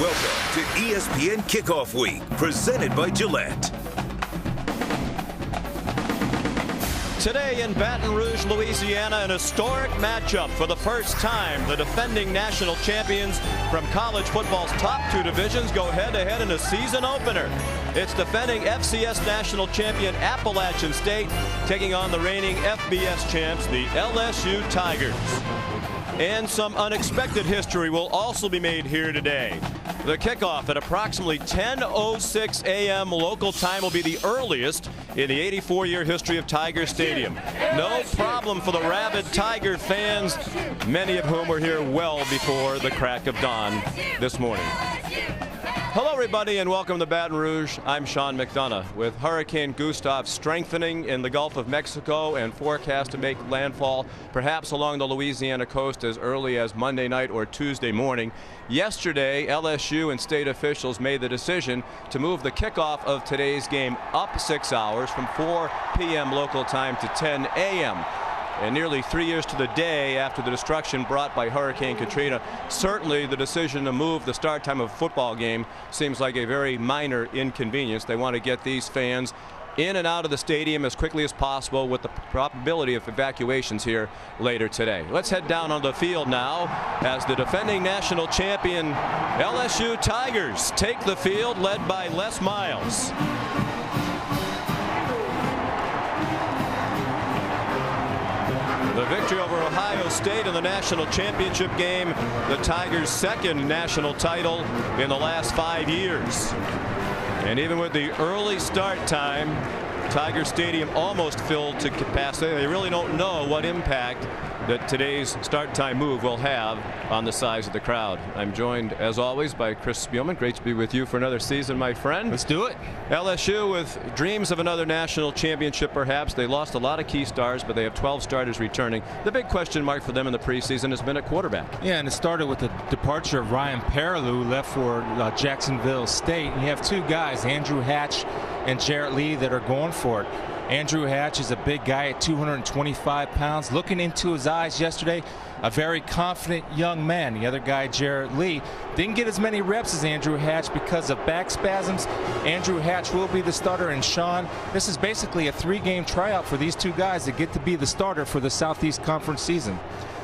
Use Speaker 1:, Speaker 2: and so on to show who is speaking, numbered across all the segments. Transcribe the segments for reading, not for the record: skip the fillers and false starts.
Speaker 1: Welcome to ESPN Kickoff Week, presented by Gillette.
Speaker 2: Today in Baton Rouge, Louisiana, an historic matchup. For the first time, the defending national champions from college football's top two divisions go head-to-head in a season opener. It's defending FCS national champion Appalachian State taking on the reigning FBS champs, the LSU Tigers. And some unexpected history will also be made here today. The kickoff at approximately 10:06 a.m. local time will be the earliest in the 84-year history of Tiger Stadium. No problem for the rabid Tiger fans, many of whom were here well before the crack of dawn this morning. Hello, everybody, and welcome to Baton Rouge. I'm Sean McDonough. With Hurricane Gustav strengthening in the Gulf of Mexico and forecast to make landfall perhaps along the Louisiana coast as early as Monday night or Tuesday morning, yesterday LSU and state officials made the decision to move the kickoff of today's game up 6 hours from 4 p.m. local time to 10 a.m. And nearly 3 years to the day after the destruction brought by Hurricane Katrina, certainly the decision to move the start time of a football game seems like a very minor inconvenience. They want to get these fans in and out of the stadium as quickly as possible with the probability of evacuations here later today. Let's head down on the field now as the defending national champion LSU Tigers take the field, led by Les Miles. The victory over Ohio State in the national championship game, the Tigers' second national title in the last 5 years. And even with the early start time, Tiger Stadium almost filled to capacity. They really don't know what impact that today's start time move will have on the size of the crowd. I'm joined, as always, by Chris Spielman. Great to be with you for another season, my friend.
Speaker 3: Let's do it.
Speaker 2: LSU with dreams of another national championship, perhaps. They lost a lot of key stars, but they have 12 starters returning. The big question mark for them in the preseason has been at quarterback.
Speaker 3: Yeah, and it started with the departure of Ryan Perrilloux, who left for Jacksonville State. And you have two guys, Andrew Hatch and Jarrett Lee, that are going for it. Andrew Hatch is a big guy at 225 pounds. Looking into his eyes yesterday, a very confident young man. The other guy, Jarrett Lee, didn't get as many reps as Andrew Hatch because of back spasms. Andrew Hatch will be the starter, and Sean, this is basically a 3-game tryout for these two guys that get to be the starter for the Southeast Conference season.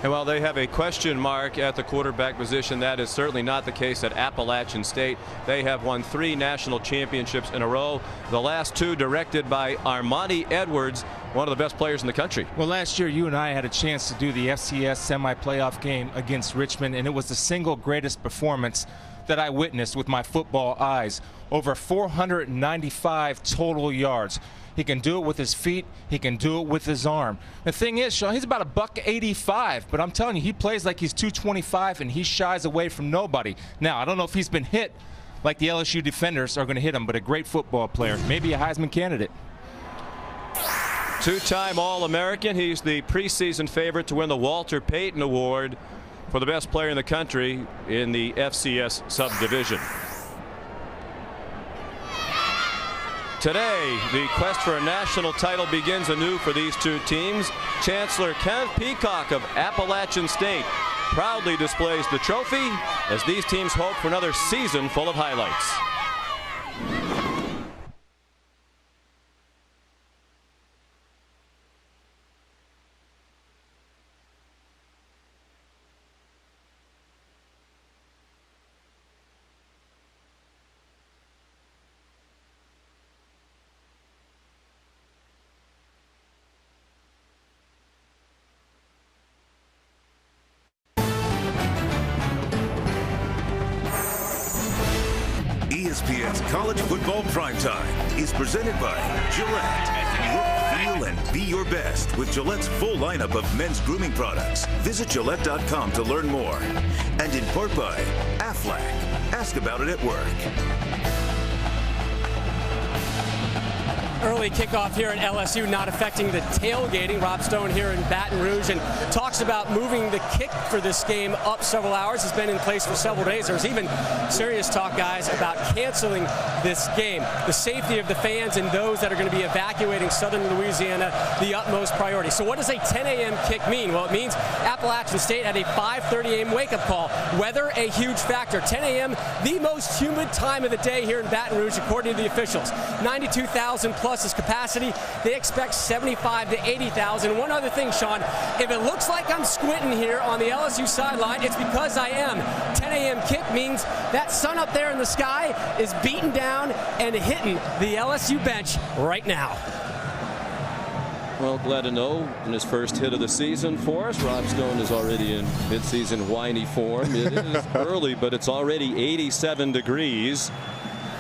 Speaker 2: And while they have a question mark at the quarterback position, that is certainly not the case at Appalachian State. They have won 3 national championships in a row, the last 2 directed by Armani Edwards, one of the best players in the country.
Speaker 3: Well, last year you and I had a chance to do the FCS semi-playoff game against Richmond, and it was the single greatest performance that I witnessed with my football eyes. Over 495 total yards. He can do it with his feet. He can do it with his arm. The thing is, Sean, he's about $185, but I'm telling you, he plays like he's 225, and he shies away from nobody. Now, I don't know if he's been hit like the LSU defenders are going to hit him, but a great football player, maybe a Heisman candidate.
Speaker 2: 2-time All-American. He's the preseason favorite to win the Walter Payton Award for the best player in the country in the FCS subdivision. Today, the quest for a national title begins anew for these two teams. Chancellor Kenneth Peacock of Appalachian State proudly displays the trophy as these teams hope for another season full of highlights.
Speaker 1: ESPN's College Football Primetime is presented by Gillette. Look, feel, and be your best with Gillette's full lineup of men's grooming products. Visit Gillette.com to learn more. And in part by Aflac. Ask about it at work.
Speaker 4: early kickoff here at LSU not affecting the tailgating. Rob Stone here in Baton Rouge and talks about moving the kick for this game up several hours. It's been in place for several days. There's even serious talk, guys, about canceling this game. The safety of the fans and those that are going to be evacuating southern Louisiana, the utmost priority. So what does a 10 a.m. kick mean? Well, it means Appalachian State had a 5:30 a.m. wake-up call. Weather, a huge factor. 10 a.m., the most humid time of the day here in Baton Rouge, according to the officials. 92,000 plus is capacity. They expect 75 to 80,000. One other thing, Sean, if it looks like I'm squinting here on the LSU sideline, it's because I am. 10 a.m. kick means that sun up there in the sky is beating down and hitting the LSU bench right now.
Speaker 2: Well, glad to know in his first hit of the season for us, Rob Stone is already in midseason whiny form. It is early, but it's already 87 degrees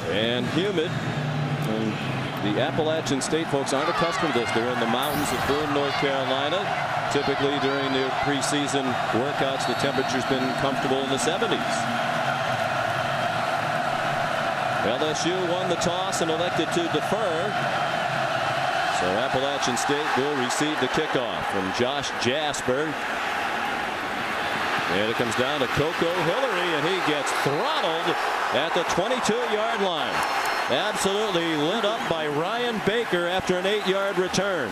Speaker 2: and humid. And the Appalachian State folks aren't accustomed to this. They're in the mountains of Boone, North Carolina. Typically during their preseason workouts, the temperature's been comfortable in the 70s. LSU won the toss and elected to defer. So Appalachian State will receive the kickoff from Josh Jasper. And it comes down to Coco Hillary, and he gets throttled at the 22-yard line. Absolutely lit up by Ryan Baker after an 8-yard return.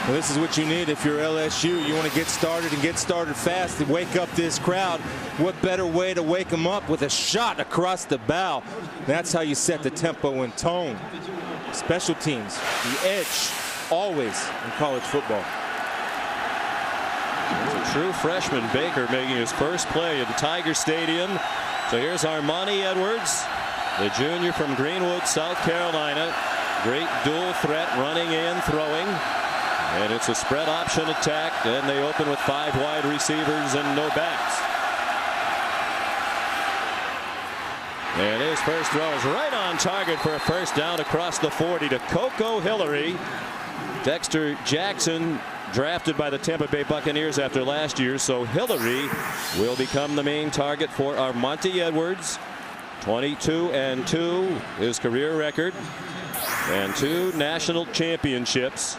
Speaker 3: Well, this is what you need if you're LSU. You want to get started and get started fast and wake up this crowd. What better way to wake them up with a shot across the bow? That's how you set the tempo and tone. Special teams, the edge, always in college football.
Speaker 2: It's a true freshman, Baker, making his first play at the Tiger Stadium. So here's Armani Edwards, the junior from Greenwood, South Carolina. Great dual threat, running and throwing. And it's a spread option attack, and they open with 5 wide receivers and no backs. And his first throw is right on target for a first down across the 40 to Coco Hillary. Dexter Jackson drafted by the Tampa Bay Buccaneers after last year, so Hillary will become the main target for Armonte Edwards. 22-2 his career record, and 2 national championships.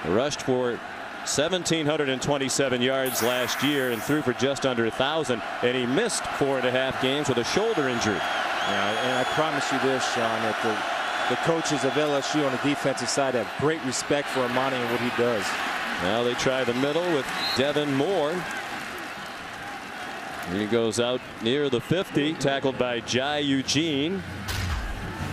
Speaker 2: Rushed for 1,727 yards last year and threw for just under 1,000, and he missed 4.5 games with a shoulder injury.
Speaker 3: Yeah, and I promise you this, Sean, that the coaches of LSU on the defensive side have great respect for Armani and what he does.
Speaker 2: Now they try the middle with Devin Moore. He goes out near the 50, tackled by Jai Eugene.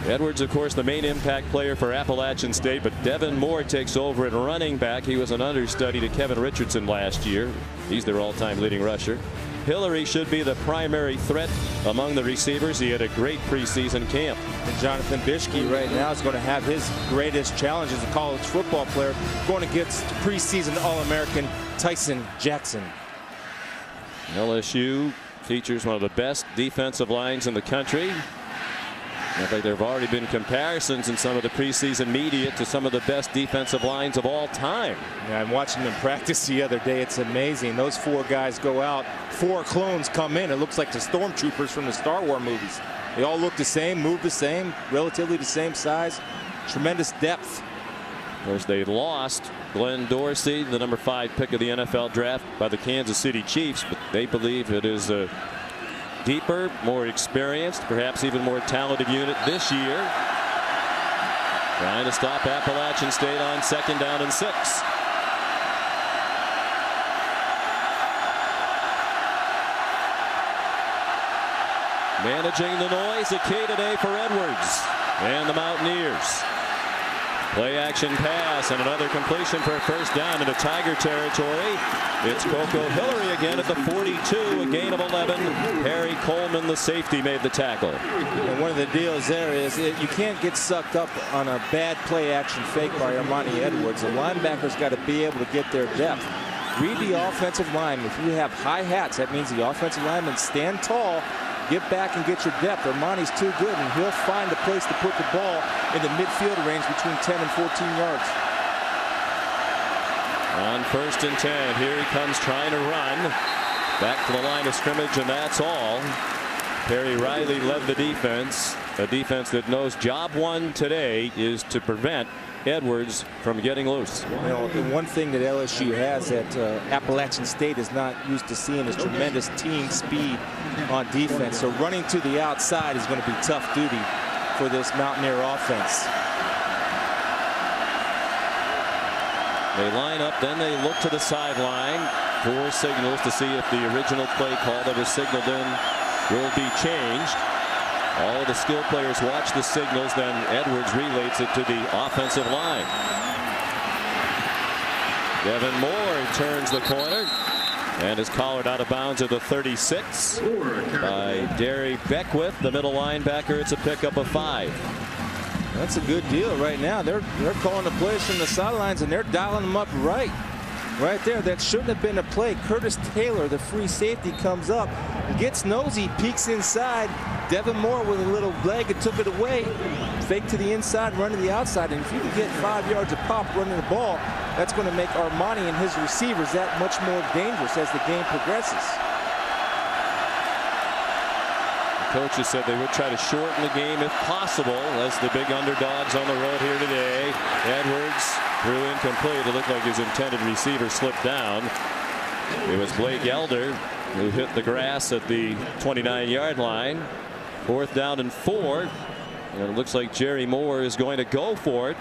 Speaker 2: Edwards, of course, the main impact player for Appalachian State, but Devin Moore takes over at running back. He was an understudy to Kevin Richardson last year. He's their all-time leading rusher. Hillary should be the primary threat among the receivers. He had a great preseason camp.
Speaker 3: And Jonathan Bishke right now is going to have his greatest challenge as a college football player, going against preseason All-American Tyson Jackson.
Speaker 2: LSU features one of the best defensive lines in the country. In fact, there have already been comparisons in some of the preseason media to some of the best defensive lines of all time.
Speaker 3: Yeah, I'm watching them practice the other day. It's amazing. Those 4 guys go out. 4 clones come in. It looks like the stormtroopers from the Star Wars movies. They all look the same, move the same, relatively the same size. Tremendous depth.
Speaker 2: Of course, they lost Glenn Dorsey, the number 5 pick of the NFL draft, by the Kansas City Chiefs, but they believe it is a deeper, more experienced, perhaps even more talented unit this year. Trying to stop Appalachian State on 2nd down and 6. Managing the noise, a K today for Edwards and the Mountaineers. Play action pass and another completion for a first down into Tiger territory. It's Coco Hillary again at the 42, a gain of 11. Harry Coleman, the safety, made the tackle.
Speaker 3: And one of the deals there is you can't get sucked up on a bad play action fake by Armani Edwards. The linebacker's got to be able to get their depth. Read the offensive line. If you have high hats, that means the offensive linemen stand tall. Get back and get your depth. Armani's too good, and he'll find a place to put the ball in the midfield range between 10 and 14 yards.
Speaker 2: On 1st and 10, here he comes trying to run. Back to the line of scrimmage, and that's all. Perry Riley led the defense, a defense that knows job one today is to prevent Edwards from getting loose.
Speaker 3: You know, the one thing that LSU has that Appalachian State is not used to seeing is tremendous team speed on defense. So running to the outside is going to be tough duty for this Mountaineer offense.
Speaker 2: They line up, then they look to the sideline for signals to see if the original play call that was signaled in will be changed. All of the skill players watch the signals, then Edwards relays it to the offensive line. Devin Moore turns the corner and is collared out of bounds at the 36 by Derry Beckwith, the middle linebacker. It's a pickup of 5.
Speaker 3: That's a good deal right now. They're calling the plays from the sidelines, and they're dialing them up right there. That shouldn't have been a play. Curtis Taylor, the free safety, comes up, gets nosy, peeks inside. Devin Moore with a little leg and took it away. Fake to the inside, run to the outside. And if you can get 5 yards of pop running the ball, that's going to make Armani and his receivers that much more dangerous as the game progresses.
Speaker 2: Coaches said they would try to shorten the game if possible as the big underdogs on the road here today. Edwards threw incomplete. It looked like his intended receiver slipped down. It was Blake Elder who hit the grass at the 29-yard line. 4th down and 4. And it looks like Jerry Moore is going to go for it.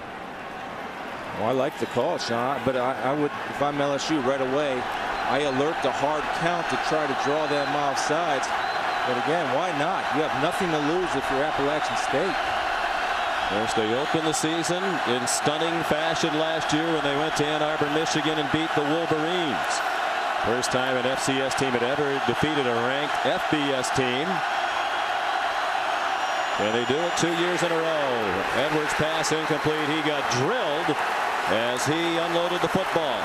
Speaker 3: Well, I like the call, Sean, but I would, if I'm LSU right away, I alert the hard count to try to draw them off sides. But again, why not? You have nothing to lose if you're Appalachian State.
Speaker 2: Of course, they opened the season in stunning fashion last year when they went to Ann Arbor, Michigan and beat the Wolverines. First time an FCS team had ever defeated a ranked FBS team. And they do it 2 years in a row. Edwards pass incomplete. He got drilled as he unloaded the football.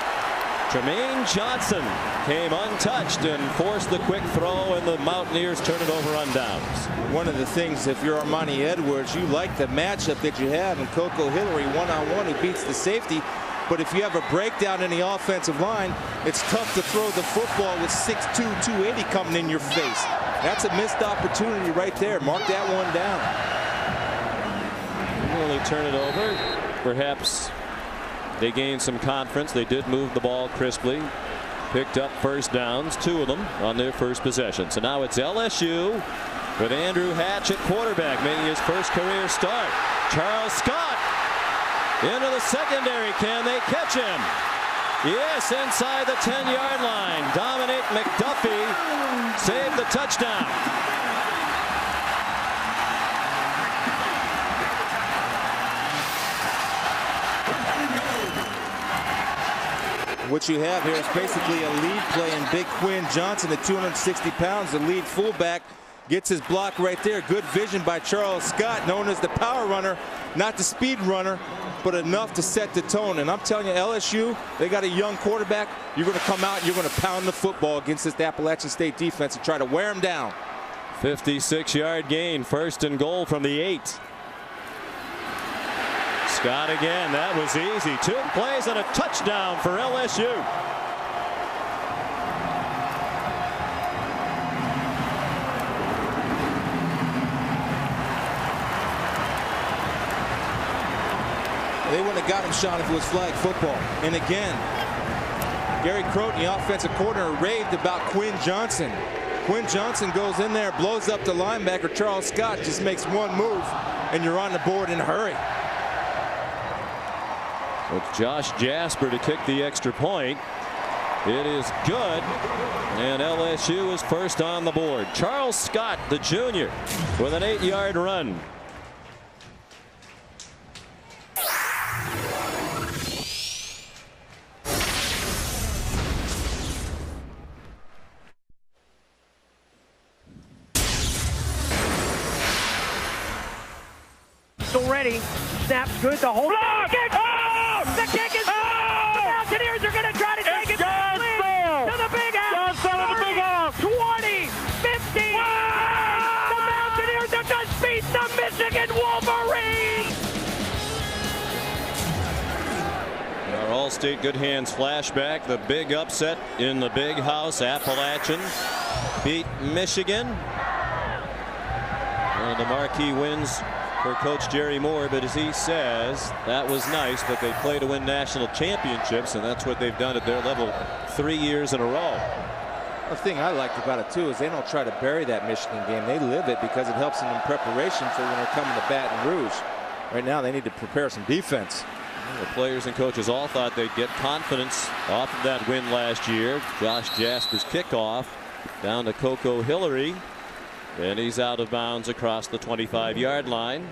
Speaker 2: Tremaine Johnson came untouched and forced the quick throw, and the Mountaineers turn it over on downs.
Speaker 3: One of the things, if you're Armani Edwards, you like the matchup that you have in Coco Hillary one-on-one who beats the safety. But if you have a breakdown in the offensive line, it's tough to throw the football with 6'2", 280 coming in your face. That's a missed opportunity right there. Mark that one down.
Speaker 2: Well, they turn it over. Perhaps they gained some confidence. They did move the ball crisply. Picked up first downs, 2 of them on their first possession. So now it's LSU with Andrew Hatch at quarterback, making his first career start. Charles Scott into the secondary. Can they catch him? Yes, inside the 10-yard line. Dominic McDuffie saved the touchdown.
Speaker 3: What you have here is basically a lead play, and Big Quinn Johnson at 260 pounds, the lead fullback, gets his block right there. Good vision by Charles Scott, known as the power runner, not the speed runner, but enough to set the tone. And I'm telling you, LSU, they got a young quarterback. You're going to come out and you're going to pound the football against this Appalachian State defense and try to wear them down.
Speaker 2: 56-yard gain, 1st and goal from the 8. Scott again. That was easy. 2 plays and a touchdown for LSU.
Speaker 3: They wouldn't have got him, Sean, if it was flag football. And again, Gary Croton, the offensive coordinator, raved about Quinn Johnson. Quinn Johnson goes in there, blows up the linebacker. Charles Scott just makes one move, and you're on the board in a hurry.
Speaker 2: It's Josh Jasper to kick the extra point. It is good, and LSU is first on the board. Charles Scott, the junior, with an 8-yard run.
Speaker 5: Still ready. Snaps good. The hold. Kick! Oh! The kick is. Oh! The Mountaineers are going to try to take it to the big house. 30, 20, 15. Wow! The Mountaineers have just beat the Michigan Wolverines.
Speaker 2: Our All-State Good Hands flashback. The big upset in the big house. Appalachian beat Michigan. One of the marquee wins for Coach Jerry Moore, but as he says, that was nice, but they play to win national championships, and that's what they've done at their level 3 years in a row.
Speaker 3: The thing I liked about it too is they don't try to bury that Michigan game. They live it because it helps them in preparation for when they're coming to Baton Rouge. Right now they need to prepare some defense.
Speaker 2: The players and coaches all thought they'd get confidence off of that win last year. Josh Jasper's kickoff down to Coco Hillary, and he's out of bounds across the 25-yard line.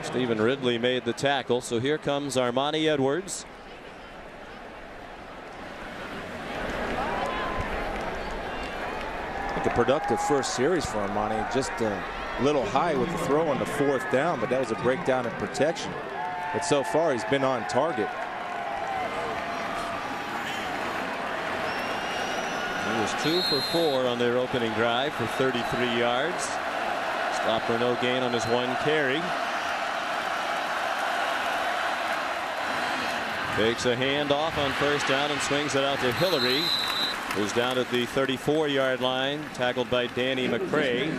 Speaker 2: Stephen Ridley made the tackle, so here comes Armani Edwards.
Speaker 3: I think a productive first series for Armani. Just a little high with the throw on the 4th down, but that was a breakdown in protection. But so far he's been on target.
Speaker 2: He was 2 for 4 on their opening drive for 33 yards. Stop for no gain on his 1 carry. Takes a handoff on 1st down and swings it out to Hillary, who's down at the 34-yard line, tackled by Danny McCray.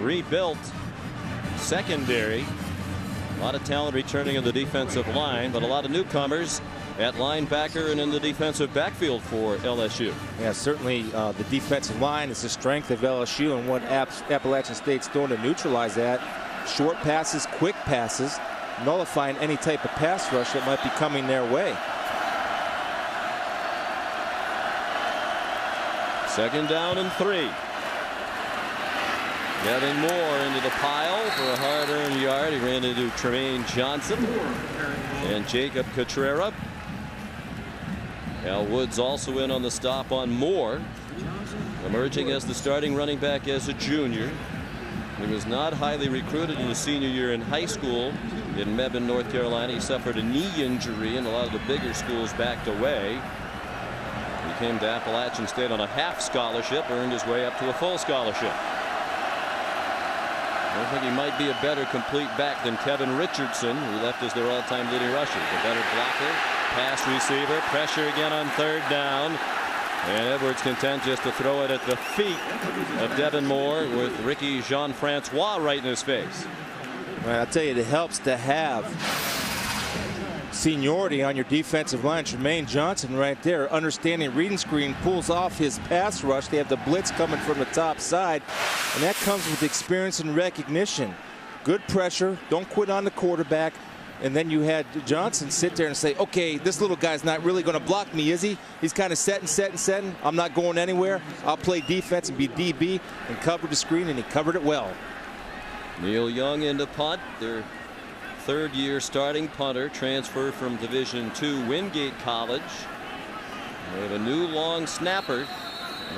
Speaker 2: Rebuilt secondary. A lot of talent returning in the defensive line, but a lot of newcomers at linebacker and in the defensive backfield for LSU.
Speaker 3: Yeah, certainly the defensive line is the strength of LSU, and what Appalachian State's doing to neutralize that. Short passes, quick passes, nullifying any type of pass rush that might be coming their way.
Speaker 2: 2nd down and 3. Getting Moore into the pile for a hard-earned yard. He ran into Tremaine Johnson and Jacob Catrera. Al Woods also in on the stop on Moore, emerging as the starting running back as a junior. He was not highly recruited in his senior year in high school in Mebane, North Carolina. He suffered a knee injury, and a lot of the bigger schools backed away. He came to Appalachian State on a half scholarship, earned his way up to a full scholarship. I think he might be a better complete back than Kevin Richardson, who left as their all-time leading rusher. A better blocker, pass receiver, pressure again on 3rd down. And Edwards content just to throw it at the feet of Devin Moore with Ricky Jean-Francois right in his face.
Speaker 3: Well, I'll tell you, it helps to have seniority on your defensive line. Tremaine Johnson right there, understanding reading screen, pulls off his pass rush. They have the blitz coming from the top side, and that comes with experience and recognition. Good pressure, don't quit on the quarterback. And then you had Johnson sit there and say, okay, this little guy's not really going to block me, is he? He's kind of setting. I'm not going anywhere. I'll play defense and be DB, and cover the screen, and he covered it well.
Speaker 2: Neil Young into punt, their 3rd year starting punter, transfer from Division II Wingate College. We have a new long snapper,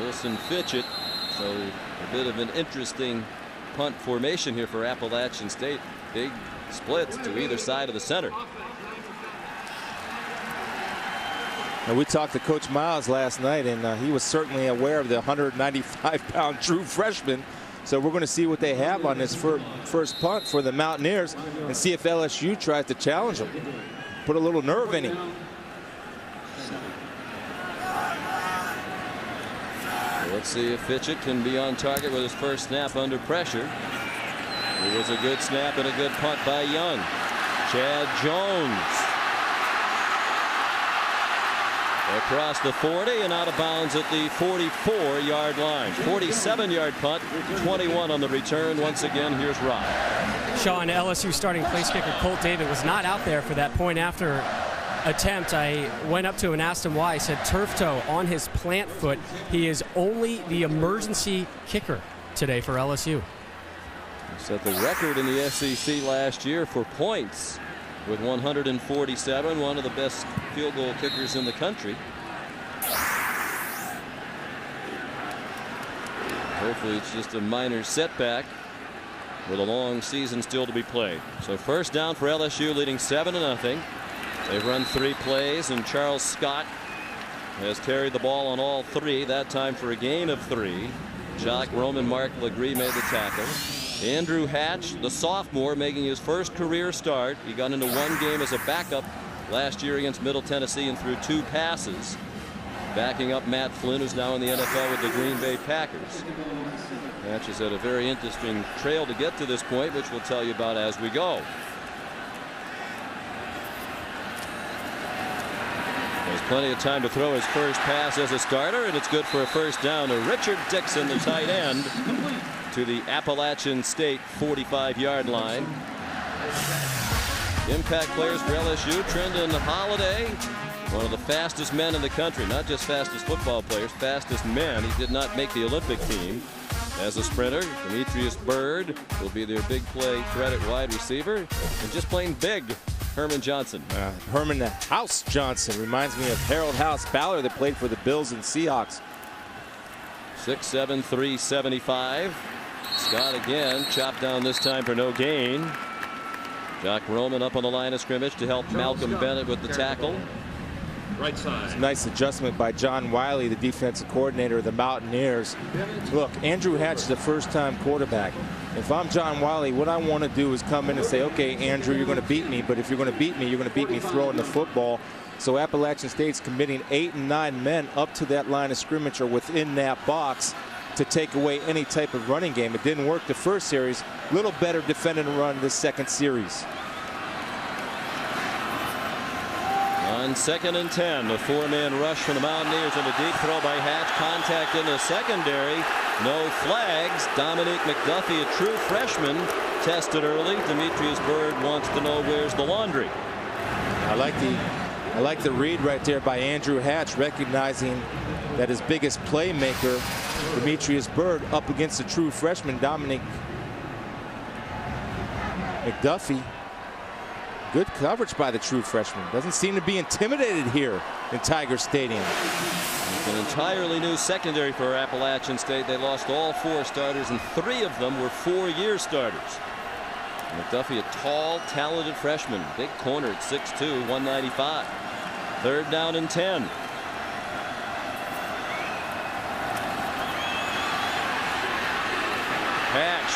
Speaker 2: Wilson Fitchett. So a bit of an interesting punt formation here for Appalachian State. Big splits to either side of the center.
Speaker 3: Now, we talked to Coach Miles last night, and he was certainly aware of the 195-pound true freshman. So we're going to see what they have on this first punt for the Mountaineers, and see if LSU tries to challenge them. Put a little nerve in him.
Speaker 2: Let's see if Fitchett can be on target with his first snap under pressure. It was a good snap and a good punt by Young. Chad Jones across the 40 and out of bounds at the 44-yard line. 47-yard punt, 21 on the return. Once again, here's Rob.
Speaker 4: Sean, LSU starting place kicker Colt David was not out there for that point after attempt. I went up to him and asked him why. He said turf toe on his plant foot. He is only the emergency kicker today for LSU.
Speaker 2: Set the record in the SEC last year for points with 147, one of the best field goal kickers in the country. Hopefully it's just a minor setback with a long season still to be played. So first down for LSU, leading 7-0. They've run 3 plays, and Charles Scott has carried the ball on all 3, that time for a gain of 3. Jock Roman Mark Legree made the tackle. Andrew Hatch, the sophomore, making his first career start. He got into one game as a backup last year against Middle Tennessee and threw 2 passes. backing up Matt Flynn, who's now in the NFL with the Green Bay Packers. Hatch has had a very interesting trail to get to this point, which we'll tell you about as we go. There's plenty of time to throw his first pass as a starter, and it's good for a first down to Richard Dixon, the tight end, to the Appalachian State 45-yard line. Impact players for LSU, Trendon Holiday, one of the fastest men in the country, not just fastest football players, fastest men. He did not make the Olympic team as a sprinter. Demetrius Byrd will be their big play threat at wide receiver, and just plain big, Herman Johnson.
Speaker 3: Herman the House Johnson reminds me of Harold House Ballard that played for the Bills and Seahawks.
Speaker 2: 6'7", 375. Scott again, chopped down this time for no gain. Jock Roman up on the line of scrimmage to help Malcolm Bennett with the tackle.
Speaker 3: Right side. It's a nice adjustment by John Wiley, the defensive coordinator of the Mountaineers. Look, Andrew Hatch is a first-time quarterback. If I'm John Wiley, what I want to do is come in and say, okay, Andrew, you're going to beat me, but if you're going to beat me, you're going to beat me throwing the football. So Appalachian State's committing 8 and 9 men up to that line of scrimmage or within that box to take away any type of running game. It didn't work the first series. A little better defending the run this second series.
Speaker 2: On 2nd and 10, a 4-man rush from the Mountaineers and a deep throw by Hatch. Contact in the secondary. No flags. Dominique McDuffie, a true freshman, tested early. Demetrius Byrd wants to know where's the laundry.
Speaker 3: I like the read right there by Andrew Hatch, recognizing that his biggest playmaker, Demetrius Byrd, up against a true freshman, Dominique McDuffie. Good coverage by the true freshman. Doesn't seem to be intimidated here in Tiger Stadium.
Speaker 2: It's an entirely new secondary for Appalachian State. They lost all 4 starters, and 3 of them were 4-year starters. McDuffie, a tall, talented freshman. Big corner at 6'2", 195. 3rd down and 10. Hatch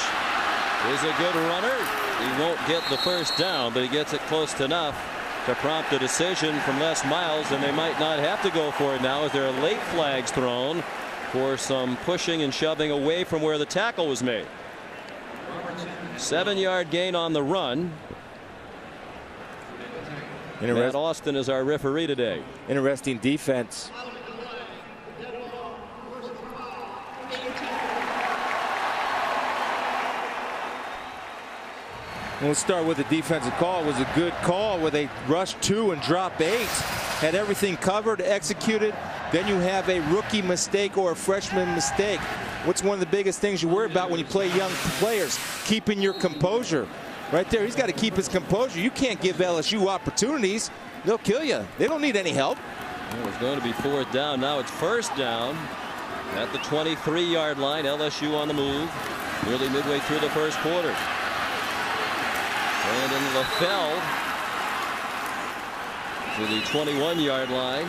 Speaker 2: is a good runner. He won't get the first down, but he gets it close enough to prompt a decision from Les Miles, and they might not have to go for it now as there are late flags thrown for some pushing and shoving away from where the tackle was made. 7-yard gain on the run. Matt Austin is our referee today.
Speaker 3: Interesting defense. We'll start with the defensive call. It was a good call where they rushed 2 and dropped 8. Had everything covered, executed. Then you have a rookie mistake or a freshman mistake. What's one of the biggest things you worry about when you play young players? Keeping your composure. Right there, he's got to keep his composure. You can't give LSU opportunities. They'll kill you. They don't need any help.
Speaker 2: It was going to be 4th down. Now it's 1st down at the 23-yard line. LSU on the move nearly midway through the first quarter. Brandon LaFell to the 21-yard line.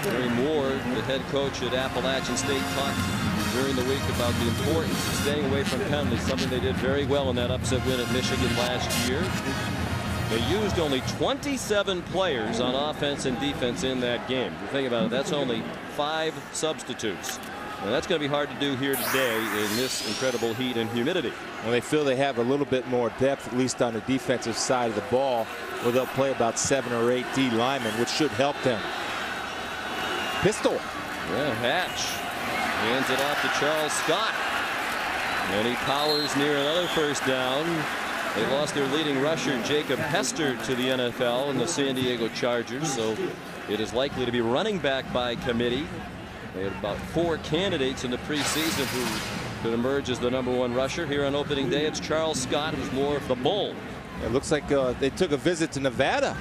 Speaker 2: Gary Moore, the head coach at Appalachian State, talked during the week about the importance of staying away from penalties, something they did very well in that upset win at Michigan last year. They used only 27 players on offense and defense in that game. If you think about it, that's only 5 substitutes. And that's going to be hard to do here today in this incredible heat and humidity.
Speaker 3: Well, they feel they have a little bit more depth, at least on the defensive side of the ball, where they'll play about 7 or 8 D linemen, which should help them. Pistol.
Speaker 2: Yeah, Hatch hands it off to Charles Scott. And he powers near another first down. They lost their leading rusher, Jacob Hester, to the NFL in the San Diego Chargers, so it is likely to be running back by committee. They had about 4 candidates in the preseason who could emerge as the #1 rusher. Here on opening day, it's Charles Scott, who's more of the bull.
Speaker 3: It looks like they took a visit to Nevada.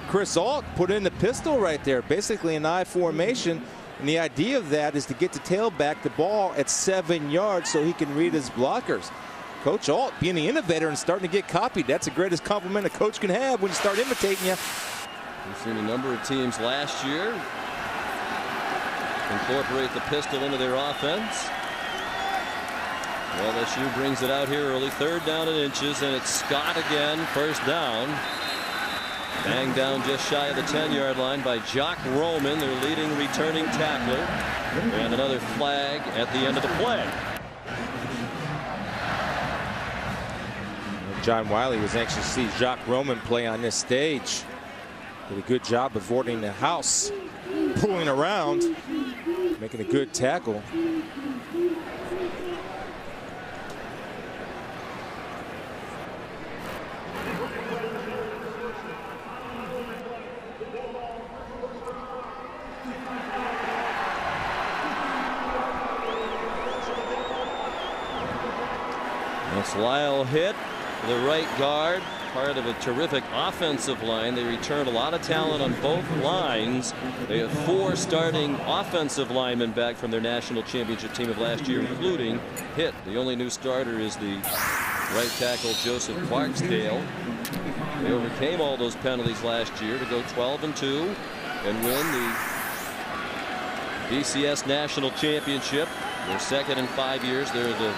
Speaker 3: Chris Ault put in the pistol right there, basically an I formation. And the idea of that is to get the tailback the ball at 7 yards so he can read his blockers. Coach Ault being the innovator and starting to get copied. That's the greatest compliment a coach can have when you start imitating you.
Speaker 2: We've seen a number of teams last year incorporate the pistol into their offense. LSU brings it out here early. 3rd down and inches, and it's Scott again, 1st down. Banged down just shy of the 10-yard line by Jock Roman, their leading returning tackler. And another flag at the end of the play.
Speaker 3: John Wiley was anxious to see Jock Roman play on this stage. Did a good job avoiding the house, pulling around, making a good tackle.
Speaker 2: That's Lyle hit the right guard, part of a terrific offensive line. They returned a lot of talent on both lines. They have 4 starting offensive linemen back from their national championship team of last year, including Hitt. The only new starter is the right tackle Joseph Barksdale. They overcame all those penalties last year to go 12-2 and win the BCS national championship. Their second in 5 years. They're the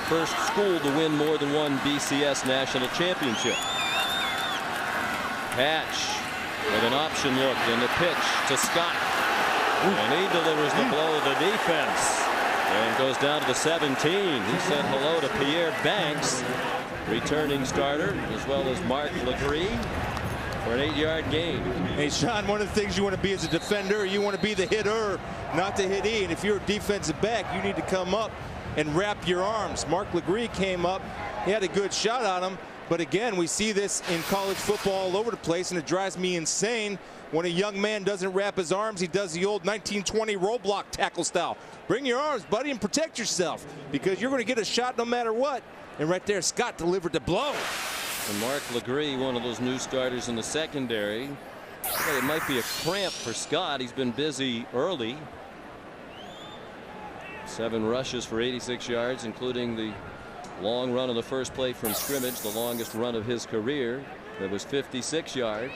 Speaker 2: first school to win more than one BCS national championship. Hatch with an option look and the pitch to Scott. And he delivers the blow to the defense and goes down to the 17. He said hello to Pierre Banks, returning starter, as well as Mark Legree, for an 8-yard gain.
Speaker 3: Hey, Sean, one of the things you want to be as a defender, you want to be the hitter, not the hittee. And if you're a defensive back, you need to come up and wrap your arms. Mark Legree came up. He had a good shot on him. But again, we see this in college football all over the place, and it drives me insane when a young man doesn't wrap his arms. He does the old 1920 roadblock tackle style. Bring your arms, buddy, and protect yourself, because you're going to get a shot no matter what. And right there, Scott delivered the blow.
Speaker 2: And Mark Legree, one of those new starters in the secondary. Well, it might be a cramp for Scott. He's been busy early. 7 rushes for 86 yards, including the long run on the first play from scrimmage, the longest run of his career. That was 56 yards.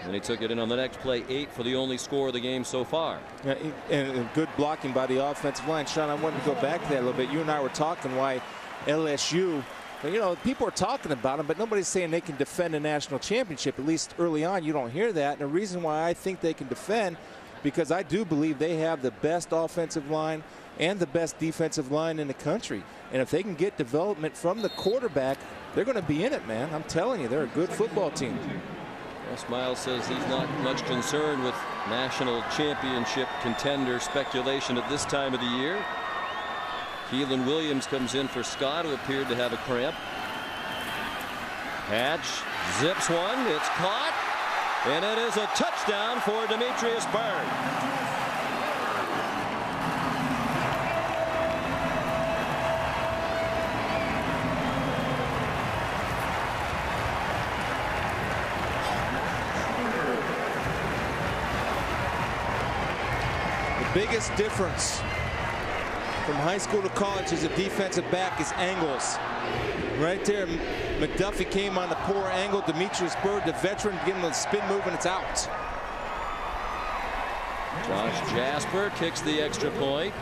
Speaker 2: And he took it in on the next play, 8 for the only score of the game so far.
Speaker 3: Yeah, and good blocking by the offensive line. Sean, I wanted to go back to that a little bit. You and I were talking why LSU, you know, people are talking about them, but nobody's saying they can defend a national championship. At least early on, you don't hear that. And the reason why I think they can defend, because I do believe they have the best offensive line and the best defensive line in the country. And if they can get development from the quarterback, they're going to be in it, man. I'm telling you, they're a good football team.
Speaker 2: Wes Miles says he's not much concerned with national championship contender speculation at this time of the year. Keelan Williams comes in for Scott, who appeared to have a cramp. Hatch zips one. It's caught. And it is a touchdown for Demetrius Byrd.
Speaker 3: Biggest difference from high school to college as a defensive back is angles. Right there, McDuffie came on the poor angle. Demetrius Byrd, the veteran, getting the spin move, and it's out.
Speaker 2: Josh Jasper kicks the extra point.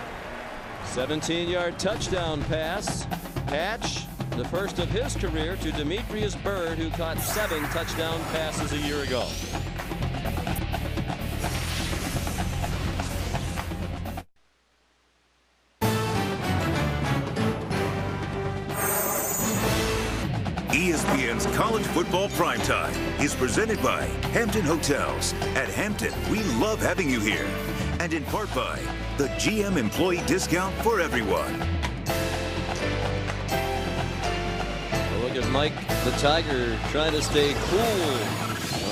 Speaker 2: 17-yard touchdown pass. Hatch, the first of his career, to Demetrius Byrd, who caught 7 touchdown passes a year ago.
Speaker 1: ESPN's College Football Primetime is presented by Hampton Hotels. At Hampton, we love having you here. And in part by the GM Employee Discount for everyone.
Speaker 2: Well, look at Mike the Tiger trying to stay cool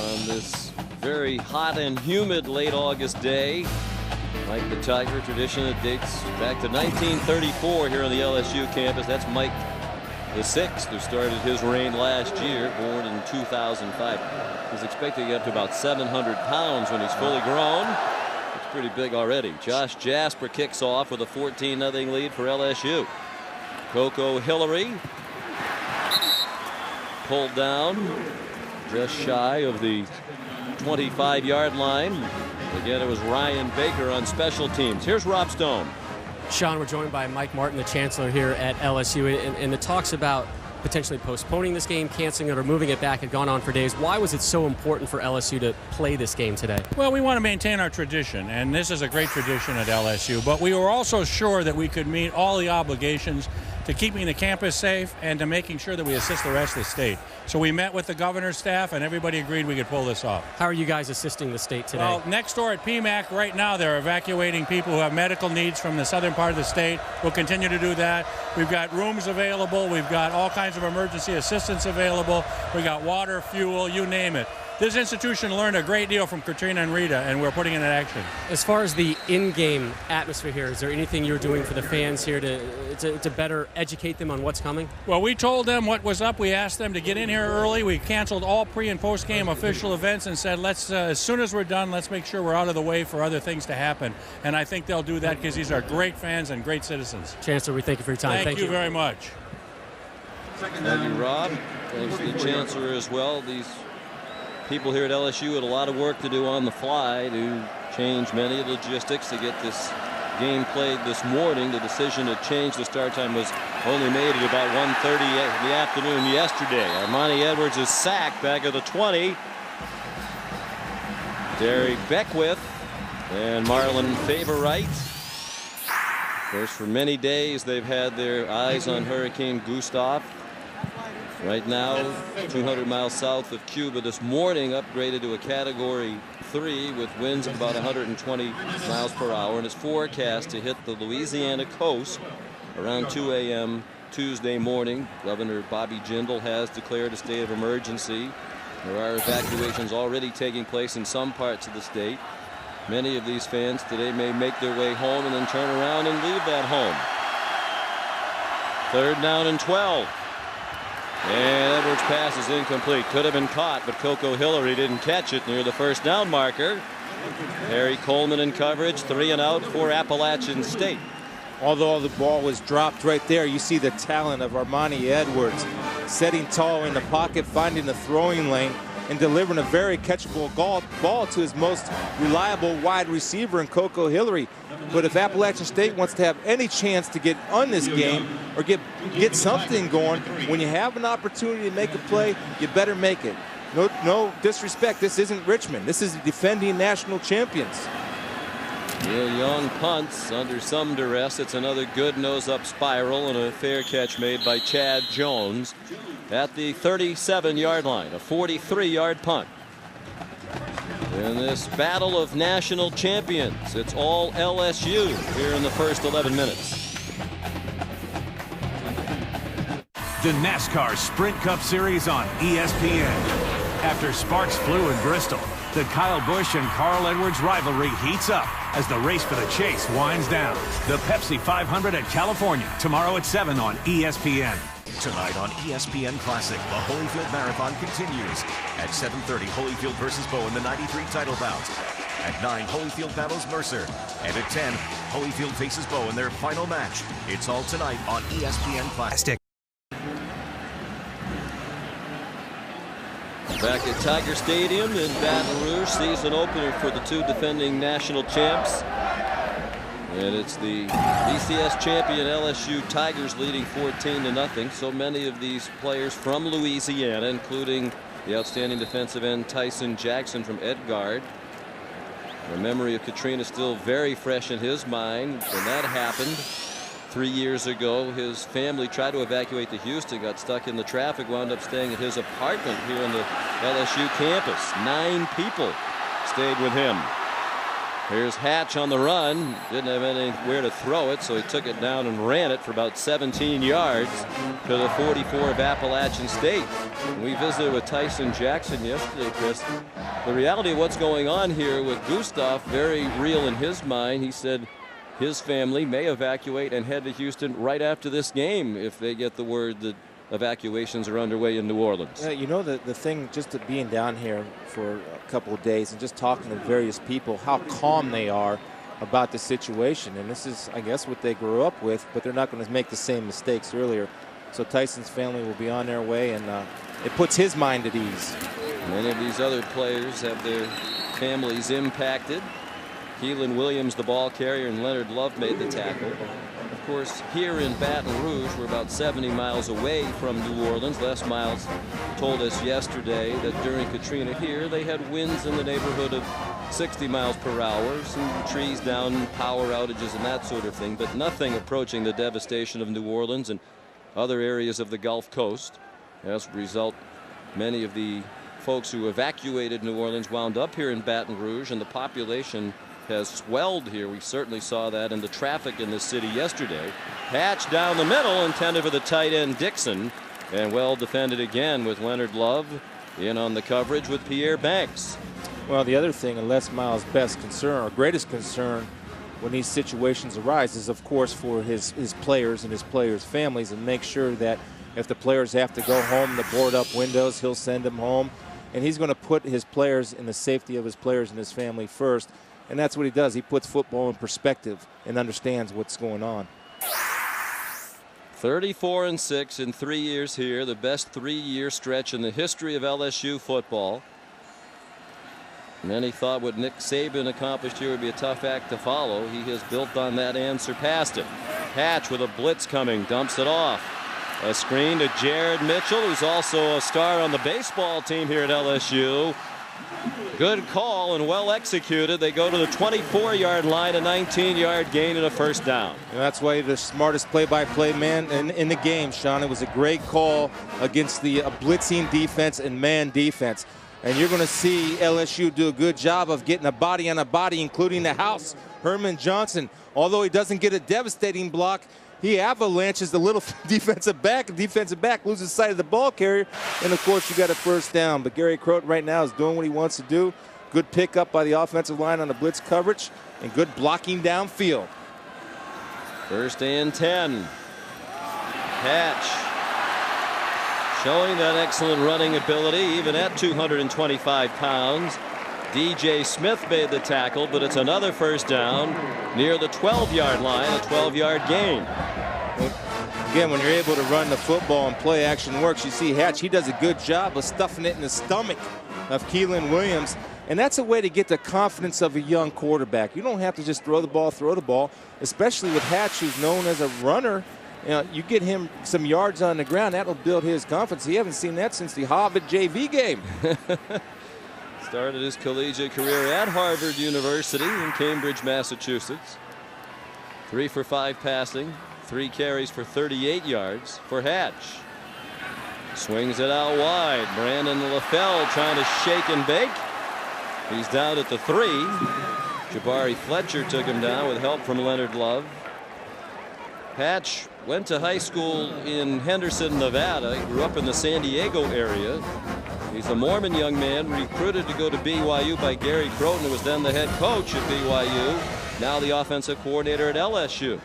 Speaker 2: on this very hot and humid late August day. Mike the Tiger, tradition that dates back to 1934 here on the LSU campus. That's Mike the 6th, who started his reign last year, born in 2005. He's expected to get up to about 700 pounds when he's fully grown. It's pretty big already. Josh Jasper kicks off with a 14-0 lead for LSU. Coco Hillary pulled down just shy of the 25-yard line. Again, it was Ryan Baker on special teams. Here's Rob Stone.
Speaker 4: Sean, we're joined by Mike Martin, the chancellor here at LSU, and the talks about potentially postponing this game, canceling it, or moving it back had gone on for days. Why was it so important for LSU to play this game today?
Speaker 6: Well, we want to maintain our tradition, and this is a great tradition at LSU, but we were also sure that we could meet all the obligations to keeping the campus safe and to making sure that we assist the rest of the state. So we met with the governor's staff, and everybody agreed we could pull this off.
Speaker 4: How are you guys assisting the state today?
Speaker 6: Well, next door at PMAC right now, they're evacuating people who have medical needs from the southern part of the state. We'll continue to do that. We've got rooms available. We've got all kinds of emergency assistance available. We got water, fuel, you name it. This institution learned a great deal from Katrina and Rita, and we're putting it in action.
Speaker 4: As far as the in-game atmosphere here, is there anything you're doing for the fans here to better educate them on what's coming?
Speaker 6: Well, we told them what was up. We asked them to get in here early. We canceled all pre- and post-game official events and said, let's as soon as we're done, let's make sure we're out of the way for other things to happen. And I think they'll do that because these are great fans and great citizens.
Speaker 4: Chancellor, we thank you for your time.
Speaker 6: Thank you very much.
Speaker 2: Thank you, Rob. Thanks to the Chancellor as well. These people here at LSU had a lot of work to do on the fly to change many logistics to get this game played this morning. The decision to change the start time was only made at about 1:30 in the afternoon yesterday. Armani Edwards is sacked back at the 20. Derek Beckwith and Marlon Favorite. Of course, for many days they've had their eyes on Hurricane Gustav. Right now, 200 miles south of Cuba. This morning upgraded to a Category 3 with winds of about 120 miles per hour, and is forecast to hit the Louisiana coast around 2 a.m. Tuesday morning. Governor Bobby Jindal has declared a state of emergency. There are evacuations already taking place in some parts of the state. Many of these fans today may make their way home and then turn around and leave that home. 3rd down and 12. And Edwards' pass is incomplete. Could have been caught, but Coco Hillary didn't catch it near the 1st down marker. Harry Coleman in coverage, 3 and out for Appalachian State.
Speaker 3: Although the ball was dropped right there, you see the talent of Armani Edwards setting tall in the pocket, finding the throwing lane, and delivering a very catchable ball to his most reliable wide receiver in Coco Hillary. But if Appalachian State wants to have any chance to get on this game or get something going, when you have an opportunity to make a play, you better make it. No disrespect, this isn't Richmond. This is the defending national champions.
Speaker 2: Neil Young punts under some duress. It's another good nose-up spiral and a fair catch made by Chad Jones at the 37-yard line, a 43-yard punt. In this battle of national champions, it's all LSU here in the first 11 minutes.
Speaker 7: The NASCAR Sprint Cup Series on ESPN. After sparks flew in Bristol, the Kyle Busch and Carl Edwards rivalry heats up as the race for the chase winds down. The Pepsi 500 at California tomorrow at 7 on ESPN.
Speaker 1: Tonight on ESPN Classic, the Holyfield Marathon continues. At 7:30, Holyfield versus Bow in the 93 title bout. At 9, Holyfield battles Mercer. And at 10, Holyfield faces Bow in their final match. It's all tonight on ESPN Classic.
Speaker 2: Back at Tiger Stadium in Baton Rouge, season opener for the 2 defending national champs. And it's the BCS champion LSU Tigers leading 14-0. So many of these players from Louisiana, including the outstanding defensive end Tyson Jackson from Edgard. The memory of Katrina still very fresh in his mind when that happened 3 years ago. His family tried to evacuate to Houston, got stuck in the traffic, wound up staying at his apartment here on the LSU campus. 9 people stayed with him. Here's Hatch on the run. Didn't have anywhere to throw it, so he took it down and ran it for about 17 yards to the 44 of Appalachian State. We visited with Tyson Jackson yesterday, Chris. The reality of what's going on here with Gustav, very real in his mind. He said his family may evacuate and head to Houston right after this game if they get the word that evacuations are underway in New Orleans.
Speaker 3: You know, the thing, just to being down here for a couple of days and just talking to various people, how calm they are about the situation. And this is, I guess, what they grew up with, but they're not going to make the same mistakes earlier. So Tyson's family will be on their way, and it puts his mind at ease.
Speaker 2: Many of these other players have their families impacted. Keelan Williams, the ball carrier, and Leonard Love made the tackle. course, here in Baton Rouge, we're about 70 miles away from New Orleans. Les Miles told us yesterday that during Katrina here, they had winds in the neighborhood of 60 miles per hour, some trees down, power outages and that sort of thing, but nothing approaching the devastation of New Orleans and other areas of the Gulf Coast. As a result, many of the folks who evacuated New Orleans wound up here in Baton Rouge, and the population has swelled here. We certainly saw that in the traffic in the city yesterday. Hatch down the middle, intended for the tight end Dixon, and well defended again with Leonard Love in on the coverage with Pierre Banks.
Speaker 3: Well, the other thing, and Les Miles' best concern, or greatest concern, when these situations arise is, of course, for his players and his players' families, and make sure that if the players have to go home to board up windows, he'll send them home. And he's going to put his players in the safety of his players and his family first. And that's what he does. He puts football in perspective and understands what's going on.
Speaker 2: 34-6 in 3 years here, the best 3-year stretch in the history of LSU football. Many thought what Nick Saban accomplished here would be a tough act to follow. He has built on that and surpassed it. Hatch with a blitz coming, dumps it off. A screen to Jared Mitchell, who's also a star on the baseball team here at LSU. Good call and well executed. They go to the 24-yard line, a 19-yard gain and a first down.
Speaker 3: And that's why the smartest play-by-play man in the game, Sean. It was a great call against the blitzing defense and man defense. And you're going to see LSU do a good job of getting a body on a body, including the house, Herman Johnson. Although he doesn't get a devastating block, he avalanches the little defensive back. Defensive back loses sight of the ball carrier. And, of course, you got a first down. But Gary Croton right now is doing what he wants to do. Good pickup by the offensive line on the blitz coverage and good blocking downfield.
Speaker 2: First and 10. Hatch showing that excellent running ability, even at 225 pounds. DJ Smith made the tackle, but it's another first down near the 12-yard line, a 12-yard gain.
Speaker 3: Again, when you're able to run the football and play action works, you see Hatch, he does a good job of stuffing it in the stomach of Keelan Williams. And that's a way to get the confidence of a young quarterback. You don't have to just throw the ball, especially with Hatch, who's known as a runner. You know, you get him some yards on the ground, that'll build his confidence. He hasn't seen that since the Harvard JV game.
Speaker 2: Started his collegiate career at Harvard University in Cambridge, Massachusetts. 3 for 5 passing, 3 carries for 38 yards for Hatch. Swings it out wide. Brandon LaFell trying to shake and bake. He's down at the 3. Jabari Fletcher took him down with help from Leonard Love. Hatch went to high school in Henderson, Nevada. He grew up in the San Diego area. He's a Mormon young man recruited to go to BYU by Gary Croton, who was then the head coach at BYU, now the offensive coordinator at LSU.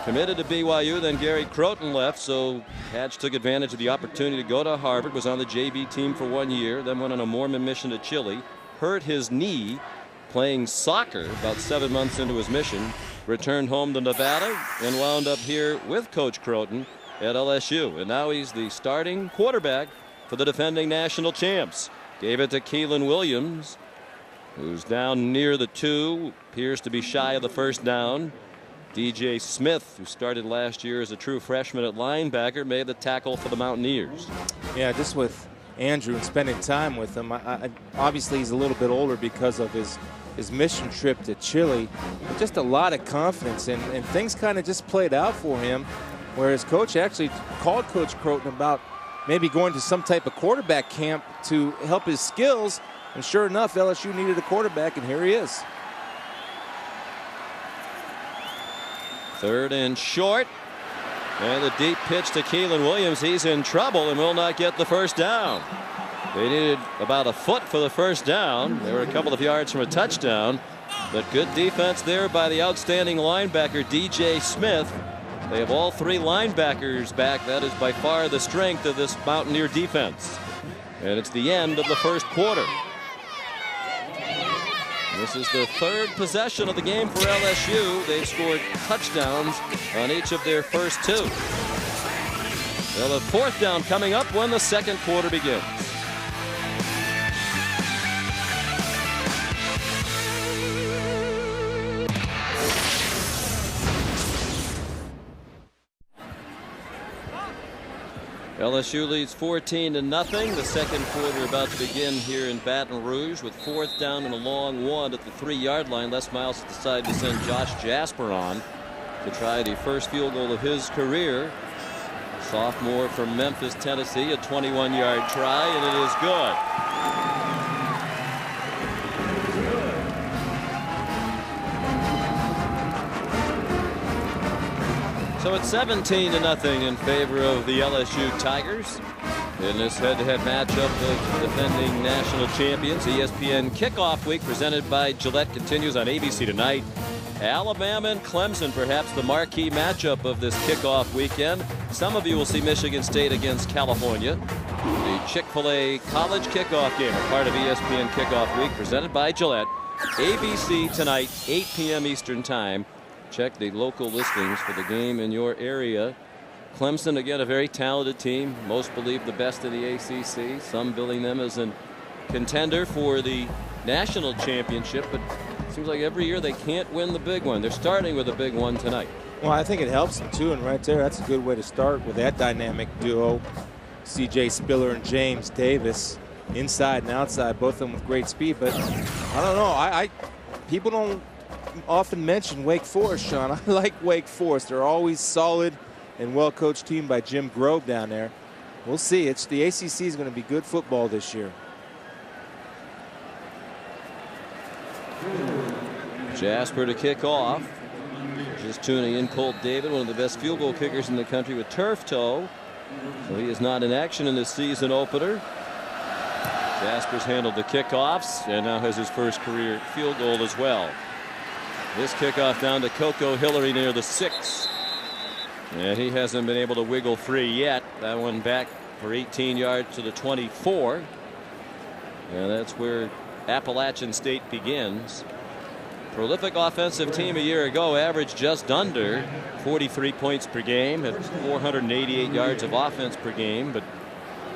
Speaker 2: Committed to BYU, then Gary Croton left, so Hatch took advantage of the opportunity to go to Harvard, was on the JV team for 1 year, then went on a Mormon mission to Chile, hurt his knee playing soccer about 7 months into his mission, returned home to Nevada, and wound up here with Coach Croton at LSU. And now he's the starting quarterback for the defending national champs. Gave it to Keelan Williams, who's down near the 2, appears to be shy of the first down. DJ Smith, who started last year as a true freshman at linebacker, made the tackle for the Mountaineers.
Speaker 3: Yeah, just with Andrew and spending time with him, obviously he's a little bit older because of his mission trip to Chile, but just a lot of confidence, and things kind of just played out for him, where his coach actually called Coach Croton about maybe going to some type of quarterback camp to help his skills, and sure enough, LSU needed a quarterback, and here he is.
Speaker 2: 3rd and short, and the deep pitch to Keelan Williams. He's in trouble and will not get the first down. They needed about a foot for the first down. They were a couple of yards from a touchdown, but good defense there by the outstanding linebacker DJ Smith. They have all 3 linebackers back. That is by far the strength of this Mountaineer defense. And it's the end of the first quarter. This is the 3rd possession of the game for LSU. They've scored touchdowns on each of their first 2. They'll have 4th down coming up when the second quarter begins. LSU leads 14-0. The second quarter about to begin here in Baton Rouge with 4th down and a long one at the 3-yard line. Les Miles decided to send Josh Jasper on to try the first field goal of his career. Sophomore from Memphis, Tennessee, a 21-yard try, and it is good. So it's 17-0 in favor of the LSU Tigers in this head-to-head matchup of defending national champions. ESPN Kickoff Week presented by Gillette continues on ABC tonight. Alabama and Clemson, perhaps the marquee matchup of this kickoff weekend. Some of you will see Michigan State against California. The Chick-fil-A college kickoff game, a part of ESPN Kickoff Week presented by Gillette. ABC tonight, 8 p.m. Eastern Time. Check the local listings for the game in your area. Clemson, again, a very talented team. Most believe the best in the ACC. Some billing them as a contender for the national championship, but it seems like every year they can't win the big one. They're starting with a big one tonight.
Speaker 3: Well, I think it helps them too, and right there, that's a good way to start with that dynamic duo. C.J. Spiller and James Davis, inside and outside, both of them with great speed. But I don't know. People don't often mention Wake Forest, Sean. I like Wake Forest. They're always solid and well-coached team by Jim Grove down there. We'll see. The ACC is going to be good football this year.
Speaker 2: Jasper to kick off. Just tuning in, Colt David, one of the best field goal kickers in the country with turf toe. So he is not in action in this season opener. Jasper's handled the kickoffs and now has his first career field goal as well. This kickoff down to Coco Hillary near the 6. And he hasn't been able to wiggle free yet. That one back for 18 yards to the 24. And that's where Appalachian State begins. Prolific offensive team a year ago, averaged just under 43 points per game, had 488 yards of offense per game, but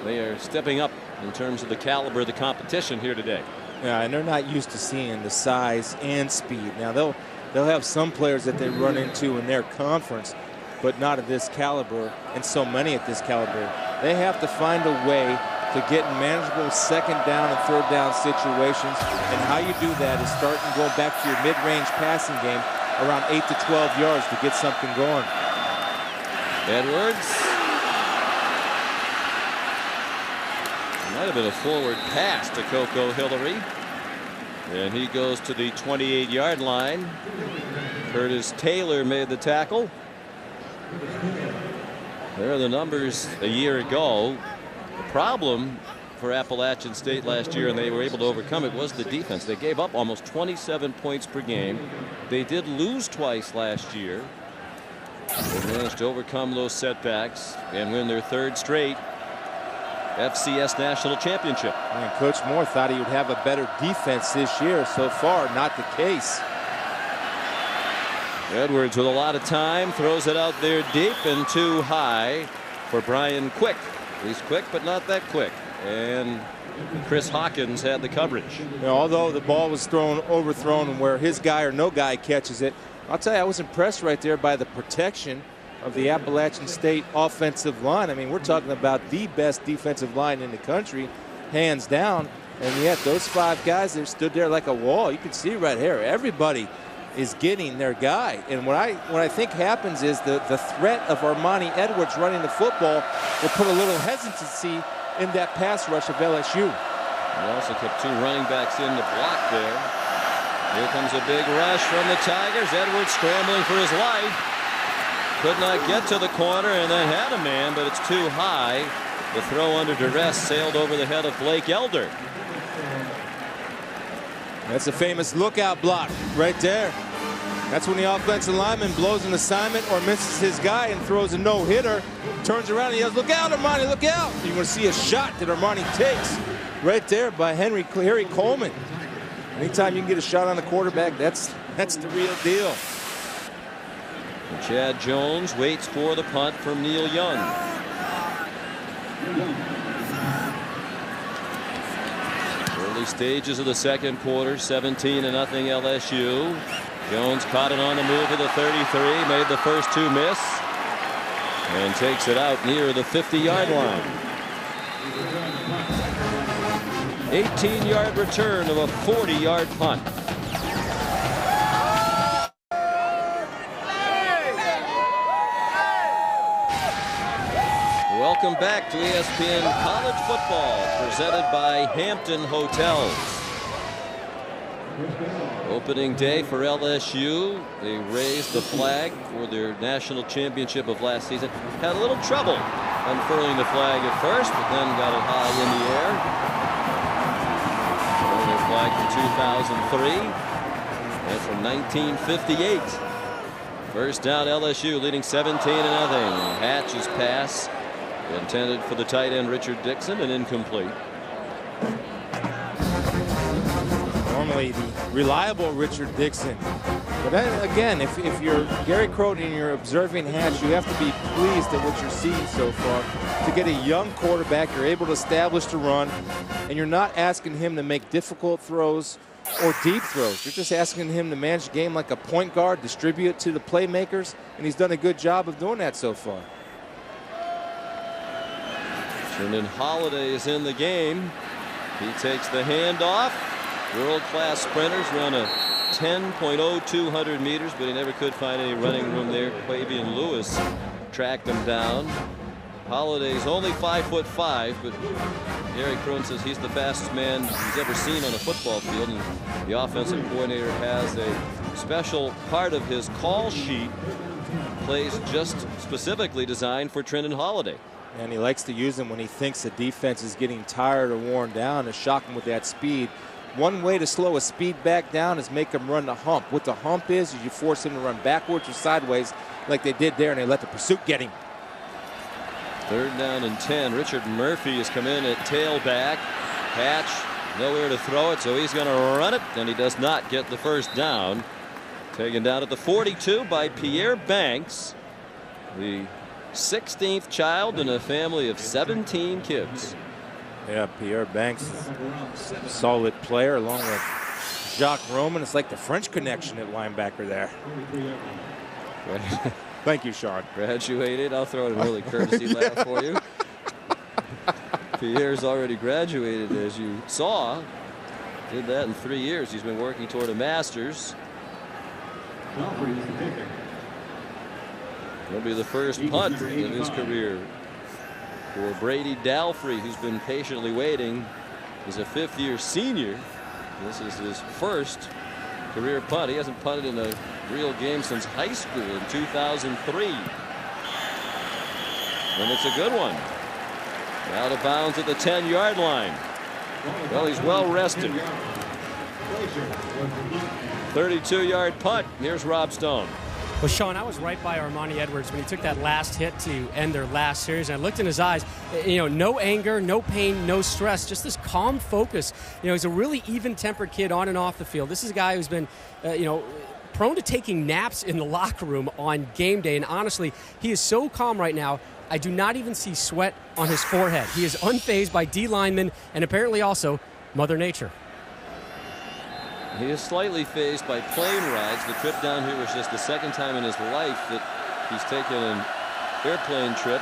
Speaker 2: they are stepping up in terms of the caliber of the competition here today.
Speaker 3: Yeah, and they're not used to seeing the size and speed. Now they'll have some players that they run into in their conference, but not at this caliber, and so many at this caliber. They have to find a way to get in manageable second down and third down situations, and how you do that is starting going back to your mid-range passing game around 8 to 12 yards to get something going.
Speaker 2: Edwards. Might have been a forward pass to Coco Hillary. And he goes to the 28-yard line. Curtis Taylor made the tackle. There are the numbers a year ago. The problem for Appalachian State last year, and they were able to overcome it, was the defense. They gave up almost 27 points per game. They did lose twice last year. They managed to overcome those setbacks and win their 3rd straight FCS National Championship.
Speaker 3: And Coach Moore thought he would have a better defense this year. So far, not the case.
Speaker 2: Edwards with a lot of time, throws it out there deep and too high for Brian Quick. He's quick, but not that quick. And Chris Hawkins had the coverage.
Speaker 3: You know, although the ball was overthrown where his guy or no guy catches it, I'll tell you, I was impressed right there by the protection of the Appalachian State offensive line. I mean, we're talking about the best defensive line in the country, hands down. And yet those 5 guys, they stood there like a wall. You can see right here, everybody is getting their guy. And what I think happens is the threat of Armani Edwards running the football will put a little hesitancy in that pass rush of LSU.
Speaker 2: They also kept 2 running backs in to block there. Here comes a big rush from the Tigers. Edwards scrambling for his life. Could not get to the corner and then had a man, but it's too high. The throw under duress sailed over the head of Blake Elder.
Speaker 3: That's a famous lookout block right there. That's when the offensive lineman blows an assignment or misses his guy and throws a no-hitter, turns around and yells, "Look out, Armani, look out!" You're going to see a shot that Armani takes right there by Harry Coleman. Anytime you can get a shot on the quarterback, that's the real deal.
Speaker 2: And Chad Jones waits for the punt from Neil Young. Early stages of the second quarter, 17-0 LSU. Jones caught it on the move to the 33, made the first 2 miss. And takes it out near the 50-yard line. 18-yard return of a 40-yard punt. Welcome back to ESPN College Football, presented by Hampton Hotels. Opening day for LSU. They raised the flag for their national championship of last season. Had a little trouble unfurling the flag at first, but then got it high in the air. Their flag from 2003 and from 1958. First down, LSU leading 17-0. Hatch's pass intended for the tight end Richard Dixon and incomplete.
Speaker 3: Normally the reliable Richard Dixon. But then, again, if you're Gary Crowton and you're observing Hatch, you have to be pleased at what you're seeing so far. To get a young quarterback, you're able to establish the run, and you're not asking him to make difficult throws or deep throws. You're just asking him to manage the game like a point guard, distribute it to the playmakers, and he's done a good job of doing that so far.
Speaker 2: Trenton Holiday is in the game. He takes the handoff. World-class sprinters run a 10.02 meters, but he never could find any running room there. Quavian Lewis tracked him down. Holiday's only 5'5", but Gary Crowton says he's the fastest man he's ever seen on a football field, and the offensive coordinator has a special part of his call sheet, plays just specifically designed for Trenton Holiday.
Speaker 3: And he likes to use them when he thinks the defense is getting tired or worn down, to shock him with that speed. One way to slow a speed back down is make him run the hump. What the hump is you force him to run backwards or sideways like they did there, and they let the pursuit get him.
Speaker 2: Third down and 10. Richard Murphy has come in at tailback. Hatch nowhere to throw it, so he's going to run it, and he does not get the first down. Taken down at the 42 by Pierre Banks, the 16th child in a family of 17 kids.
Speaker 3: Yeah, Pierre Banks is a solid player along with Jacques Roman. It's like the French connection at linebacker there. Thank you, Sean.
Speaker 2: Graduated. I'll throw in a really courtesy laugh for you. Pierre's already graduated, as you saw. Did that in 3 years. He's been working toward a master's. It'll be the first punt in his career for Brady Dalfrey, who's been patiently waiting. He's a fifth-year senior. This is his first career punt. He hasn't punted in a real game since high school in 2003. And it's a good one. Out of bounds at the 10-yard line. Well, he's well rested. 32-yard punt. Here's Rob Stone.
Speaker 4: Well, Sean, I was right by Armani Edwards when he took that last hit to end their last series. And I looked in his eyes, no anger, no pain, no stress, just this calm focus. He's a really even-tempered kid on and off the field. This is a guy who's been, prone to taking naps in the locker room on game day. And honestly, he is so calm right now, I do not even see sweat on his forehead. He is unfazed by D linemen and apparently also Mother Nature.
Speaker 2: He is slightly fazed by plane rides. The trip down here was just the second time in his life that he's taken an airplane trip.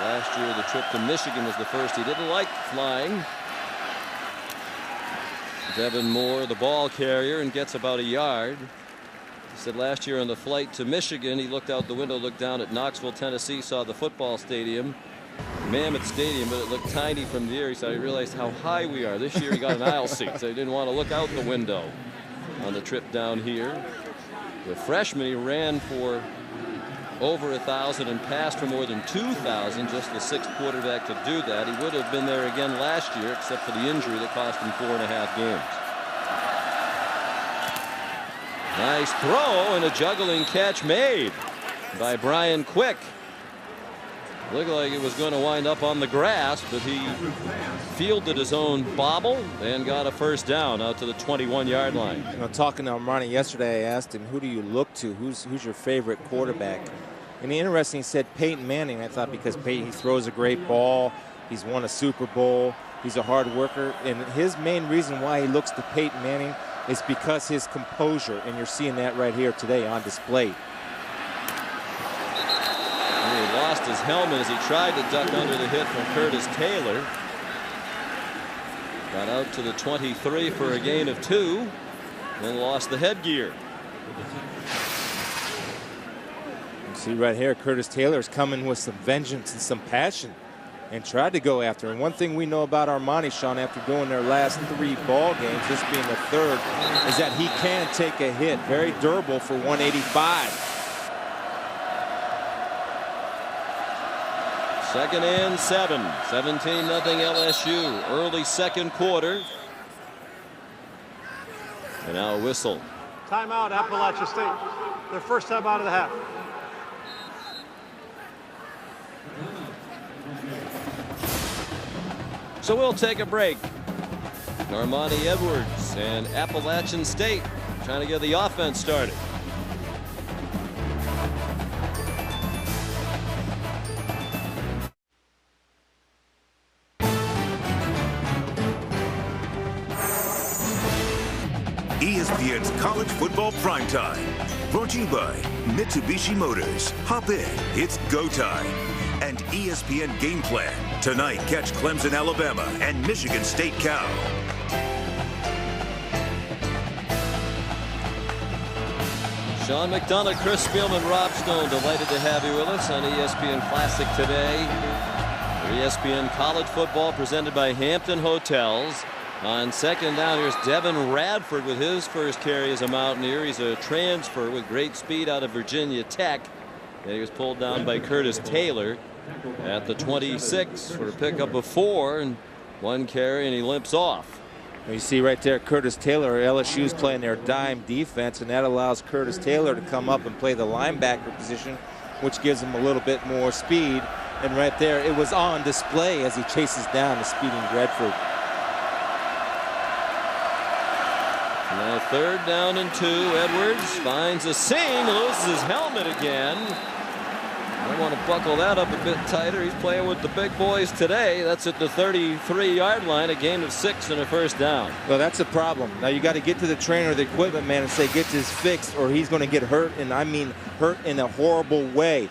Speaker 2: Last year, the trip to Michigan was the first. He didn't like flying. Devin Moore, the ball carrier, and gets about a yard. He said last year on the flight to Michigan, he looked out the window, looked down at Knoxville, Tennessee, saw the football stadium, Mammoth Stadium, but it looked tiny from the air. He said he realized how high we are. This year he got an aisle seat, so he didn't want to look out the window on the trip down here. The freshman, he ran for over 1,000 and passed for more than 2,000, just the sixth quarterback to do that. He would have been there again last year, except for the injury that cost him 4.5 games. Nice throw and a juggling catch made by Brian Quick. Looked like it was going to wind up on the grass, but he fielded his own bobble and got a first down out to the 21-yard line.
Speaker 3: Talking to Armani yesterday, I asked him, who do you look to? Who's your favorite quarterback? And he interesting, he said Peyton Manning. I thought because Peyton, he throws a great ball. He's won a Super Bowl. He's a hard worker. And his main reason why he looks to Peyton Manning is because his composure. And you're seeing that right here today on display.
Speaker 2: lost his helmet as he tried to duck under the hit from Curtis Taylor. Got out to the 23 for a gain of 2, then lost the headgear.
Speaker 3: You see right here, Curtis Taylor's coming with some vengeance and some passion and tried to go after. And one thing we know about Armani, Sean, after doing their last 3 ball games, this being the 3rd, is that he can take a hit. Very durable for 185.
Speaker 2: 2nd and 7. 17-0 LSU. Early 2nd quarter. And now a whistle.
Speaker 8: Timeout, Appalachian State. Their first time out of the half.
Speaker 2: So we'll take a break. Armani Edwards and Appalachian State trying to get the offense started.
Speaker 1: ESPN's College Football Primetime. Brought to you by Mitsubishi Motors. Hop in, it's go time. And ESPN Game Plan. Tonight, catch Clemson, Alabama, and Michigan State Cal.
Speaker 2: Sean McDonough, Chris Spielman, Rob Stone, delighted to have you with us on ESPN Classic today. ESPN College Football presented by Hampton Hotels. On 2nd down, here's Devin Radford with his first carry as a Mountaineer. He's a transfer with great speed out of Virginia Tech. And he was pulled down by Curtis Taylor at the 26 for a pickup of 4 and 1 carry, and he limps off.
Speaker 3: You see right there, Curtis Taylor, LSU's playing their dime defense, and that allows Curtis Taylor to come up and play the linebacker position, which gives him a little bit more speed. And right there, it was on display as he chases down the speeding Radford.
Speaker 2: Now 3rd down and 2. Edwards finds a seam, loses his helmet again. I want to buckle that up a bit tighter. He's playing with the big boys today. That's at the 33-yard line, a gain of 6 and a 1st down.
Speaker 3: Well, that's a problem. Now you got to get to the trainer or the equipment man and say, get this fixed, or he's going to get hurt, and I mean hurt in a horrible way.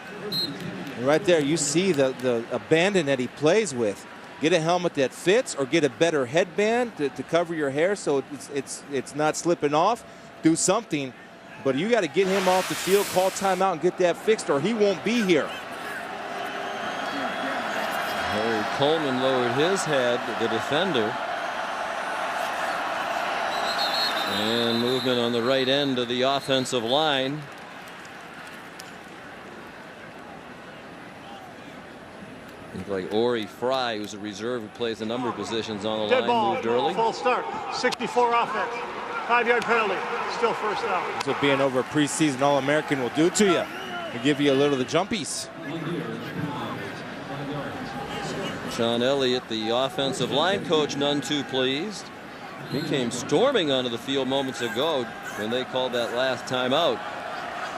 Speaker 3: And right there, you see the abandon that he plays with. Get a helmet that fits, or get a better headband to cover your hair so it's not slipping off. Do something, but you got to get him off the field, call timeout, and get that fixed, or he won't be here.
Speaker 2: Harry Coleman lowered his head, the defender. And movement on the right end of the offensive line. Like Ori Fry, who's a reserve who plays a number of positions on the
Speaker 8: Dead
Speaker 2: line,
Speaker 8: ball,
Speaker 2: moved early.
Speaker 8: False start. 64 offense. 5-yard penalty. Still 1st down.
Speaker 3: That's what being over a preseason All-American will do to you. It'll give you a little of the jumpies.
Speaker 2: Sean Elliott, the offensive line coach, none too pleased. He came storming onto the field moments ago when they called that last timeout.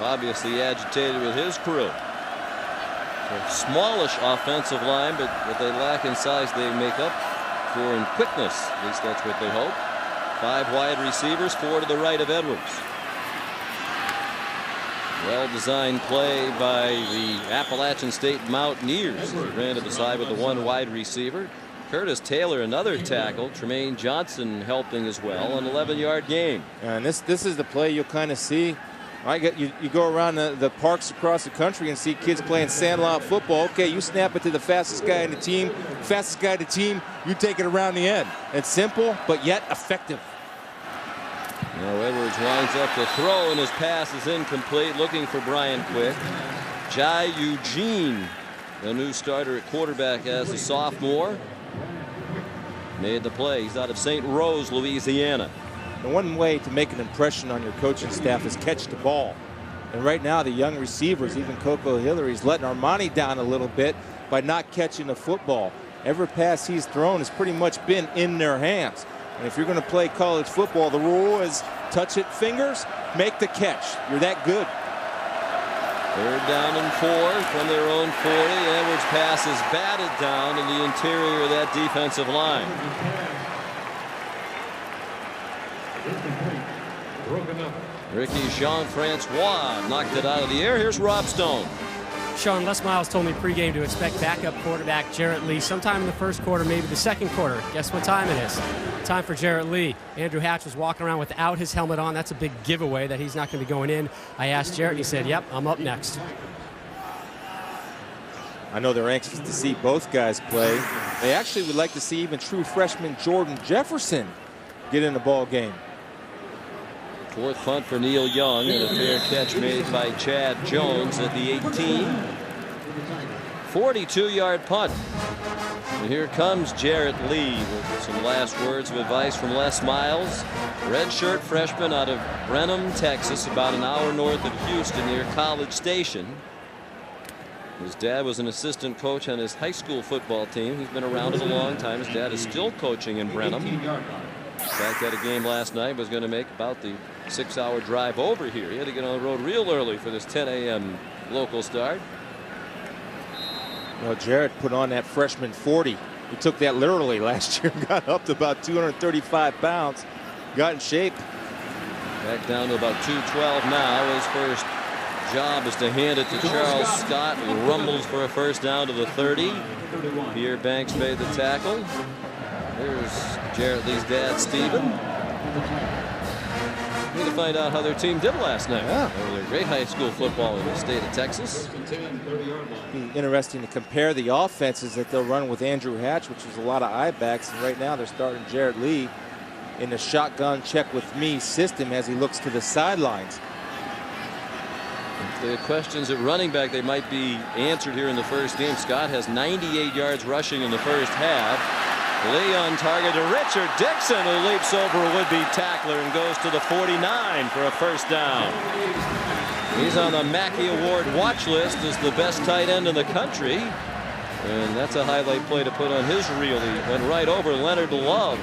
Speaker 2: Obviously agitated with his crew. A smallish offensive line, but what they lack in size they make up for in quickness. At least that's what they hope. 5 wide receivers, 4 to the right of Edwards. Well-designed play by the Appalachian State Mountaineers. They ran to the side with the 1 wide receiver. Curtis Taylor, another tackle. Tremaine Johnson helping as well. An 11-yard gain.
Speaker 3: And this is the play you'll kind of see. You go around the parks across the country and see kids playing sandlot football. Okay, you snap it to the fastest guy in the team. Fastest guy in the team, you take it around the end. It's simple, but yet effective.
Speaker 2: Now Edwards winds up to throw, and his pass is incomplete. Looking for Brian Quick. Jai Eugene, the new starter at quarterback as a sophomore, made the play. He's out of St. Rose, Louisiana.
Speaker 3: The one way to make an impression on your coaching staff is catch the ball. And right now, the young receivers, even Coco Hillary's letting Armani down a little bit by not catching the football. Every pass he's thrown has pretty much been in their hands. And if you're going to play college football, the rule is touch it fingers, make the catch. You're that good.
Speaker 2: 3rd down and 4 from their own 40. Edwards' pass is batted down in the interior of that defensive line. Ricky Jean-Francois knocked it out of the air. Here's Rob Stone.
Speaker 4: Sean, Les Miles told me pregame to expect backup quarterback Jarrett Lee sometime in the first quarter, maybe the second quarter. Guess what time it is? Time for Jarrett Lee. Andrew Hatch was walking around without his helmet on. That's a big giveaway that he's not going to be going in. I asked Jarrett, and he said, yep, I'm up next.
Speaker 3: I know they're anxious to see both guys play. They actually would like to see even true freshman Jordan Jefferson get in the ball game.
Speaker 9: Fourth punt for Neil Young, and a fair catch made by Chad Jones at the 18. 42-yard punt. And here comes Jarrett Lee with some last words of advice from Les Miles. Redshirt freshman out of Brenham, Texas, about an hour north of Houston near College Station. His dad was an assistant coach on his high school football team. He's been around it a long time. His dad is still coaching in Brenham. In fact, had a game last night, was going to make about the 6-hour drive over here. He had to get on the road real early for this 10 a.m. local start.
Speaker 3: Well, Jarrett put on that freshman 40. He took that literally last year and got up to about 235 pounds. Got in shape.
Speaker 9: Back down to about 212 now. His first job is to hand it to Charles Scott, who rumbles for a first down to the 30. Pierre Banks made the tackle. Here's Jarrett Lee's dad, Stephen. Need to find out how their team did last night.
Speaker 3: Yeah.
Speaker 9: They were great high school football in the state of Texas.
Speaker 3: Be interesting to compare the offenses that they'll run with Andrew Hatch, which is a lot of I-backs, and right now they're starting Jarrett Lee in the shotgun check with me system as he looks to the sidelines.
Speaker 9: If the questions at running back, they might be answered here in the first game. Scott has 98 yards rushing in the first half. Lee on target to Richard Dixon, who leaps over a would-be tackler and goes to the 49 for a first down. He's on the Mackey Award watch list as the best tight end in the country. And that's a highlight play to put on his reel. He went right over Leonard Love.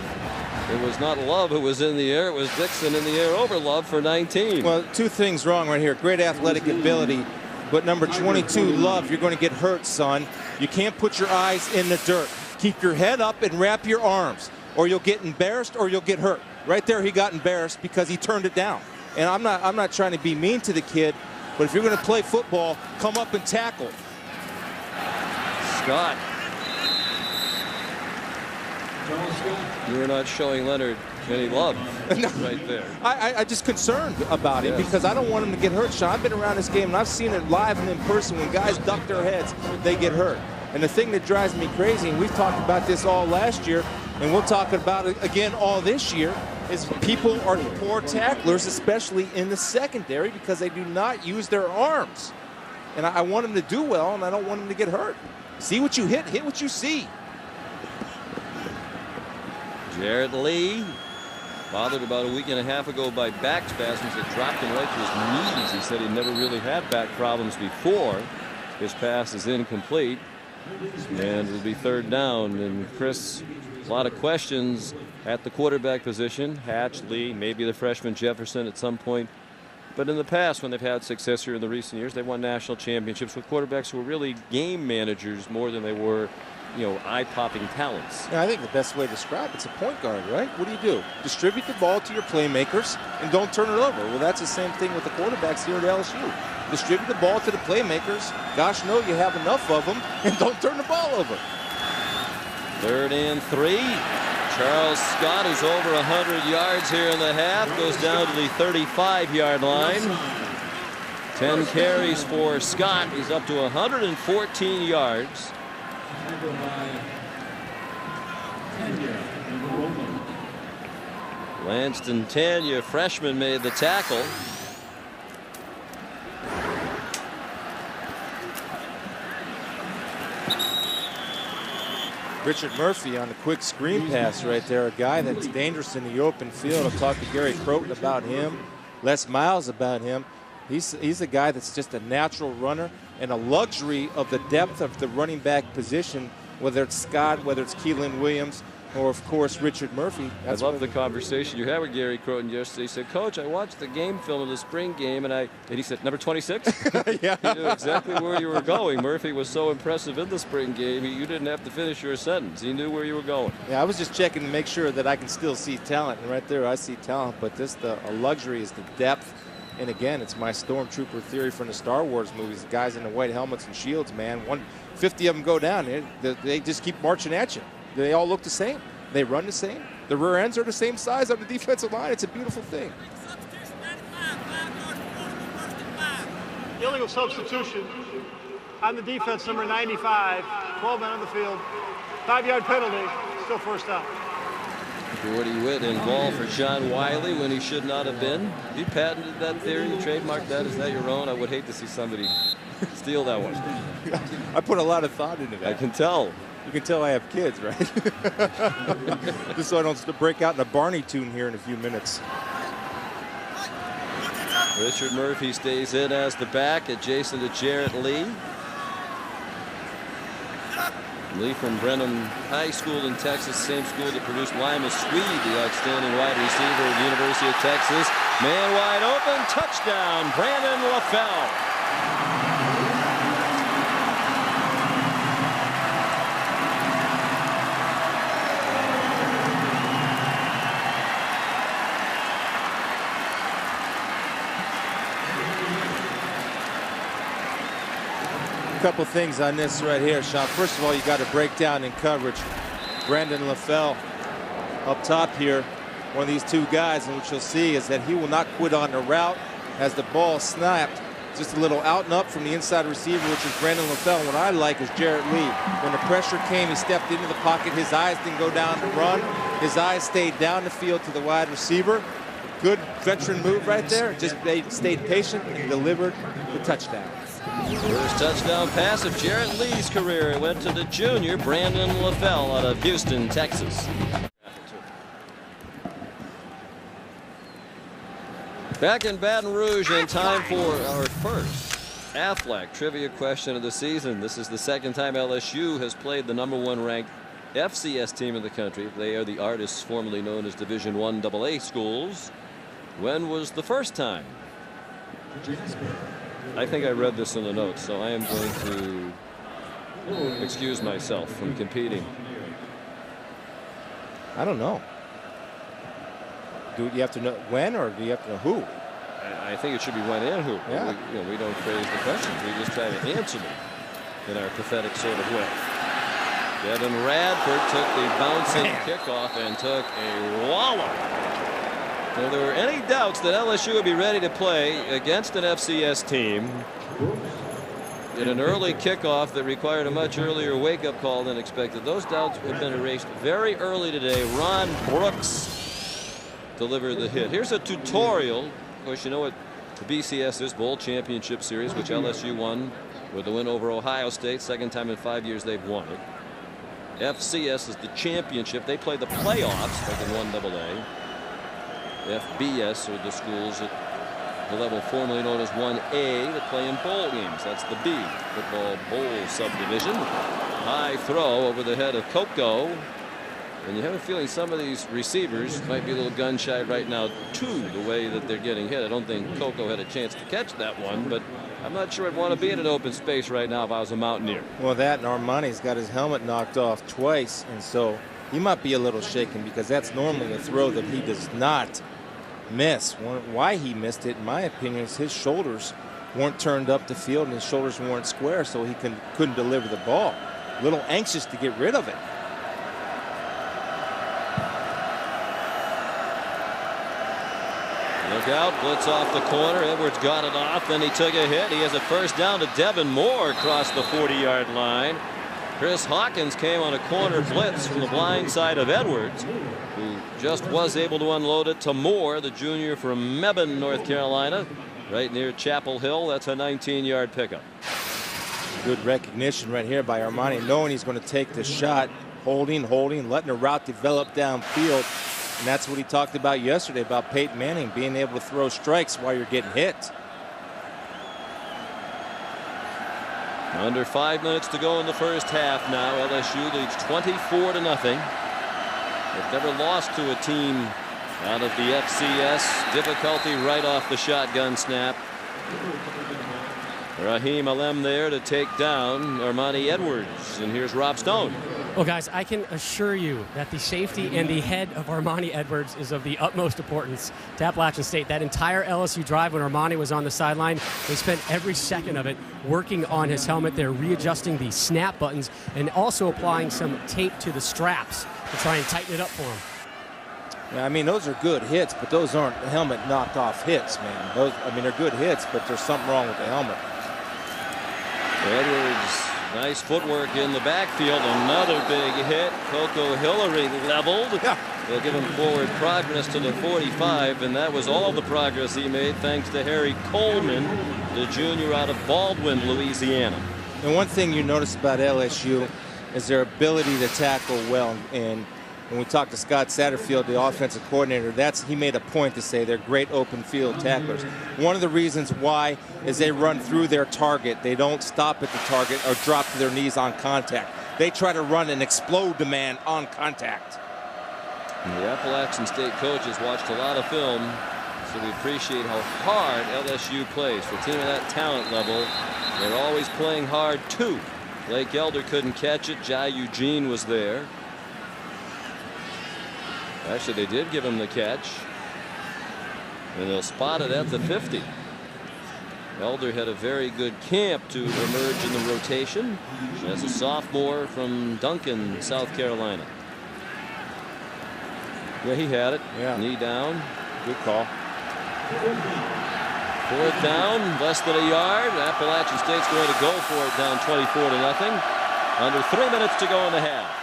Speaker 9: It was not Love who was in the air. It was Dixon in the air over Love for 19.
Speaker 3: Well, two things wrong right here. Great athletic ability, but number 22, Love, you're going to get hurt, son. You can't put your eyes in the dirt. Keep your head up and wrap your arms, or you'll get embarrassed or you'll get hurt. Right there, he got embarrassed because he turned it down. And I'm not trying to be mean to the kid, but if you're going to play football, come up and tackle.
Speaker 9: Scott. You're not showing Leonard any love right there.
Speaker 3: I just concerned about him because I don't want him to get hurt, Sean. I've been around this game and I've seen it live and in person. When guys duck their heads, they get hurt. And the thing that drives me crazy, and we've talked about this all last year, and we'll talk about it again all this year, is people are poor tacklers, especially in the secondary, because they do not use their arms. And I want them to do well, and I don't want them to get hurt. See what you hit what you see.
Speaker 9: Jarrett Lee, bothered about a week and a half ago by back spasms that dropped him right to his knees. He said he never really had back problems before. His pass is incomplete, and it'll be third down. And Chris, a lot of questions at the quarterback position. Hatch, Lee, maybe the freshman Jefferson at some point. But in the past, when they've had success here in the recent years, they won national championships with quarterbacks who were really game managers more than they were, eye-popping talents.
Speaker 3: Yeah, I think the best way to describe it's a point guard, right? What do? Distribute the ball to your playmakers and don't turn it over. Well, that's the same thing with the quarterbacks here at LSU. Distribute the ball to the playmakers. Gosh, no, you have enough of them, and don't turn the ball over.
Speaker 9: 3rd and 3. Charles Scott, who's over 100 yards here in the half, goes down to the 35-yard line. 10 carries for Scott. He's up to 114 yards. Lanston Tanya, freshman, made the tackle.
Speaker 3: Richard Murphy on the quick screen pass right there, a guy that's dangerous in the open field. I'll talk to Gary Croton about him, Les Miles about him. He's a guy that's just a natural runner and a luxury of the depth of the running back position, whether it's Scott, whether it's Keelan Williams, or of course Richard Murphy.
Speaker 9: I love the conversation you had with Gary Croton yesterday. He said, "Coach, I watched the game film of the spring game," and he said, "Number 26."
Speaker 3: Yeah.
Speaker 9: He knew exactly where you were going. Murphy was so impressive in the spring game, you didn't have to finish your sentence. He knew where you were going.
Speaker 3: Yeah, I was just checking to make sure that I can still see talent, and right there I see talent. But just a luxury is the depth And again, it's my stormtrooper theory from the Star Wars movies. The guys in the white helmets and shields, man, 50 of them go down. They just keep marching at you. They all look the same. They run the same. The rear ends are the same size on the defensive line. It's a beautiful thing.
Speaker 8: Illegal substitution on the defense, number 95. 12 men on the field. 5-yard penalty. Still first down.
Speaker 9: Gordy Witt involved for Sean Wiley when he should not have been. You patented that theory, you trademarked that. Is that your own? I would hate to see somebody steal that one.
Speaker 3: I put a lot of thought into that.
Speaker 9: I can tell.
Speaker 3: You can tell I have kids, right? Just so I don't break out in a Barney tune here in a few minutes.
Speaker 9: Richard Murphy stays in as the back, adjacent to Jarrett Lee. Lee from Brenham High School in Texas, same school that produced Lima Swede, the outstanding wide receiver at the University of Texas. Man wide open, touchdown, Brandon LaFell.
Speaker 3: Couple things on this right here, Sean. First of all, you got to break down in coverage. Brandon LaFell up top here, one of these two guys, and what you'll see is that he will not quit on the route as the ball snapped. Just a little out and up from the inside receiver, which is Brandon LaFell. And what I like is Jarrett Lee. When the pressure came, he stepped into the pocket. His eyes didn't go down to run. His eyes stayed down the field to the wide receiver. Good veteran move right there. Just they stayed patient and delivered the touchdown.
Speaker 9: First touchdown pass of Jarrett Lee's career. It went to the junior, Brandon LaFell, out of Houston, Texas. Back in Baton Rouge in time for our first Aflac trivia question of the season. This is the second time LSU has played the #1 ranked FCS team in the country. They are the Artists, formerly known as Division I AA schools. When was the first time? I think I read this in the notes, so I am going to excuse myself from competing.
Speaker 3: I don't know. Do you have to know when, or do you have to know who?
Speaker 9: I think it should be when and who.
Speaker 3: Yeah.
Speaker 9: We don't phrase the questions. We just try to answer them in our pathetic sort of way. Devin Radford took the bouncing kickoff and took a wallop. If there were any doubts that LSU would be ready to play against an FCS team in an early kickoff that required a much earlier wake-up call than expected, those doubts have been erased very early today. Ron Brooks delivered the hit. Here's a tutorial. Of course, you know what the BCS is, Bowl Championship Series, which LSU won with the win over Ohio State. Second time in 5 years they've won it. FCS is the championship. They play the playoffs like in 1AA. FBS are the schools at the level formerly known as 1A that play in bowl games. That's the B, Football Bowl subdivision. High throw over the head of Coco. And you have a feeling some of these receivers might be a little gun shy right now too, the way that they're getting hit. I don't think Coco had a chance to catch that one, but I'm not sure I'd want to be in an open space right now if I was a Mountaineer.
Speaker 3: Well, that and Armani's got his helmet knocked off twice, and so he might be a little shaken because that's normally a throw that he does not miss. Why he missed it, in my opinion, is his shoulders weren't turned up the field and his shoulders weren't square, so he couldn't deliver the ball. A little anxious to get rid of it.
Speaker 9: Look out, blitz off the corner. Edwards got it off, then he took a hit. He has a first down to Devin Moore across the 40-yard line. Chris Hawkins came on a corner blitz from the blind side of Edwards, who just was able to unload it to Moore, the junior from Mebane, North Carolina, right near Chapel Hill. That's a 19-yard pickup.
Speaker 3: Good recognition right here by Armani, knowing he's going to take the shot, holding, letting the route develop downfield. And that's what he talked about yesterday about Peyton Manning being able to throw strikes while you're getting hit.
Speaker 9: Under 5 minutes to go in the first half now. LSU leads 24-0. They've never lost to a team out of the FCS. Difficulty right off the shotgun snap. Raheem Alem there to take down Armani Edwards. And here's Rob Stone.
Speaker 4: Well, guys, I can assure you that the safety and the head of Armani Edwards is of the utmost importance to Appalachian State. That entire LSU drive when Armani was on the sideline, they spent every second of it working on his helmet. They're readjusting the snap buttons and also applying some tape to the straps to try and tighten it up for him.
Speaker 3: Yeah, I mean, those are good hits, but those aren't helmet knockoff hits, man. Those, I mean, they're good hits, but there's something wrong with the helmet.
Speaker 9: Edwards, nice footwork in the backfield. Another big hit. Coco Hillary leveled.
Speaker 3: Yeah.
Speaker 9: They'll give him forward progress to the 45, and that was all the progress he made thanks to Harry Coleman, the junior out of Baldwin, Louisiana.
Speaker 3: And one thing you notice about LSU is their ability to tackle well. And when we talked to Scott Satterfield, the offensive coordinator, he made a point to say they're great open field tacklers. One of the reasons why is they run through their target. They don't stop at the target or drop to their knees on contact. They try to run and explode the man on contact.
Speaker 9: And the Appalachian State coaches watched a lot of film, so we appreciate how hard LSU plays. For a team of that talent level, they're always playing hard too. Blake Elder couldn't catch it. Jai Eugene was there. Actually, they did give him the catch, and they'll spot it at the 50. Elder had a very good camp to emerge in the rotation as a sophomore from Duncan, South Carolina. Yeah, he had it.
Speaker 3: Yeah.
Speaker 9: Knee down.
Speaker 3: Good call.
Speaker 9: 4th down, less than a yard. Appalachian State's going to go for it down 24-0. Under 3 minutes to go in the half.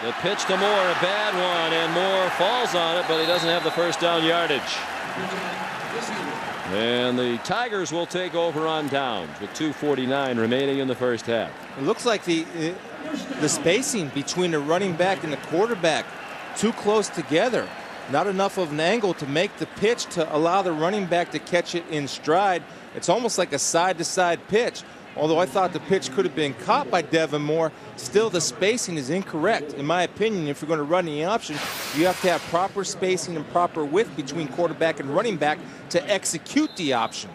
Speaker 9: The pitch to Moore, a bad one, and Moore falls on it, but he doesn't have the first down yardage. And the Tigers will take over on downs with 2:49 remaining in the first half.
Speaker 3: It looks like the spacing between the running back and the quarterback too close together. Not enough of an angle to make the pitch to allow the running back to catch it in stride. It's almost like a side-to-side pitch. Although I thought the pitch could have been caught by Devin Moore, still the spacing is incorrect. In my opinion, if you're going to run the option, you have to have proper spacing and proper width between quarterback and running back to execute the option.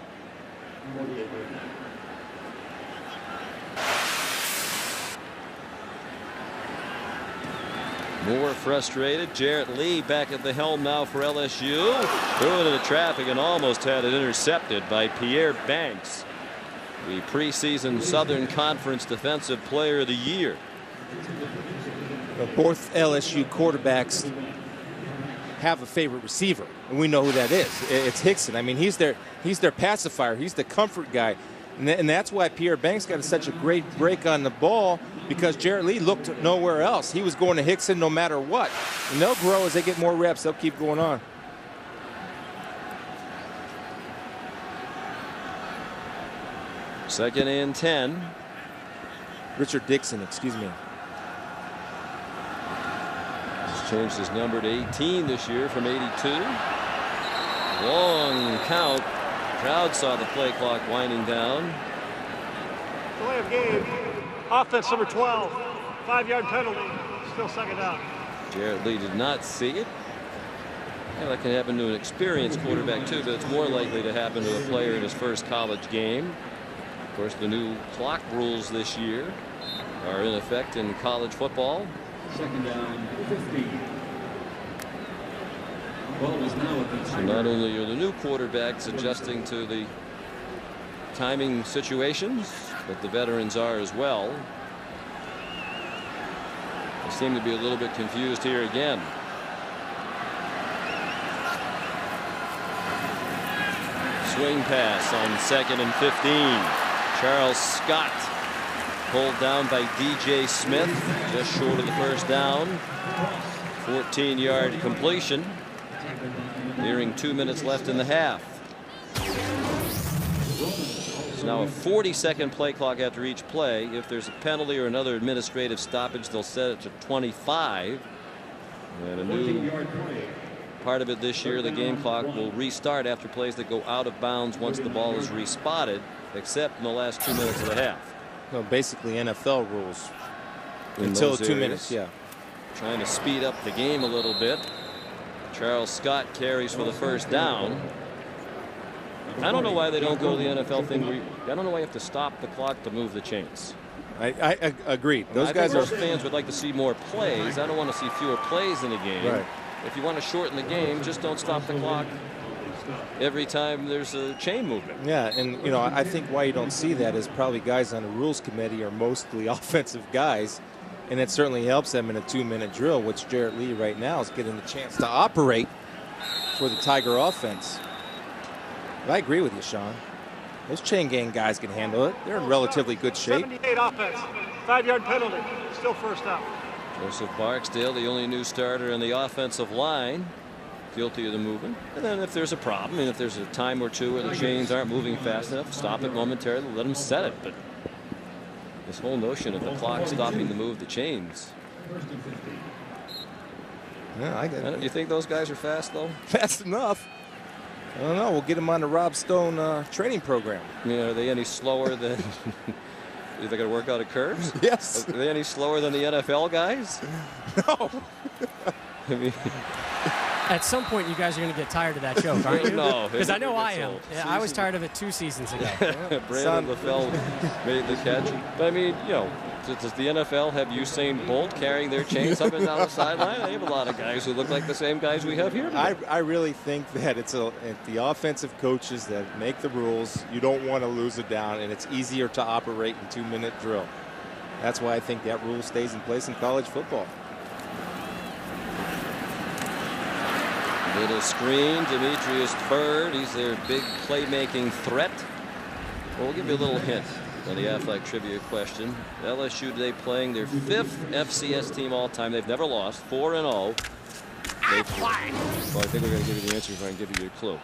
Speaker 9: Moore frustrated. Jarrett Lee back at the helm now for LSU. Threw it into traffic and almost had it intercepted by Pierre Banks, the preseason Southern Conference Defensive Player of the Year.
Speaker 3: Both LSU quarterbacks have a favorite receiver, and we know who that is. It's Hickson. I mean, he's their pacifier. He's the comfort guy. And that's why Pierre Banks got such a great break on the ball, because Jarrett Lee looked nowhere else. He was going to Hickson no matter what. And they'll grow as they get more reps. They'll keep going on.
Speaker 9: Second and 10.
Speaker 3: Richard Dixon, excuse me.
Speaker 9: He's changed his number to 18 this year from 82. Long count. Crowd saw the play clock winding down.
Speaker 8: Delay of game. Offense number 12. 5-yard penalty. Still second down.
Speaker 9: Jarrett Lee did not see it. Yeah, that can happen to an experienced quarterback too, but it's more likely to happen to a player in his first college game. Of course, the new clock rules this year are in effect in college football.
Speaker 10: Second down, 15. Ball is now at the
Speaker 9: So not only are the new quarterbacks adjusting to the timing situations, but the veterans are as well. They seem to be a little bit confused here again. Swing pass on 2nd and 15. Charles Scott pulled down by DJ Smith, just short of the first down. 14-yard completion. Nearing 2 minutes left in the half. It's now a 40-second play clock after each play. If there's a penalty or another administrative stoppage, they'll set it to 25. And a new part of it this year, the game clock will restart after plays that go out of bounds once the ball is respotted, except in the last 2 minutes of the half.
Speaker 3: Well, basically NFL rules. Until 2 minutes, yeah.
Speaker 9: Trying to speed up the game a little bit. Charles Scott carries for the first down. I don't know why they don't go to the NFL thing. I don't know why you have to stop the clock to move the chains.
Speaker 3: I agreed. Those guys
Speaker 9: most fans would like to see more plays. I don't want to see fewer plays in a game.
Speaker 3: Right.
Speaker 9: If you want to shorten the game, just don't stop the clock every time there's a chain movement.
Speaker 3: Yeah, and you know, I think why you don't see that is probably guys on the rules committee are mostly offensive guys, and it certainly helps them in a 2-minute drill, which Jarrett Lee right now is getting a chance to operate for the Tiger offense. But I agree with you, Sean. Those chain gang guys can handle it. They're in relatively good shape.
Speaker 8: 78 offense, 5-yard penalty, still first down.
Speaker 9: Joseph Barksdale, the only new starter in the offensive line, guilty of the movement. And then if there's a problem, and if there's a time or two where the chains aren't moving fast enough, stop it momentarily, let them set it. But this whole notion of the clock stopping to move the chains.
Speaker 3: Yeah, I get it.
Speaker 9: You think those guys are fast, though?
Speaker 3: Fast enough. I don't know. We'll get them on the Rob Stone training program.
Speaker 9: Yeah, are they any slower than... Are they going to work out of curves?
Speaker 3: Yes.
Speaker 9: Are they any slower than the NFL guys?
Speaker 3: No.
Speaker 9: I mean...
Speaker 4: At some point, you guys are going to get tired of that joke, aren't you?
Speaker 9: No.
Speaker 4: Because I know I am. Yeah, I was tired of it 2 seasons ago.
Speaker 9: Brandon LaFell made the catch. But, I mean, you know, does the NFL have Usain Bolt carrying their chains up and down the sideline? They have a lot of guys who look like the same guys we have here.
Speaker 3: I really think that it's the offensive coaches that make the rules. You don't want to lose it down, and it's easier to operate in 2-minute drill. That's why I think that rule stays in place in college football.
Speaker 9: Little screen, Demetrius Byrd. He's their big playmaking threat. Well, we'll give you a little hint on the Affleck trivia question. LSU today playing their 5th FCS team all time. They've never lost, 4-0. Well, I think we're going to give you the answer if I can give you a clue.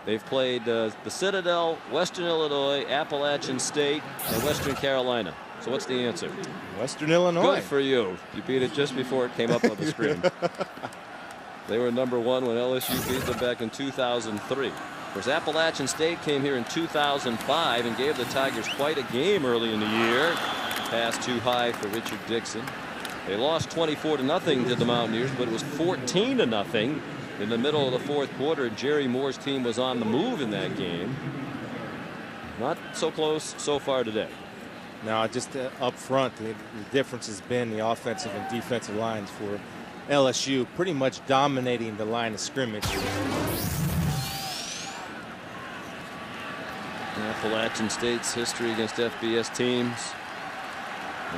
Speaker 9: They've played the Citadel, Western Illinois, Appalachian State, and Western Carolina. So what's the answer?
Speaker 3: Western Illinois.
Speaker 9: Good for you. You beat it just before it came up on the screen. They were #1 when LSU beat them back in 2003. Of course, Appalachian State came here in 2005 and gave the Tigers quite a game early in the year. Pass too high for Richard Dixon. They lost 24-0 to the Mountaineers, but it was 14-0 in the middle of the 4th quarter. Jerry Moore's team was on the move in that game. Not so close so far today.
Speaker 3: Now, just up front, the difference has been the offensive and defensive lines for LSU pretty much dominating the line of scrimmage.
Speaker 9: Appalachian State's history against FBS teams.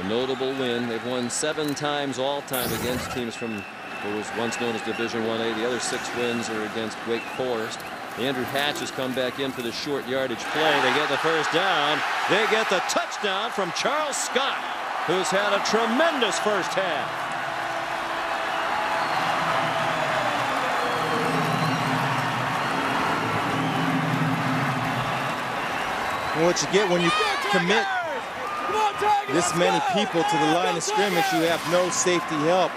Speaker 9: A notable win. They've won 7 times all time against teams from what was once known as Division 1A. The other 6 wins are against Wake Forest. Andrew Hatch has come back in for the short yardage play. They get the first down. They get the touchdown from Charles Scott, who's had a tremendous first half.
Speaker 3: What you get when you commit this many people to the line of scrimmage, you have no safety help.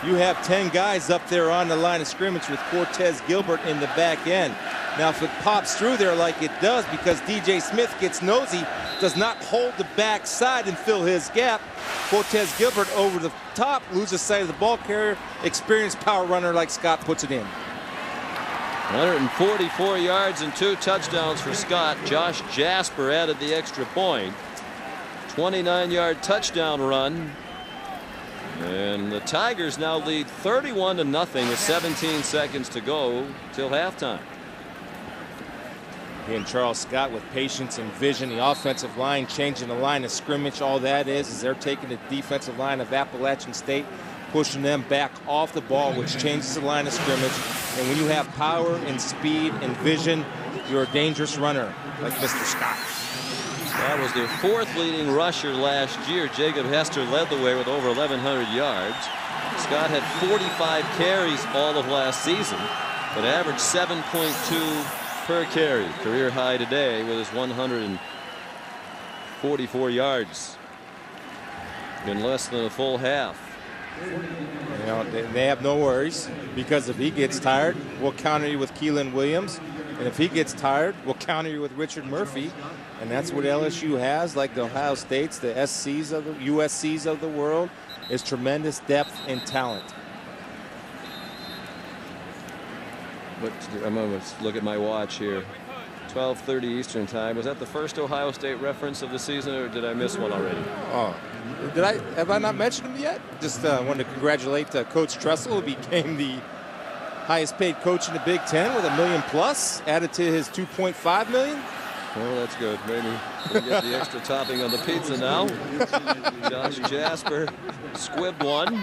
Speaker 3: You have 10 guys up there on the line of scrimmage with Cortez Gilbert in the back end. Now, if it pops through there like it does because DJ Smith gets nosy, does not hold the backside and fill his gap, Cortez Gilbert over the top loses sight of the ball carrier. Experienced power runner like Scott puts it in.
Speaker 9: 144 yards and 2 touchdowns for Scott. Josh Jasper added the extra point. 29-yard touchdown run. And the Tigers now lead 31-0 with 17 seconds to go till halftime.
Speaker 3: Again, Charles Scott with patience and vision. The offensive line changing the line of scrimmage. All that is they're taking the defensive line of Appalachian State, pushing them back off the ball, which changes the line of scrimmage. And when you have power and speed and vision, you're a dangerous runner like Mr. Scott.
Speaker 9: That was their 4th leading rusher last year. Jacob Hester led the way with over 1,100 yards. Scott had 45 carries all of last season, but averaged 7.2 per carry. Career high today with his 144 yards in less than a full half.
Speaker 3: You know, they have no worries because if he gets tired, we'll counter you with Keelan Williams. And if he gets tired, we'll counter you with Richard Murphy. And that's what LSU has, like the Ohio States, the SCs of the USCs of the world, is tremendous depth and talent.
Speaker 9: But I'm going to look at my watch here. 12:30 Eastern time. Was that the first Ohio State reference of the season, or did I miss one already?
Speaker 3: Oh, have I not mentioned him yet? Just wanted to congratulate Coach Tressel, who became the highest paid coach in the Big Ten with $1 million plus, added to his $2.5 million.
Speaker 9: Well, that's good. Maybe we'll get the extra topping on the pizza now. Josh Jasper squibbed one.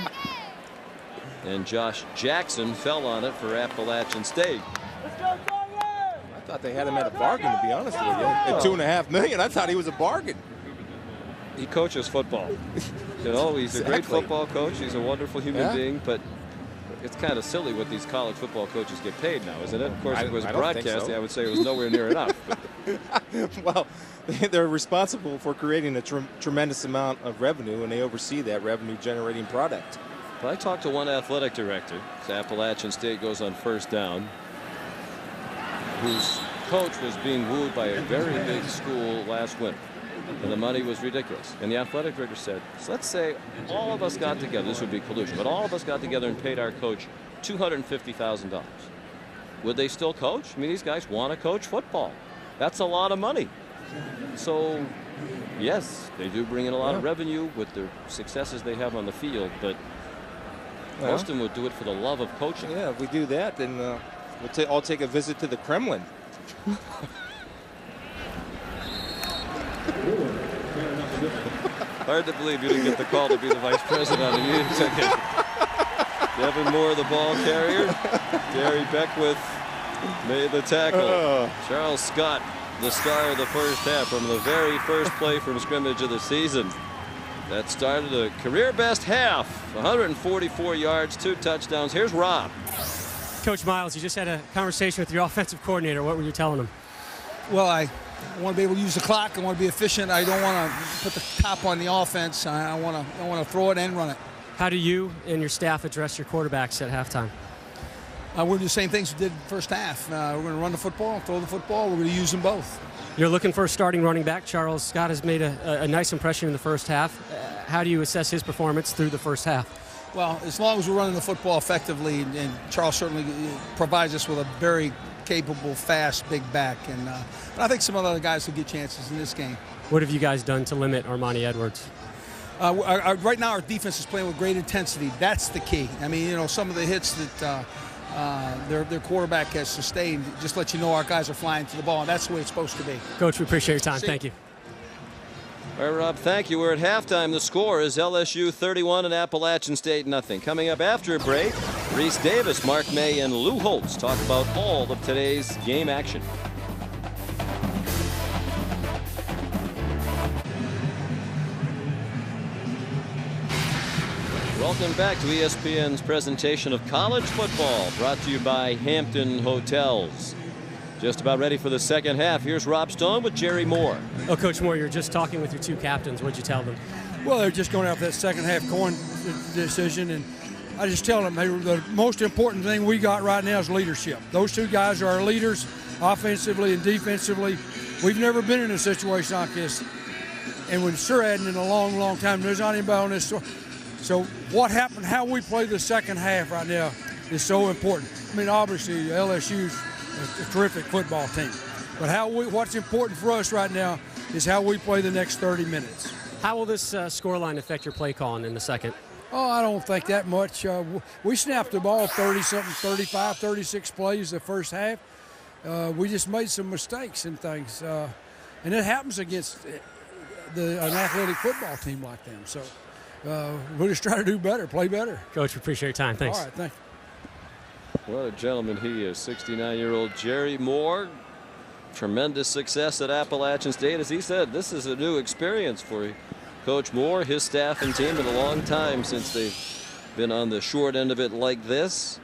Speaker 9: And Josh Jackson fell on it for Appalachian State.
Speaker 3: I thought they had him at a bargain, to be honest with you. At $2.5 million, I thought he was a bargain.
Speaker 9: He coaches football. You know, he's a great football coach. He's a wonderful human being, but it's kind of silly what these college football coaches get paid now, isn't it? Of course, if it was broadcasting, so. I would say it was nowhere near enough.
Speaker 3: Well, they're responsible for creating a tremendous amount of revenue, and they oversee that revenue-generating product.
Speaker 9: But I talked to one athletic director, as Appalachian State goes on first down, whose coach was being wooed by a very big school last winter, and the money was ridiculous. And the athletic director said, so let's say all of us got together, this would be collusion, but all of us got together and paid our coach $250,000. Would they still coach? I mean, these guys want to coach football. That's a lot of money. So, yes, they do bring in a lot of revenue with the successes they have on the field, but most of them would do it for the love of coaching.
Speaker 3: Yeah, if we do that, then we'll all take a visit to the Kremlin.
Speaker 9: Hard to believe you didn't get the call to be the vice president on the ticket. Devin Moore, the ball carrier. Gary Beckwith made the tackle. Charles Scott, the star of the first half from the very first play from scrimmage of the season. That started a career best half, 144 yards, 2 touchdowns. Here's Rob.
Speaker 4: Coach Miles, you just had a conversation with your offensive coordinator. What were you telling him?
Speaker 11: Well, I want to be able to use the clock. I want to be efficient. I don't want to put the top on the offense. I want to throw it and run it.
Speaker 4: How do you and your staff address your quarterbacks at halftime?
Speaker 11: We're doing the same things we did in the first half. We're going to run the football, throw the football. We're going to use them both.
Speaker 4: You're looking for a starting running back. Charles Scott has made a nice impression in the first half. How do you assess his performance through the first half?
Speaker 11: Well, as long as we're running the football effectively, and Charles certainly provides us with a very capable, fast, big back. But I think some other guys will get chances in this game.
Speaker 4: What have you guys done to limit Armani Edwards?
Speaker 11: Right now, our defense is playing with great intensity. That's the key. I mean, you know, some of the hits that their quarterback has sustained just let you know our guys are flying to the ball, and that's the way it's supposed to be.
Speaker 4: Coach, we appreciate your time. Thank you.
Speaker 9: All right, Rob, thank you. We're at halftime. The score is LSU 31 and Appalachian State nothing. Coming up after a break, Reese Davis, Mark May, and Lou Holtz talk about all of today's game action. Welcome back to ESPN's presentation of college football, brought to you by Hampton Hotels. Just about ready for the second half. Here's Rob Stone with Jerry Moore.
Speaker 4: Oh, Coach Moore, you're just talking with your two captains. What'd you tell them?
Speaker 12: Well, they're just going after that second half coin decision, and I just tell them, hey, the most important thing we got right now is leadership. Those two guys are our leaders, offensively and defensively. We've never been in a situation like this, and we sure hadn't in a long, long time. There's not anybody on this story. So what happened, how we play the second half right now is so important. I mean, obviously, LSU's a terrific football team. But what's important for us right now is how we play the next 30 minutes.
Speaker 4: How will this scoreline affect your play calling in the second?
Speaker 12: Oh, I don't think that much. We snapped the ball 30-something, 35, 36 plays the first half. We just made some mistakes and things. And it happens against an athletic football team like them. So we'll just try to do better, play better.
Speaker 4: Coach, we appreciate your time. Thanks.
Speaker 12: All right, thank you.
Speaker 9: What a gentleman he is. 69-year-old Jerry Moore. Tremendous success at Appalachian State. As he said, this is a new experience for Coach Moore, his staff and team in a long time since they've been on the short end of it like this.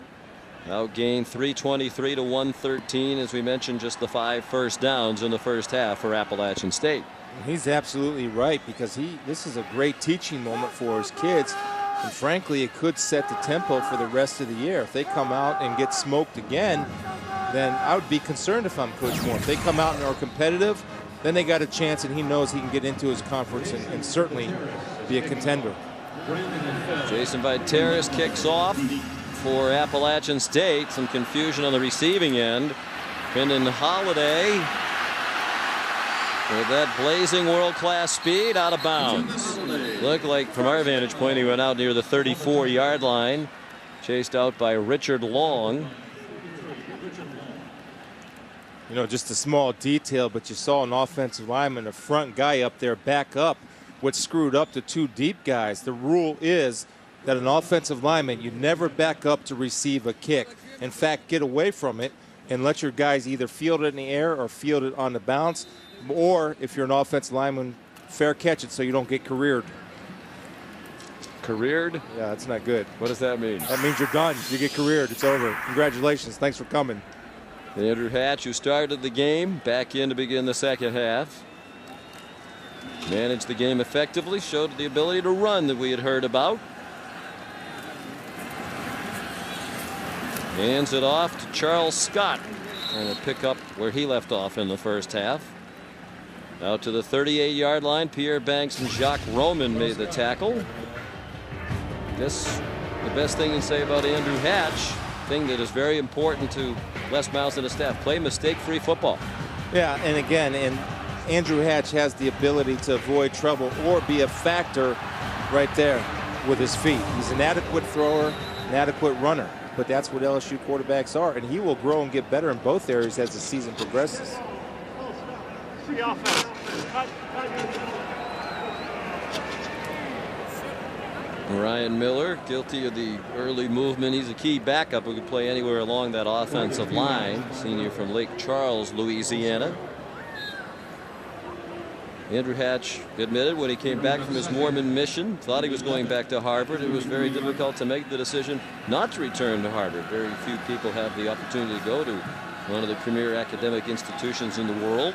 Speaker 9: Outgained 323 to 113. As we mentioned, just the 5 first downs in the first half for Appalachian State.
Speaker 3: He's absolutely right, because this is a great teaching moment for his kids. And frankly, it could set the tempo for the rest of the year. If they come out and get smoked again, then I would be concerned if I'm Coach Moore. If they come out and are competitive, then they got a chance, and he knows he can get into his conference and certainly be a contender.
Speaker 9: Jason Viteris kicks off for Appalachian State. Some confusion on the receiving end. Brendan Holiday with that blazing world-class speed, out of bounds. Looked like from our vantage point he went out near the 34-yard line, chased out by Richard Long.
Speaker 3: You know, just a small detail, but you saw an offensive lineman, a front guy up there back up, what screwed up the two deep guys. The rule is that an offensive lineman, you never back up to receive a kick. In fact, get away from it and let your guys either field it in the air or field it on the bounce, or if you're an offensive lineman, fair catch it so you don't get careered.
Speaker 9: Careered?
Speaker 3: Yeah, that's not good.
Speaker 9: What does that mean?
Speaker 3: That means you're done. You get careered. It's over. Congratulations. Thanks for coming.
Speaker 9: Andrew Hatch, who started the game, back in to begin the second half. Managed the game effectively, showed the ability to run that we had heard about. Hands it off to Charles Scott, trying to pick up where he left off in the first half. Out to the 38-yard line, Pierre Banks and Jacques Roman made the tackle. Guess the best thing to say about Andrew Hatch, thing that is very important to Les Miles and his staff, play mistake-free football.
Speaker 3: Yeah, and again, Andrew Hatch has the ability to avoid trouble or be a factor right there with his feet. He's an adequate thrower, an adequate runner, but that's what LSU quarterbacks are, and he will grow and get better in both areas as the season progresses.
Speaker 8: See offense.
Speaker 9: Ryan Miller, guilty of the early movement. He's a key backup who could play anywhere along that offensive line. Senior from Lake Charles, Louisiana. Andrew Hatch admitted when he came back from his Mormon mission, thought he was going back to Harvard. It was very difficult to make the decision not to return to Harvard. Very few people have the opportunity to go to one of the premier academic institutions in the world,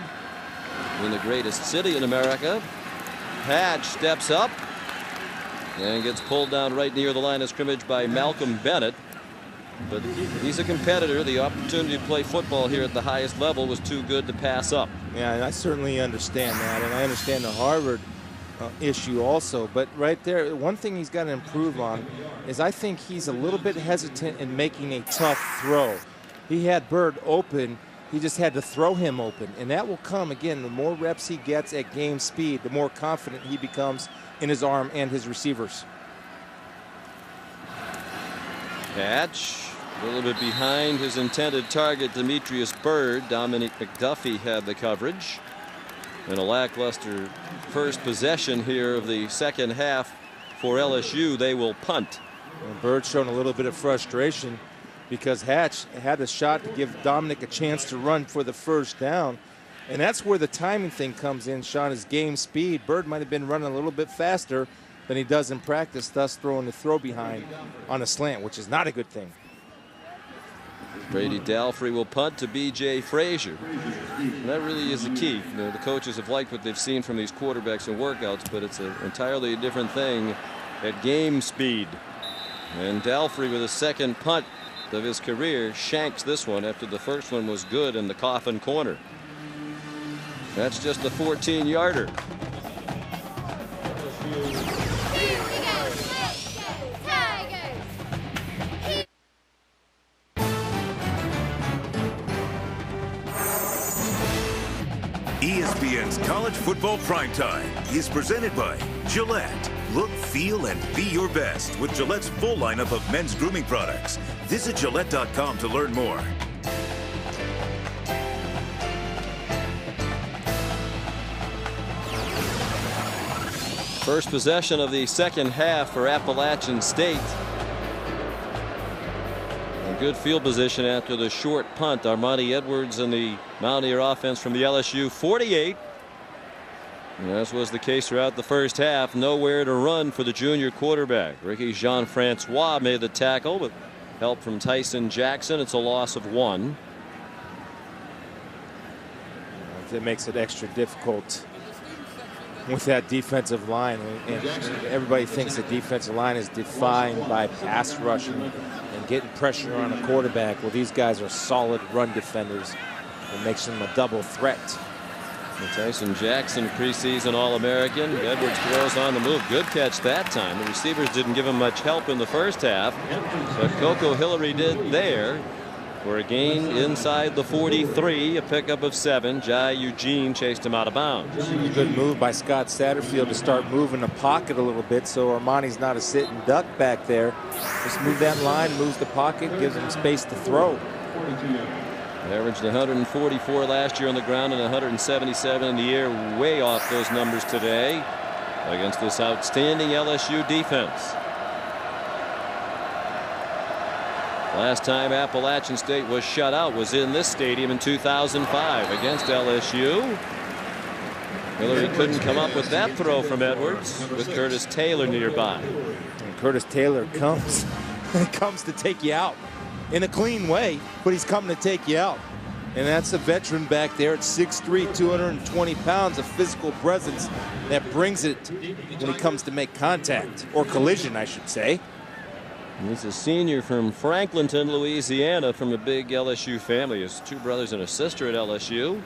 Speaker 9: in the greatest city in America. Hatch steps up and gets pulled down right near the line of scrimmage by Malcolm Bennett. But he's a competitor. The opportunity to play football here at the highest level was too good to pass up.
Speaker 3: Yeah, and I certainly understand that, and I understand the Harvard issue also. But right there, one thing he's got to improve on is I think he's a little bit hesitant in making a tough throw. He had Bird open. He just had to throw him open, and that will come, again, the more reps he gets at game speed, the more confident he becomes in his arm and his receivers.
Speaker 9: Hatch a little bit behind his intended target, Demetrius Byrd. Dominic McDuffie had the coverage. And a lackluster first possession here of the second half for LSU. They will punt.
Speaker 3: And Byrd showing a little bit of frustration because Hatch had a shot to give Dominic a chance to run for the first down. And that's where the timing thing comes in, Sean, is game speed. Byrd might have been running a little bit faster than he does in practice, thus throwing the throw behind on a slant, which is not a good thing.
Speaker 9: Brady Dalfrey will punt to B.J. Frazier. And that really is the key. You know, the coaches have liked what they've seen from these quarterbacks in workouts, but it's an entirely different thing at game speed. And Dalfrey, with a second punt of his career, shanks this one after the first one was good in the coffin corner. That's just a 14-yarder.
Speaker 1: ESPN's College Football Primetime is presented by Gillette. Look, feel, and be your best with Gillette's full lineup of men's grooming products. Visit Gillette.com to learn more.
Speaker 9: First possession of the second half for Appalachian State. A good field position after the short punt. Armani Edwards and the Mountaineer offense from the LSU 48. And as was the case throughout the first half, nowhere to run for the junior quarterback. Ricky Jean-Francois made the tackle with help from Tyson Jackson. It's a loss of 1.
Speaker 3: It makes it extra difficult with that defensive line, and everybody thinks the defensive line is defined by pass rushing and getting pressure on a quarterback. Well, these guys are solid run defenders. It makes them a double threat.
Speaker 9: And Tyson Jackson, preseason All-American. Edwards throws on the move. Good catch that time. The receivers didn't give him much help in the first half, but Coco Hillary did there. for a gain inside the 43, a pickup of 7. Jai Eugene chased him out of bounds.
Speaker 3: This is a good move by Scott Satterfield to start moving the pocket a little bit so Armani's not a sit and duck back there. Just move that line, moves the pocket, gives him space to throw.
Speaker 9: Averaged 144 last year on the ground and 177 in the air, way off those numbers today against this outstanding LSU defense. Last time Appalachian State was shut out was in this stadium in 2005 against LSU. Hillary couldn't come up with that throw from Edwards with Curtis Taylor nearby.
Speaker 3: And Curtis Taylor comes to take you out in a clean way, but he's coming to take you out. And that's a veteran back there at 6'3", 220 pounds of physical presence that brings it when he comes to make contact, or collision, I should say.
Speaker 9: He's a senior from Franklinton, Louisiana, from a big LSU family. He has 2 brothers and a sister at LSU.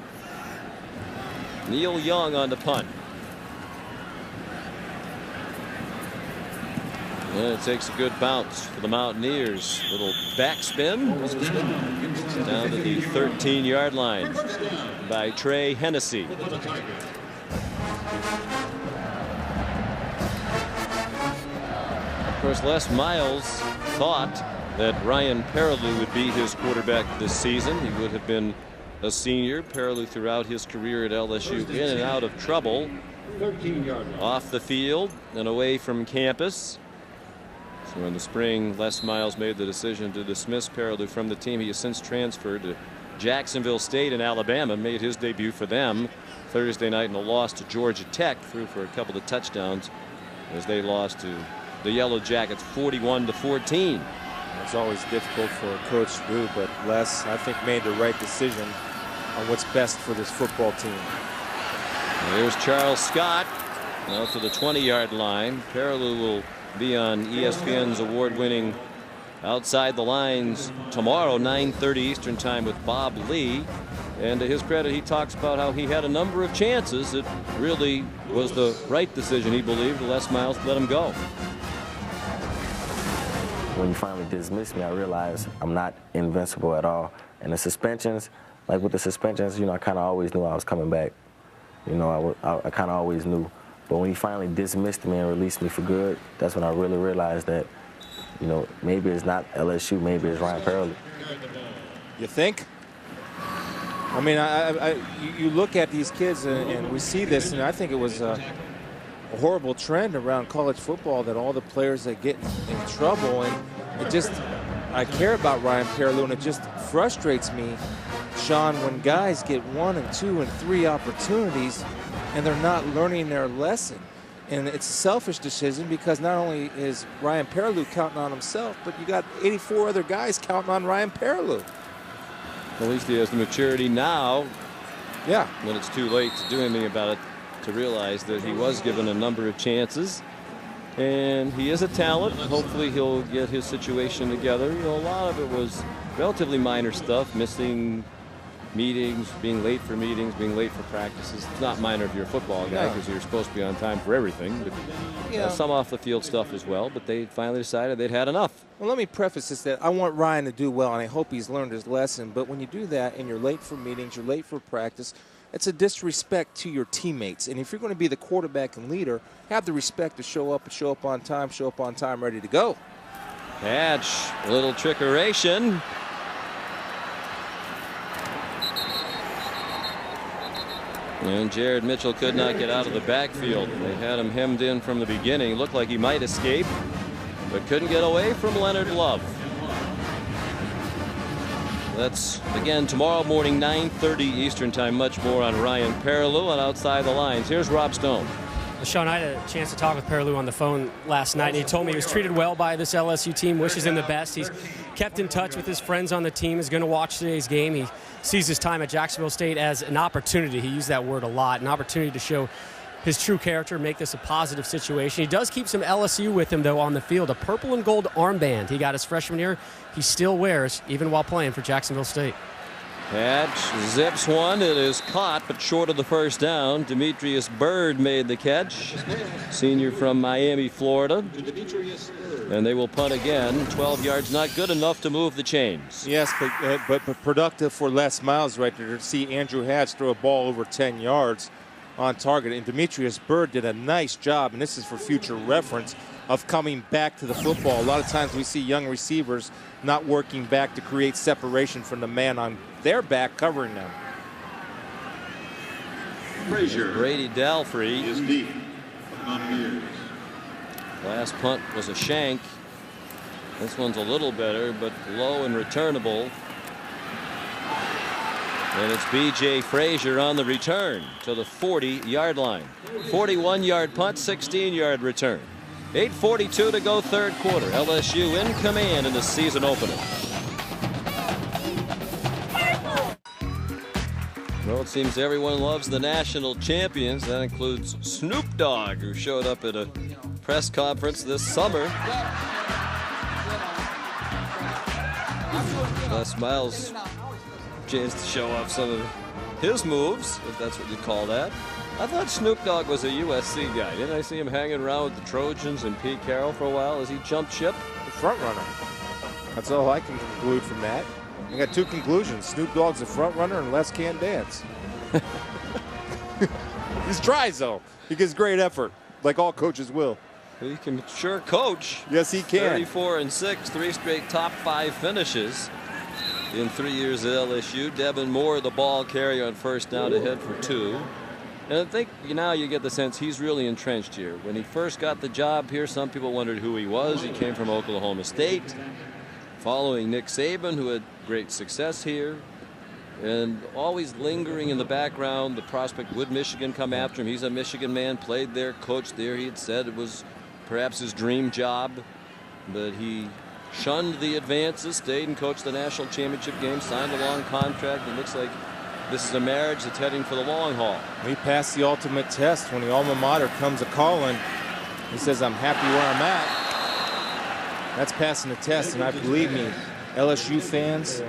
Speaker 9: Neil Young on the punt. And it takes a good bounce for the Mountaineers. Little backspin down to the 13-yard line by Trey Hennessy. Of course, Les Miles thought that Ryan Perilou would be his quarterback this season. He would have been a senior. Perilou throughout his career at LSU in and out of trouble, off the field and away from campus. So in the spring, Les Miles made the decision to dismiss Perilou from the team. He has since transferred to Jacksonville State in Alabama, made his debut for them Thursday night in a loss to Georgia Tech, threw for a couple of touchdowns as they lost to the Yellow Jackets 41-14.
Speaker 3: It's always difficult for a coach to do, but Les, I think, made the right decision on what's best for this football team.
Speaker 9: There's Charles Scott out to the 20-yard line. Perilou will be on ESPN's award-winning Outside the Lines tomorrow, 9:30 Eastern Time, with Bob Lee. And to his credit, he talks about how he had a number of chances. It really was the right decision, he believed. Les Miles let him go.
Speaker 13: When you finally dismissed me, I realized I'm not invincible at all. And the suspensions, like with the suspensions, you know, I kind of always knew I was coming back. You know, I kind of always knew. But when he finally dismissed me and released me for good, that's when I really realized that, you know, maybe it's not LSU, maybe it's Ryan Perilou.
Speaker 3: You think? I mean, you look at these kids and we see this, and I think it was a horrible trend around college football that all the players that get in trouble, and it just, I care about Ryan Perilou, and it just frustrates me, Sean, when guys get 1 and 2 and 3 opportunities and they're not learning their lesson. And it's a selfish decision because not only is Ryan Perilou counting on himself, but you got 84 other guys counting on Ryan Perilou.
Speaker 9: At least he has the maturity now,
Speaker 3: yeah,
Speaker 9: when it's too late to do anything about it, to realize that he was given a number of chances. And he is a talent. Hopefully he'll get his situation together. You know, a lot of it was relatively minor stuff, missing meetings, being late for meetings, being late for practices. It's not minor if you're a football guy, because you're supposed to be on time for everything. But some off the field stuff as well, but they finally decided they'd had enough.
Speaker 3: Well, let me preface this that I want Ryan to do well, and I hope he's learned his lesson. But when you do that and you're late for meetings, you're late for practice, it's a disrespect to your teammates. And if you're going to be the quarterback and leader, have the respect to show up on time, ready to go.
Speaker 9: Hatch, a little trickeration. And Jared Mitchell could not get out of the backfield. They had him hemmed in from the beginning. Looked like he might escape, but couldn't get away from Leonard Love. That's, again, tomorrow morning, 9:30 Eastern Time. Much more on Ryan Perilou and Outside the Lines. Here's Rob Stone.
Speaker 4: Sean, I had a chance to talk with Perilou on the phone last night, and he told me he was treated well by this LSU team, wishes him the best. He's kept in touch with his friends on the team, is going to watch today's game. He sees his time at Jacksonville State as an opportunity. He used that word a lot, an opportunity to show his true character, make this a positive situation. He does keep some LSU with him, though, on the field. A purple and gold armband he got his freshman year. He still wears, even while playing for Jacksonville State.
Speaker 9: Hatch zips one. It is caught, but short of the first down. Demetrius Byrd made the catch. Senior from Miami, Florida. And they will punt again. 12 yards, not good enough to move the chains.
Speaker 3: Yes, but productive for Les Miles right there to see Andrew Hatch throw a ball over 10 yards on target. And Demetrius Byrd did a nice job, and this is for future reference, of coming back to the football. A lot of times we see young receivers not working back to create separation from the man on their back covering them.
Speaker 9: Brady Dalfrey
Speaker 14: is deep.
Speaker 9: Last punt was a shank. This one's a little better, but low and returnable. And it's B.J. Frazier on the return to the 40-yard line. 41-yard punt, 16-yard return. 8:42 to go, third quarter. LSU in command in the season opener. Well, it seems everyone loves the national champions. That includes Snoop Dogg, who showed up at a press conference this summer. Les Miles chance to show off some of his moves, if that's what you call that. I thought Snoop Dogg was a USC guy. Didn't I see him hanging around with the Trojans and Pete Carroll for a while as he jumped ship?
Speaker 3: The front runner. That's all I can conclude from that. I got two conclusions. Snoop Dogg's a front runner and Les can't dance. He tries though. He gives great effort, like all coaches will.
Speaker 9: He can sure coach.
Speaker 3: Yes, he can.
Speaker 9: 34-6, 3 straight top 5 finishes in 3 years at LSU. Devin Moore, the ball carrier on first down to head for 2. And I think now you get the sense he's really entrenched here. When he first got the job here, some people wondered who he was. He came from Oklahoma State, following Nick Saban, who had great success here. And always lingering in the background, the prospect, would Michigan come after him? He's a Michigan man, played there, coached there. He had said it was perhaps his dream job, but he shunned the advances, stayed and coached the national championship game, signed a long contract. It looks like this is a marriage that's heading for the long haul.
Speaker 3: He passed the ultimate test when the alma mater comes a-calling. He says, I'm happy where I'm at. That's passing the test, and I believe me, LSU fans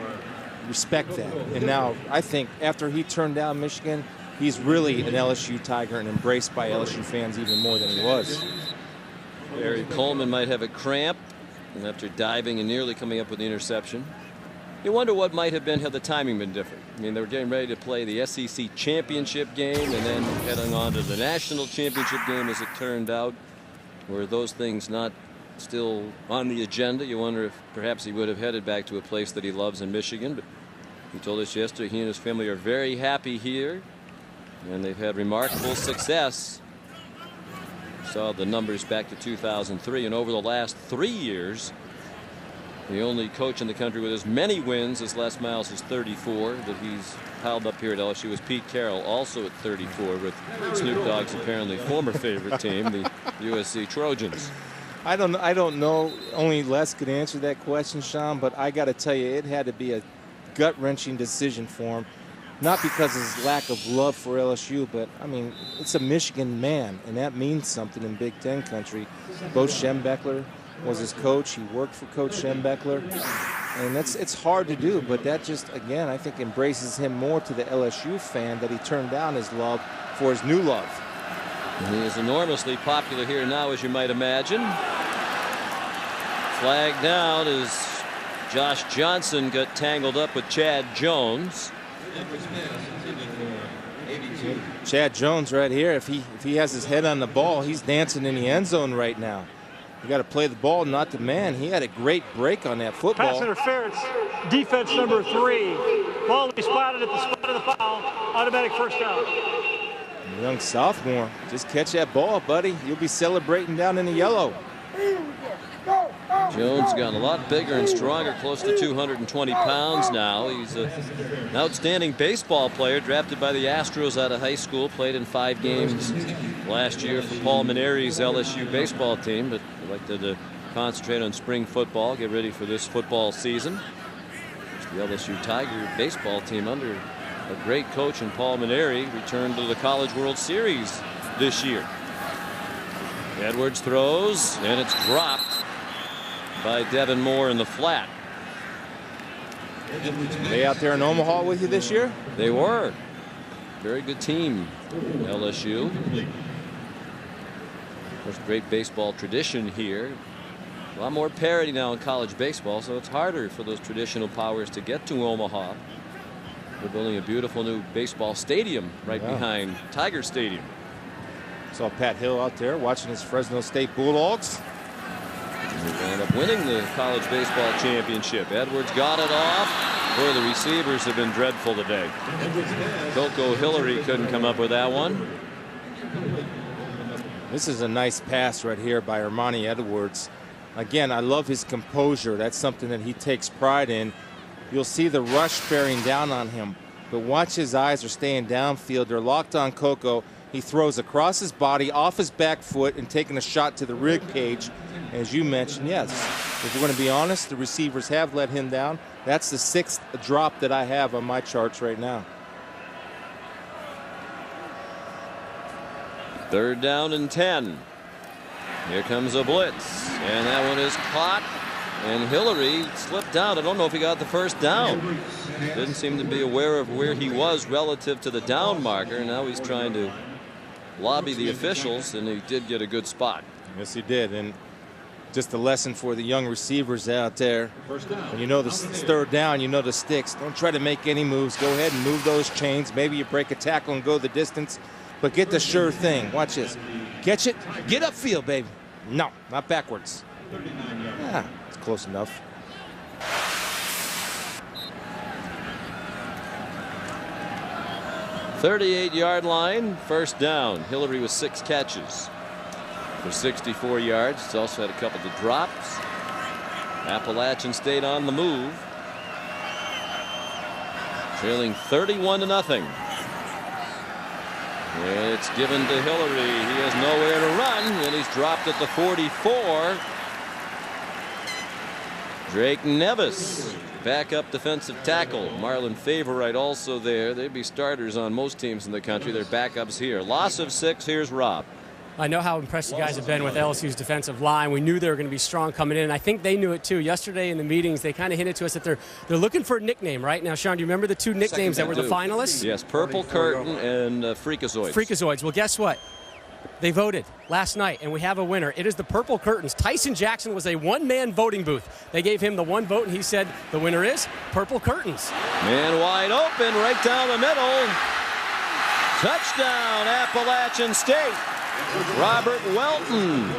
Speaker 3: respect that. And now I think after he turned down Michigan, he's really an LSU Tiger and embraced by LSU fans even more than he was.
Speaker 9: Barry Coleman might have a cramp after diving and nearly coming up with the interception. You wonder what might have been had the timing been different. I mean, they were getting ready to play the SEC championship game and then heading on to the national championship game, as it turned out. Were those things not still on the agenda? You wonder if perhaps he would have headed back to a place that he loves in Michigan. But he told us yesterday he and his family are very happy here, and they've had remarkable success. Saw the numbers back to 2003, and over the last 3 years, the only coach in the country with as many wins as Les Miles is 34 that he's piled up here at LSU is Pete Carroll, also at 34, with Snoop Dogg's apparently former favorite team, the USC Trojans.
Speaker 3: I don't know. Only Les could answer that question, Sean, but I got to tell you, it had to be a gut-wrenching decision for him. Not because of his lack of love for LSU, but, I mean, it's a Michigan man, and that means something in Big Ten country. Bo Schembechler was his coach. He worked for Coach Schembechler. And it's hard to do, but that just, again, I think embraces him more to the LSU fan that he turned down his love for his new love.
Speaker 9: And he is enormously popular here now, as you might imagine. Flag down as Josh Johnson got tangled up with Chad Jones.
Speaker 3: Chad Jones right here, if he has his head on the ball, he's dancing in the end zone right now. You got to play the ball, not the man. He had a great break on that football.
Speaker 8: Pass interference, defense number 3. Ball will be spotted at the spot of the foul. Automatic first down.
Speaker 3: Young sophomore, just catch that ball, buddy. You'll be celebrating down in the yellow.
Speaker 9: Jones gotten a lot bigger and stronger, close to 220 pounds now. He's an outstanding baseball player, drafted by the Astros out of high school, played in 5 games last year for Paul Maneri's LSU baseball team, but elected to concentrate on spring football, get ready for this football season. The LSU Tiger baseball team, under a great coach in Paul Maneri, returned to the College World Series this year. Edwards throws, and it's dropped by Devin Moore in the flat.
Speaker 3: Were they out there in Omaha with you this year?
Speaker 9: They were. Very good team, LSU. There's great baseball tradition here. A lot more parity now in college baseball, so it's harder for those traditional powers to get to Omaha. They're building a beautiful new baseball stadium right behind Tiger Stadium.
Speaker 3: Saw Pat Hill out there watching his Fresno State Bulldogs.
Speaker 9: They end up winning the college baseball championship. Edwards got it off. Boy, the receivers have been dreadful today. Coco Hillary couldn't come up with that one.
Speaker 3: This is a nice pass right here by Armani Edwards. Again, I love his composure. That's something that he takes pride in. You'll see the rush bearing down on him, but watch his eyes are staying downfield. They're locked on Coco. He throws across his body, off his back foot, and taking a shot to the rib cage. As you mentioned, yes, if we're going to be honest, the receivers have let him down. That's the 6th drop that I have on my charts right now.
Speaker 9: 3rd down and 10. Here comes a blitz, and that one is caught, and Hillary slipped down. I don't know if he got the first down. Didn't seem to be aware of where he was relative to the down marker. Now he's trying to lobby the officials, and he did get a good spot.
Speaker 3: Yes, he did. And just a lesson for the young receivers out there. When you know this 3rd down, you know the sticks. Don't try to make any moves. Go ahead and move those chains. Maybe you break a tackle and go the distance, but get the sure thing. Watch this. Catch it. Get upfield, baby. No, not backwards. Yeah, it's close enough.
Speaker 9: .38-yard line, 1st down. Hillary with 6 catches for 64 yards. He's also had a couple of drops. Appalachian State on the move, trailing 31-0. And it's given to Hillary. He has nowhere to run, and he's dropped at the 44. Drake Nevis, backup defensive tackle. Marlon Favorite also there. They'd be starters on most teams in the country. They're backups here. Loss of 6. Here's Rob.
Speaker 4: I know how impressed you guys have been with LSU's defensive line. We knew they were going to be strong coming in, and I think they knew it too. Yesterday in the meetings, they kind of hinted to us that they're looking for a nickname, right? Now, Sean, do you remember the 2 nicknames that were the finalists?
Speaker 9: Yes, Purple Curtain and Freakazoids.
Speaker 4: Freakazoids. Well, guess what? They voted last night, and we have a winner. It is the Purple Curtains. Tyson Jackson was a one-man voting booth. They gave him the 1 vote, and he said the winner is Purple Curtains.
Speaker 9: Man wide open, right down the middle. Touchdown, Appalachian State. Robert Welton.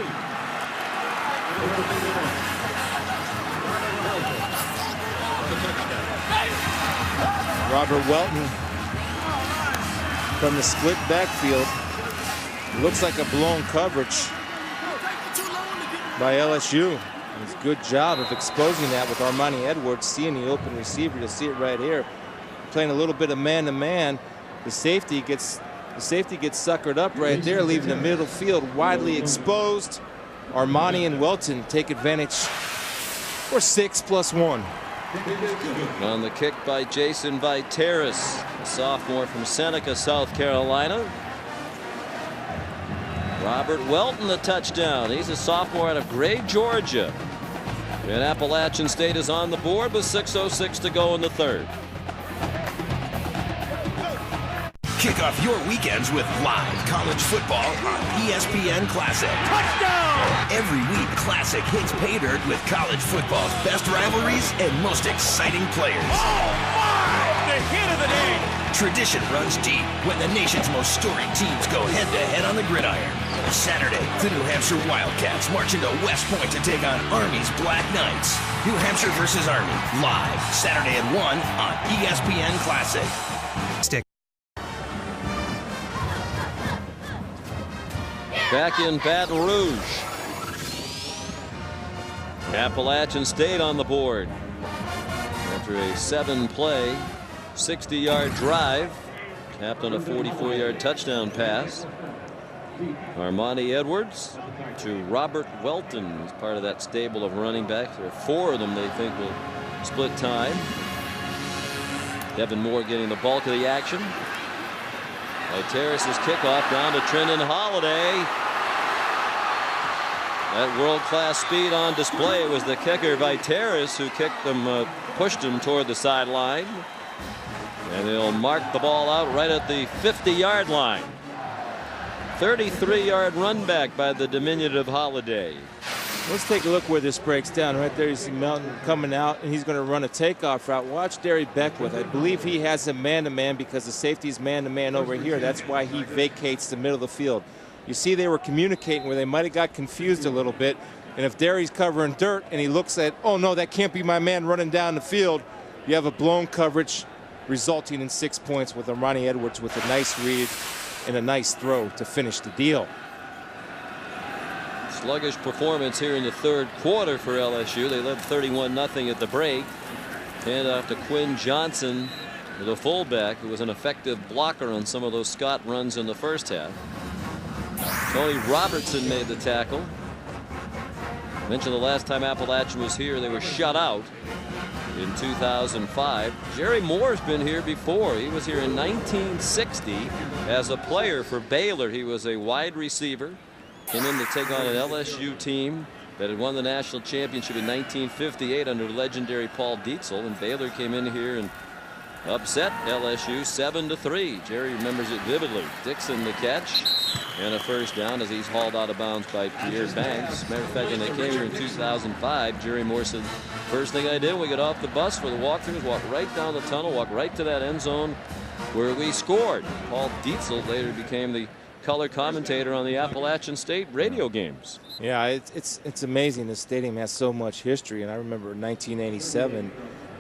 Speaker 3: Robert Welton from the split backfield. Looks like a blown coverage by LSU. It's a good job of exposing that with Armani Edwards, seeing the open receiver. You'll see it right here. Playing a little bit of man-to-man. The safety gets suckered up right there, leaving the middle field widely exposed. Armani and Welton take advantage for 6+1.
Speaker 9: On the kick by Jason Viteris, a sophomore from Seneca, South Carolina. Robert Welton, the touchdown. He's a sophomore out of Gray, Georgia. And Appalachian State is on the board with 6:06 to go in the 3rd.
Speaker 14: Kick off your weekends with live college football on ESPN Classic. Touchdown! Every week, Classic hits pay dirt with college football's best rivalries and most exciting players.
Speaker 5: Oh, my! The hit of the day!
Speaker 14: Tradition runs deep when the nation's most storied teams go head-to-head on the gridiron. Saturday, the New Hampshire Wildcats march into West Point to take on Army's Black Knights. New Hampshire versus Army, live Saturday at 1 on ESPN Classic.
Speaker 9: Back in Baton Rouge. Appalachian State on the board. After a 7-play, 60-yard drive, capped on a 44-yard touchdown pass. Armani Edwards to Robert Welton. He's part of that stable of running backs. There are 4 of them they think will split time. Devin Moore getting the bulk of the action. Viteris' kickoff down to Trenton Holiday. That world-class speed on display was the kicker Viteris, who kicked them, pushed him toward the sideline. And they'll mark the ball out right at the 50-yard line. 33-yard run back by the diminutive Holiday.
Speaker 3: Let's take a look where this breaks down. Right there, you see Melton coming out, and he's going to run a takeoff route. Watch Derry Beckwith. I believe he has a man-to-man because the safety's man-to-man over here. That's why he vacates the middle of the field. You see they were communicating where they might have got confused a little bit. And if Derry's covering dirt and he looks at, oh, no, that can't be my man running down the field, you have a blown coverage resulting in 6 points with Ronnie Edwards with a nice read and a nice throw to finish the deal.
Speaker 9: Sluggish performance here in the third quarter for LSU. They led 31-0 at the break. Hand off to Quinn Johnson, the fullback, who was an effective blocker on some of those Scott runs in the first half. Tony Robertson made the tackle. Mentioned the last time Appalachian was here, they were shut out in 2005. Jerry Moore's been here before. He was here in 1960 as a player for Baylor. He was a wide receiver. Came in to take on an LSU team that had won the national championship in 1958 under legendary Paul Dietzel. And Baylor came in here and upset LSU 7-3. Jerry remembers it vividly. Dixon the catch and a first down as he's hauled out of bounds by Pierre Banks. Matter of fact, when they came here in 2005, Jerry Moore said, first thing I did when we got off the bus for the walkthrough was walk right down the tunnel, walk right to that end zone where we scored. Paul Dietzel later became the color commentator on the Appalachian State radio games.
Speaker 3: Yeah, it's amazing. This stadium has so much history, and I remember in 1987,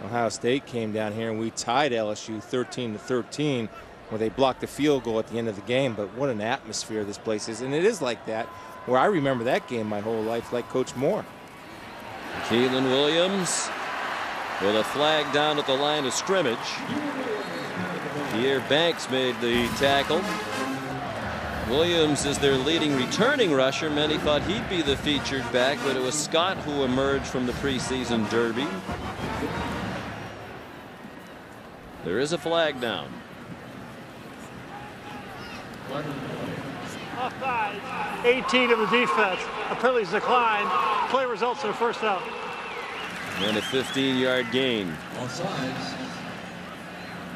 Speaker 3: Ohio State came down here and we tied LSU 13-13, where they blocked the field goal at the end of the game. But what an atmosphere this place is, and it is like that. Where I remember that game my whole life, like Coach Moore.
Speaker 9: Keelan Williams with a flag down at the line of scrimmage. Pierre Banks made the tackle. Williams is their leading returning rusher. Many thought he'd be the featured back, but it was Scott who emerged from the preseason derby. There is a flag down.
Speaker 8: Offside, 18 of the defense. A penalty's declined. Play results in a first down.
Speaker 9: And a 15-yard gain.
Speaker 10: Offsides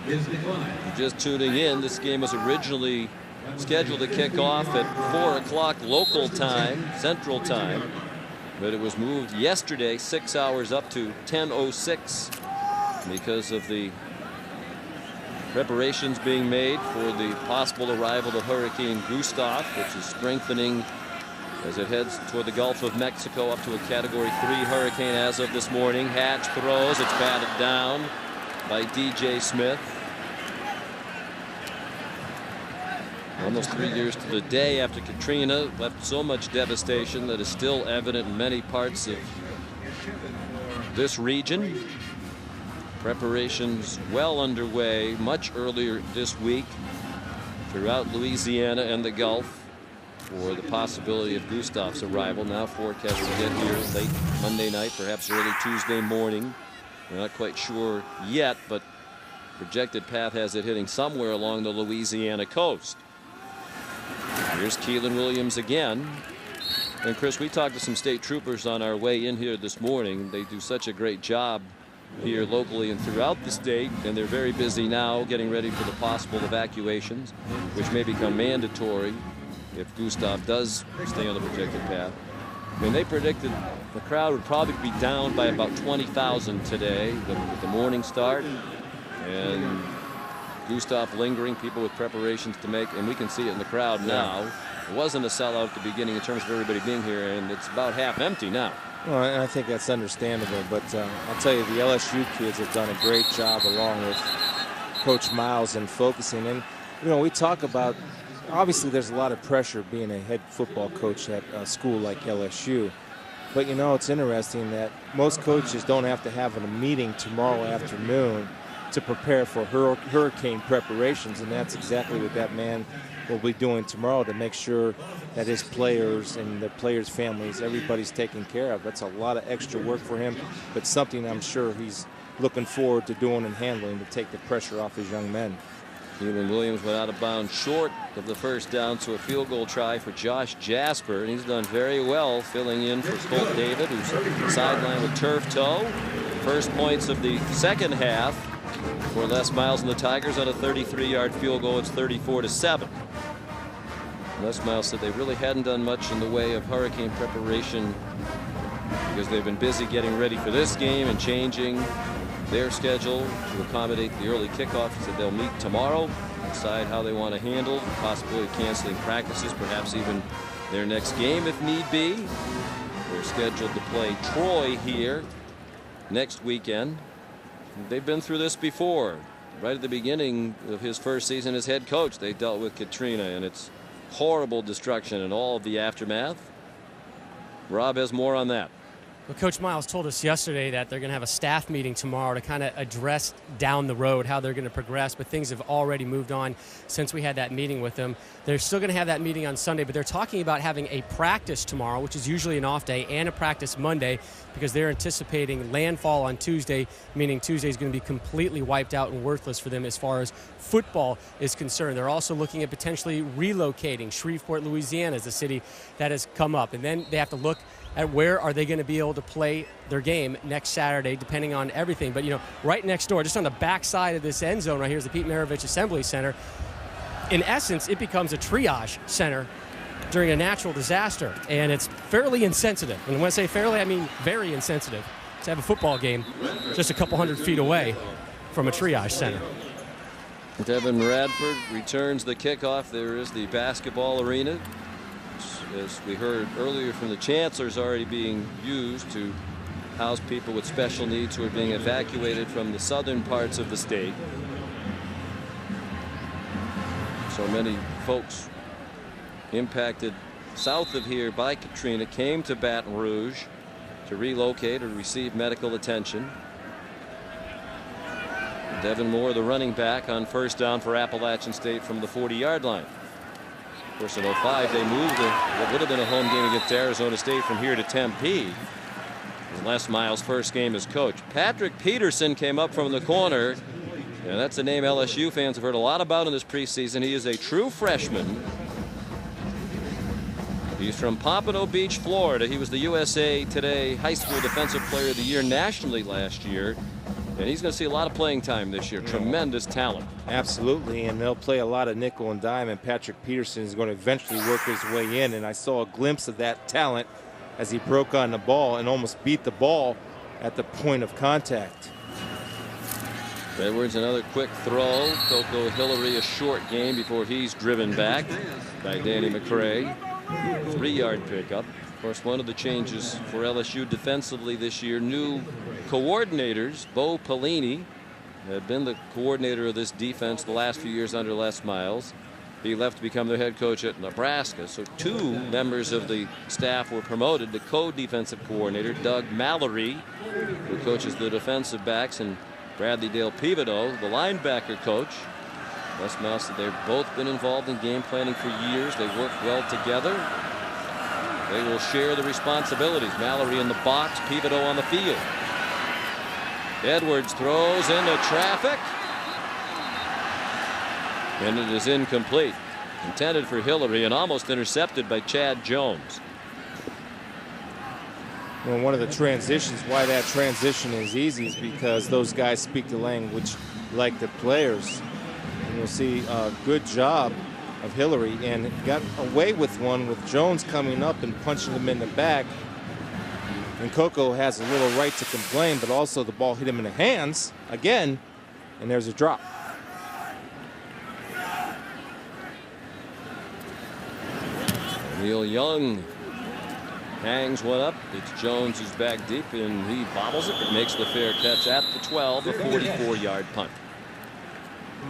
Speaker 10: is declined.
Speaker 9: Just tuning in, this game was originally scheduled to kick off at 4 o'clock local time, Central Time, but it was moved yesterday 6 hours up to 10:06 because of the preparations being made for the possible arrival of Hurricane Gustav, which is strengthening as it heads toward the Gulf of Mexico up to a Category 3 hurricane as of this morning. Hatch throws, it's batted down by DJ Smith. Almost 3 years to the day after Katrina left so much devastation that is still evident in many parts of this region. Preparations well underway much earlier this week throughout Louisiana and the Gulf for the possibility of Gustav's arrival. Now forecast to get here late Monday night, perhaps early Tuesday morning. We're not quite sure yet, but projected path has it hitting somewhere along the Louisiana coast. Here's Keelan Williams again. And Chris, we talked to some state troopers on our way in here this morning. They do such a great job here locally and throughout the state, and they're very busy now getting ready for the possible evacuations, which may become mandatory if Gustav does stay on the projected path. I mean, they predicted the crowd would probably be down by about 20,000 today with the morning start, and Gustav lingering, people with preparations to make, and we can see it in the crowd now. It wasn't a sellout at the beginning in terms of everybody being here, and it's about half empty now.
Speaker 3: Well, and I think that's understandable, but I'll tell you, the LSU kids have done a great job along with Coach Miles in focusing. And, you know, we talk about, obviously there's a lot of pressure being a head football coach at a school like LSU. But, you know, it's interesting that most coaches don't have to have a meeting tomorrow afternoon to prepare for hurricane preparations, and that's exactly what that man will be doing tomorrow to make sure that his players and the players' families, everybody's taken care of. That's a lot of extra work for him, but something I'm sure he's looking forward to doing and handling to take the pressure off his young men.
Speaker 9: Keelan Williams went out of bounds short of the first down, so a field goal try for Josh Jasper, and he's done very well filling in for Colt David, who's sidelined with turf toe. First points of the second half for Les Miles and the Tigers on a 33-yard field goal. It's 34-7. Les Miles said they really hadn't done much in the way of hurricane preparation because they've been busy getting ready for this game and changing their schedule to accommodate the early kickoff. He said they'll meet tomorrow, decide how they want to handle the possibility of canceling practices, perhaps even their next game if need be. They're scheduled to play Troy here next weekend. They've been through this before. Right at the beginning of his first season as head coach, they dealt with Katrina and its horrible destruction and all of the aftermath. Rob has more on that.
Speaker 4: Well, Coach Miles told us yesterday that they're going to have a staff meeting tomorrow to kind of address down the road how they're going to progress, but things have already moved on since we had that meeting with them. They're still going to have that meeting on Sunday, but they're talking about having a practice tomorrow, which is usually an off day, and a practice Monday because they're anticipating landfall on Tuesday, meaning Tuesday is going to be completely wiped out and worthless for them as far as football is concerned. They're also looking at potentially relocating. Shreveport, Louisiana is a city that has come up, and then they have to look at where are they going to be able to play their game next Saturday, depending on everything. But, you know, right next door, just on the back side of this end zone right here is the Pete Maravich Assembly Center. In essence, it becomes a triage center during a natural disaster, and it's fairly insensitive. And when I say fairly, I mean very insensitive to have a football game just a couple hundred feet away from a triage center.
Speaker 9: Devin Radford returns the kickoff. There is the basketball arena, as we heard earlier from the Chancellor's, already being used to house people with special needs who are being evacuated from the southern parts of the state. So many folks impacted south of here by Katrina came to Baton Rouge to relocate or receive medical attention. Devin Moore, the running back, on first down for Appalachian State from the 40-yard line. Of course, in 05, they moved what would have been a home game against Arizona State from here to Tempe. Les Miles' first game as coach. Patrick Peterson came up from the corner. And that's a name LSU fans have heard a lot about in this preseason. He is a true freshman. He's from Pompano Beach, Florida. He was the USA Today High School Defensive Player of the Year nationally last year. And he's going to see a lot of playing time this year. Tremendous talent.
Speaker 3: Absolutely, and they'll play a lot of nickel and dime, and Patrick Peterson is going to eventually work his way in. And I saw a glimpse of that talent as he broke on the ball and almost beat the ball at the point of contact.
Speaker 9: Edwards, another quick throw. Coco Hillary, a short game before he's driven back by Danny McCray. 3-yard pickup. Of course, one of the changes for LSU defensively this year, new coordinators. Bo Pelini had been the coordinator of this defense the last few years under Les Miles. He left to become their head coach at Nebraska. So 2 members of the staff were promoted to co-defensive coordinator. Doug Mallory, who coaches the defensive backs, and Bradley Dale Pivoto, the linebacker coach. Les Miles said they've both been involved in game planning for years. They work well together. They will share the responsibilities. Mallory in the box, Pivoto on the field. Edwards throws into traffic. And it is incomplete. Intended for Hillary and almost intercepted by Chad Jones.
Speaker 3: Well, one of the transitions, why that transition is easy, is because those guys speak the language like the players. And you'll see a good job of Hillary, and got away with one with Jones coming up and punching him in the back. And Coco has a little right to complain, but also the ball hit him in the hands again, and there's a drop.
Speaker 9: Neil Young hangs one up. It's Jones who's back deep, and he bobbles it, but makes the fair catch at the 12, a 44-yard punt.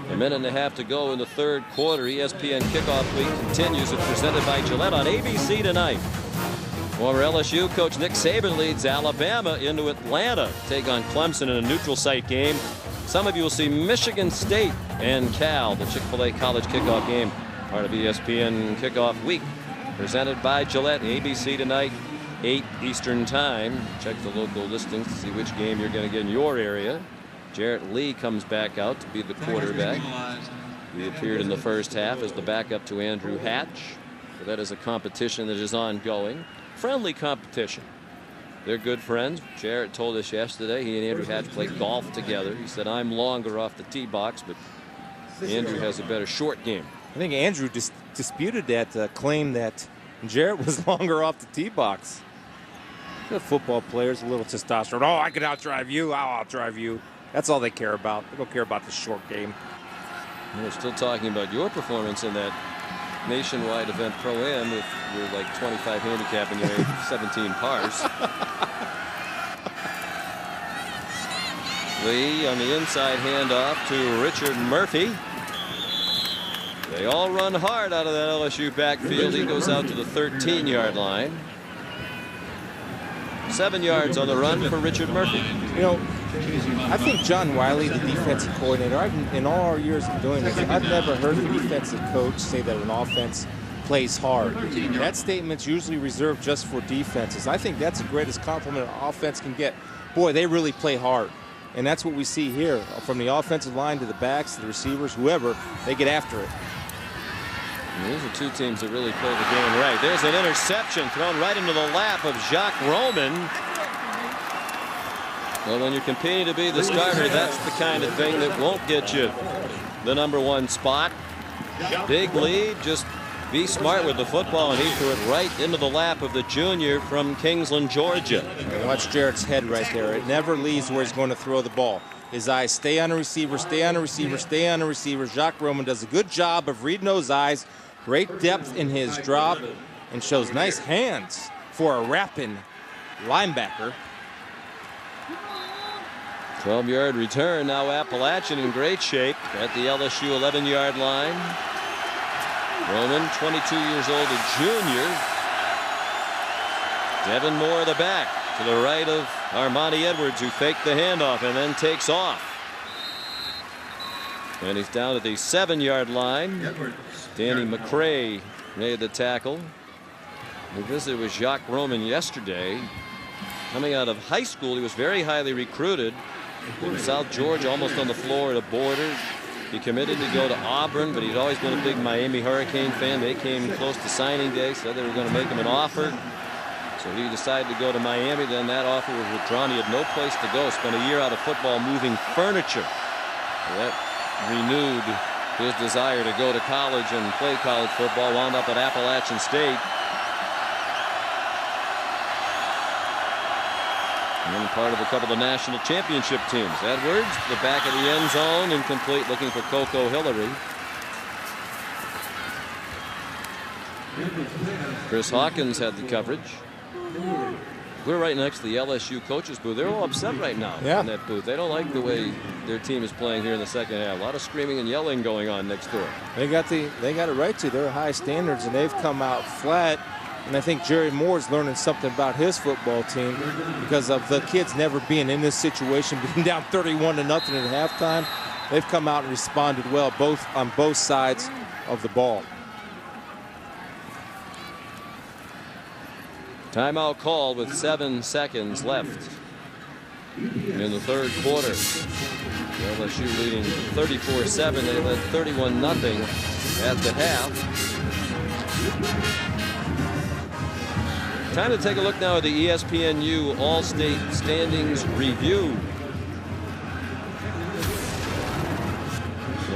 Speaker 9: A minute and a half to go in the third quarter. ESPN Kickoff Week continues. It's presented by Gillette on ABC tonight. Former LSU coach Nick Saban leads Alabama into Atlanta to take on Clemson in a neutral site game. Some of you will see Michigan State and Cal, the Chick-fil-A college kickoff game, part of ESPN Kickoff Week. Presented by Gillette, ABC tonight, 8 Eastern Time. Check the local listings to see which game you're going to get in your area. Jarrett Lee comes back out to be the quarterback. He appeared in the first half as the backup to Andrew Hatch. But that is a competition that is ongoing. Friendly competition. They're good friends. Jarrett told us yesterday he and Andrew Hatch play golf together. He said, I'm longer off the tee box, but Andrew has a better short game.
Speaker 3: I think Andrew disputed that claim that Jarrett was longer off the tee box. The football players, a little testosterone. Oh, I can outdrive you. I'll outdrive you. That's all they care about. They don't care about the short game.
Speaker 9: We're still talking about your performance in that nationwide event Pro-Am with your like 25 handicap and you made 17 pars. Lee on the inside handoff to Richard Murphy. They all run hard out of that LSU backfield. He goes out to the 13-yard line. 7 yards on the run for Richard Murphy.
Speaker 3: You know, I think John Wiley, the defensive coordinator, in all our years of doing this, I've never heard a defensive coach say that an offense plays hard. That statement's usually reserved just for defenses. I think that's the greatest compliment an offense can get. Boy, they really play hard. And that's what we see here. From the offensive line to the backs, to the receivers, whoever, they get after it.
Speaker 9: And these are two teams that really play the game right. There's an interception thrown right into the lap of Jacques Roman. Well, when you're competing to be the starter, that's the kind of thing that won't get you the #1 spot. Big lead, just be smart with the football, and he threw it right into the lap of the junior from Kingsland, Georgia.
Speaker 3: And watch Jarrett's head right there. It never leaves where he's going to throw the ball. His eyes stay on the receiver, stay on the receiver, stay on the receiver. Jacques Roman does a good job of reading those eyes. Great depth in his drop and shows nice hands for a rapping linebacker.
Speaker 9: 12-yard return. Now Appalachian in great shape at the LSU 11-yard line. Roman, 22 years old, a junior. Devin Moore, the back, to the right of Armani Edwards, who faked the handoff and then takes off. And he's down at the 7-yard line. Danny McCray made the tackle. We visited with Jacques Roman yesterday. Coming out of high school, he was very highly recruited. In South Georgia, almost on the Florida border. He committed to go to Auburn, but he'd always been a big Miami Hurricane fan. They came close to signing day, said they were going to make him an offer. So he decided to go to Miami. Then that offer was withdrawn. He had no place to go. Spent a year out of football moving furniture. So that renewed his desire to go to college and play college football. Wound up at Appalachian State. And part of a couple of national championship teams. Edwards, the back of the end zone, incomplete, looking for Coco Hillary. Chris Hawkins had the coverage. We're right next to the LSU coaches booth. They're all upset right now in that booth. They don't like the way their team is playing here in the second half. A lot of screaming and yelling going on next door.
Speaker 3: They got it right to. They're high standards, and they've come out flat. And I think Jerry Moore's learning something about his football team because of the kids never being in this situation, being down 31-0 at halftime. They've come out and responded well, on both sides of the ball.
Speaker 9: Timeout call with 7 seconds left in the third quarter. LSU leading 34-7. They led 31-0 at the half. Time to take a look now at the ESPNU All-State Standings Review.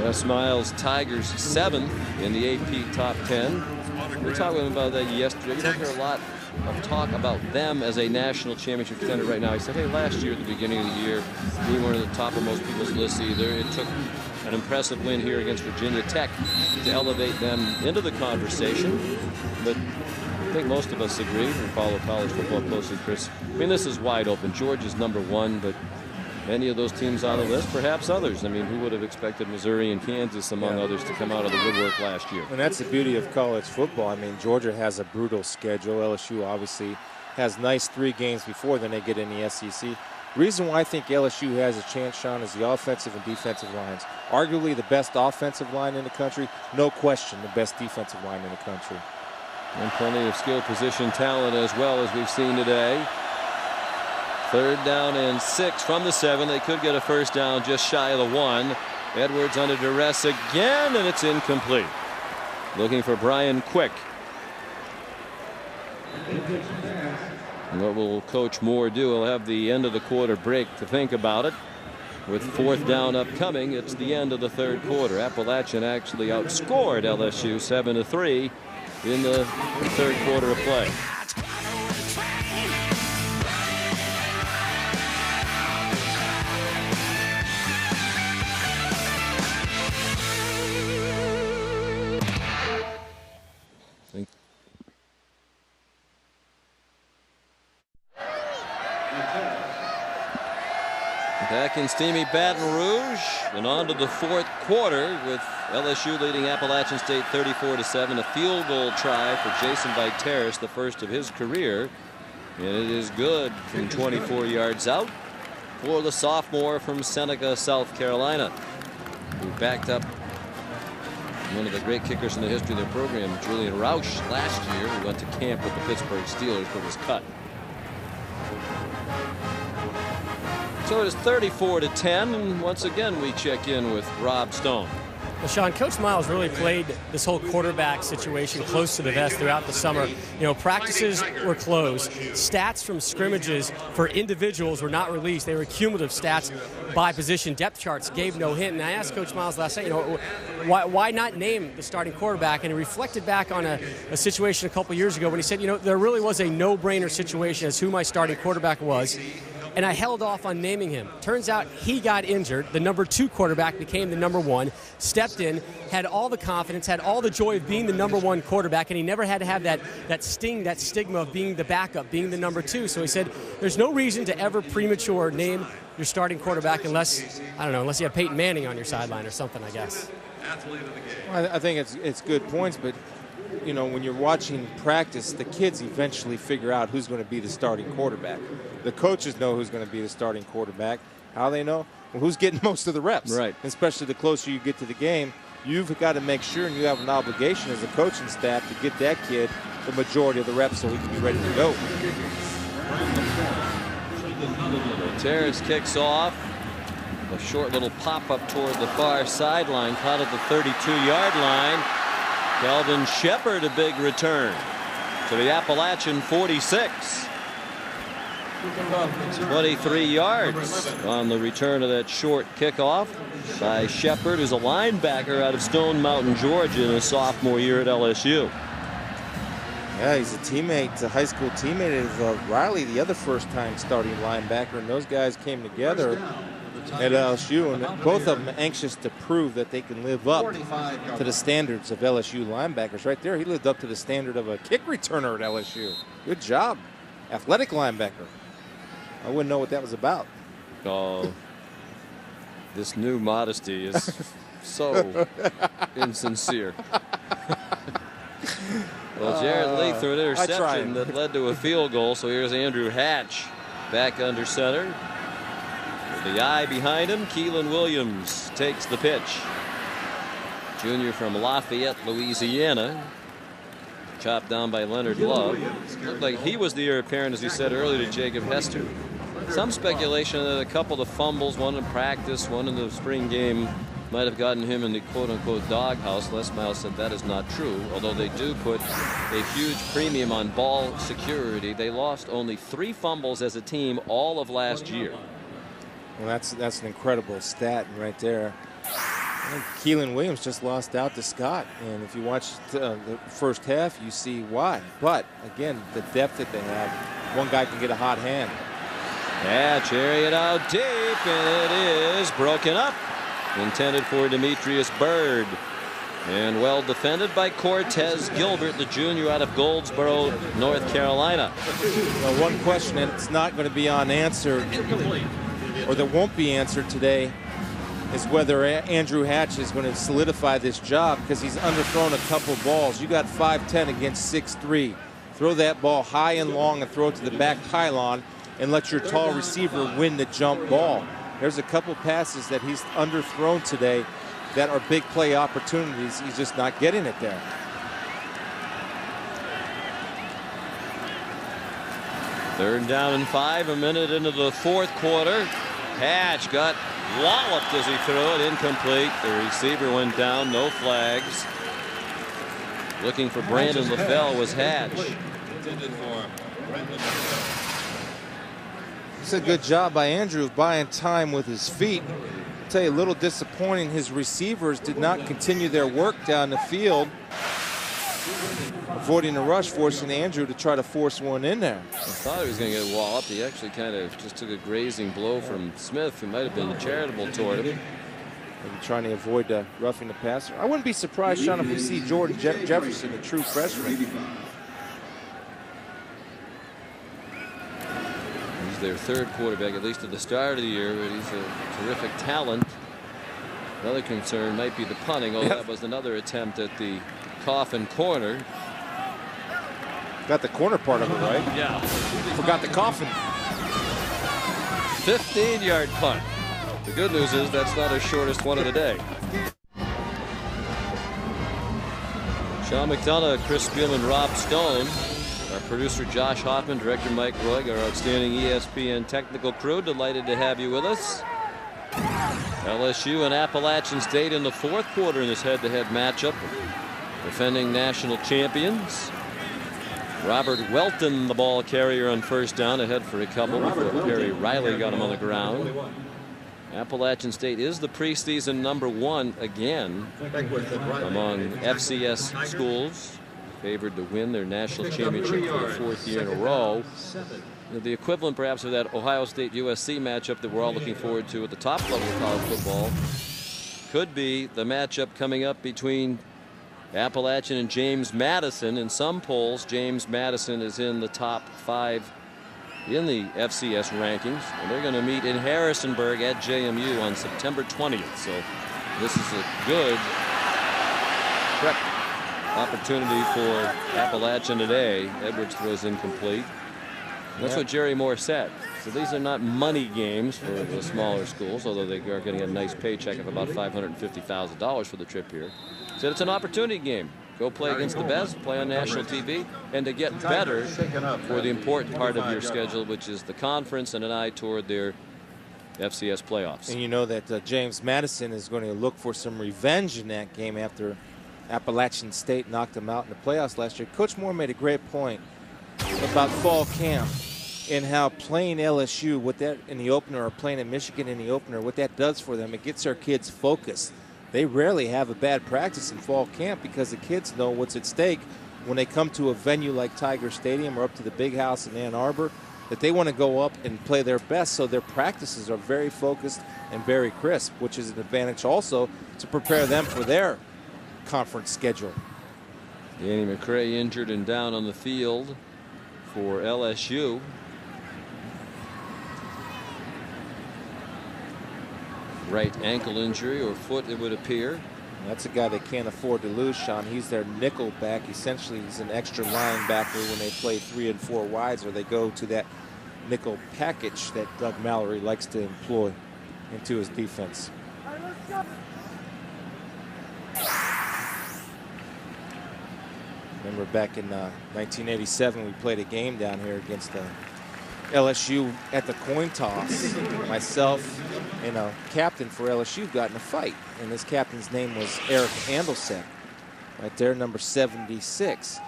Speaker 9: Wes Miles Tigers 7th in the AP Top 10. We were talking about that yesterday. You don't hear a lot of talk about them as a national championship contender right now. He said, hey, last year at the beginning of the year, we weren't at the top of most people's lists either. It took an impressive win here against Virginia Tech to elevate them into the conversation. But I think most of us agree, and follow college football closely, Chris. I mean, this is wide open. Georgia's #1, but many of those teams on the list, perhaps others. I mean, who would have expected Missouri and Kansas, among others, to come out of the woodwork last year?
Speaker 3: And that's the beauty of college football. I mean, Georgia has a brutal schedule. LSU obviously has nice 3 games before then they get in the SEC. The reason why I think LSU has a chance, Sean, is the offensive and defensive lines. Arguably the best offensive line in the country. No question the best defensive line in the country.
Speaker 9: And plenty of skill position talent as well, as we've seen today. 3rd down and 6 from the 7. They could get a first down just shy of the 1. Edwards under duress again, and it's incomplete. Looking for Brian Quick. And what will Coach Moore do? He'll have the end of the quarter break to think about it. With 4th down upcoming, it's the end of the 3rd quarter. Appalachian actually outscored LSU 7-3 in the 3rd quarter of play. Back in steamy Baton Rouge and on to the 4th quarter with LSU leading Appalachian State 34-7. A field goal try for Jason Viteris, the first of his career, and it is good from 24 yards out for the sophomore from Seneca, South Carolina, who backed up one of the great kickers in the history of their program, Julian Roush, last year, who went to camp with the Pittsburgh Steelers but was cut. So it is 34-10, and once again we check in with Rob Stone.
Speaker 4: Well, Sean, Coach Miles really played this whole quarterback situation close to the vest throughout the summer. You know, practices were closed. Stats from scrimmages for individuals were not released. They were cumulative stats by position. Depth charts gave no hint. And I asked Coach Miles last night, you know, why not name the starting quarterback? And he reflected back on a situation a couple years ago when he said, you know, there really was a no-brainer situation as who my starting quarterback was. And I held off on naming him. Turns out he got injured. The number 2 quarterback became the number 1, stepped in, had all the confidence, had all the joy of being the number 1 quarterback, and he never had to have that stigma of being the backup, being the number 2. So he said, there's no reason to ever premature name your starting quarterback unless, I don't know, unless you have Peyton Manning on your sideline or something, I guess.
Speaker 3: Well, I think it's good points, but you know, when you're watching practice, the kids eventually figure out who's going to be the starting quarterback. The coaches know who's going to be the starting quarterback. How they know? Well, who's getting most of the reps? Right. Especially the closer you get to the game, you've got to make sure, and you have an obligation as a coaching staff to get that kid the majority of the reps so he can be ready to go.
Speaker 9: Terrace kicks off. A short little pop-up toward the far sideline, caught at the 32-yard line. Calvin Shepard, a big return to the Appalachian 46. 23 yards on the return of that short kickoff by Shepard, who's a linebacker out of Stone Mountain, Georgia, in his sophomore year at LSU.
Speaker 3: Yeah, he's a teammate, a high school teammate of Riley, the other first-time starting linebacker, and those guys came together at LSU, and both of them anxious to prove that they can live up to the standards of LSU linebackers. Right there, he lived up to the standard of a kick returner at LSU. Good job. Athletic linebacker. I wouldn't know what that was about.
Speaker 9: Oh, this new modesty is so insincere. Well, Jared Lee threw an interception that led to a field goal, so here's Andrew Hatch back under center. With the eye behind him, Keelan Williams takes the pitch. Junior from Lafayette, Louisiana. Chopped down by Leonard Love. Looked like he was the heir apparent, as he said earlier, to Jacob Hester. Some speculation that a couple of fumbles, one in practice, one in the spring game, might have gotten him in the quote-unquote doghouse. Les Miles said that is not true, although they do put a huge premium on ball security. They lost only 3 fumbles as a team all of last year.
Speaker 3: Well, that's an incredible stat right there. Keelan Williams just lost out to Scott, and if you watch the first half, you see why. But again, the depth that they have, one guy can get a hot hand.
Speaker 9: Yeah, chariot out deep, and it is broken up. Intended for Demetrius Byrd, and well defended by Cortez Gilbert, the junior out of Goldsboro, North Carolina.
Speaker 3: Well, one question, and it's not going to be unanswered, or that won't be answered today, is whether Andrew Hatch is going to solidify this job, because he's underthrown a couple balls. You got 5'10" against 6'3". Throw that ball high and long and throw it to the back pylon and let your tall receiver win the jump ball. There's a couple passes that he's underthrown today that are big play opportunities. He's just not getting it there.
Speaker 9: Third down and 5, a minute into the fourth quarter. Hatch got walloped as he threw it, incomplete. The receiver went down, no flags. Looking for Brandon LaFell was Hatch.
Speaker 3: It's a good job by Andrew of buying time with his feet. I'll tell you, a little disappointing. His receivers did not continue their work down the field, avoiding the rush, forcing Andrew to try to force one in there.
Speaker 9: I thought he was going to get walloped. He actually kind of just took a grazing blow from Smith, who might have been charitable toward him.
Speaker 3: Maybe trying to avoid roughing the passer. I wouldn't be surprised, Sean, if we see Jordan Jefferson, a true freshman.
Speaker 9: He's their third quarterback, at least at the start of the year, but he's a terrific talent. Another concern might be the punting. Oh, that was another attempt at the coffin corner.
Speaker 3: Got the corner part of it right.
Speaker 9: Yeah.
Speaker 3: Forgot the coffin.
Speaker 9: 15-yard punt. The good news is that's not his shortest one of the day. Sean McDonough, Chris Spielman, Rob Stone, our producer Josh Hoffman, director Mike Roig, our outstanding ESPN technical crew. Delighted to have you with us. LSU and Appalachian State in the fourth quarter in this head-to-head matchup. Defending national champions. Robert Welton, the ball carrier on first down, ahead for a couple before Perry Riley got him on the ground. Appalachian State is the preseason #1 again among FCS schools, favored to win their national championship for the fourth year in a row. The equivalent perhaps of that Ohio State-USC matchup that we're all looking forward to at the top level of college football could be the matchup coming up between Appalachian and James Madison. In some polls, James Madison is in the top 5 in the FCS rankings, and they're going to meet in Harrisonburg at JMU on September 20th. So this is a good prep opportunity for Appalachian today. Edwards throws incomplete. That's what Jerry Moore said. So these are not money games for the smaller schools, although they are getting a nice paycheck of about $550,000 for the trip here. Said it's an opportunity game. Go play against the best, play on national TV, and to get better for the important part of your schedule, which is the conference and an eye toward their FCS playoffs.
Speaker 3: And you know that James Madison is going to look for some revenge in that game after Appalachian State knocked them out in the playoffs last year. Coach Moore made a great point about fall camp and how playing LSU with that in the opener or playing in Michigan in the opener, what that does for them, it gets our kids focused. They rarely have a bad practice in fall camp because the kids know what's at stake when they come to a venue like Tiger Stadium or up to the Big House in Ann Arbor, that they want to go up and play their best, so their practices are very focused and very crisp, which is an advantage also to prepare them for their conference schedule.
Speaker 9: Danny McCray injured and down on the field for LSU. Right ankle injury or foot, it would appear.
Speaker 3: That's a guy they can't afford to lose, Sean. He's their nickel back. Essentially, he's an extra linebacker when they play 3 and 4 wides, or they go to that nickel package that Doug Mallory likes to employ into his defense. Remember back in 1987, we played a game down here against LSU at the coin toss. Myself and a captain for LSU got in a fight, and this captain's name was Eric Andelsek, right there, number 76.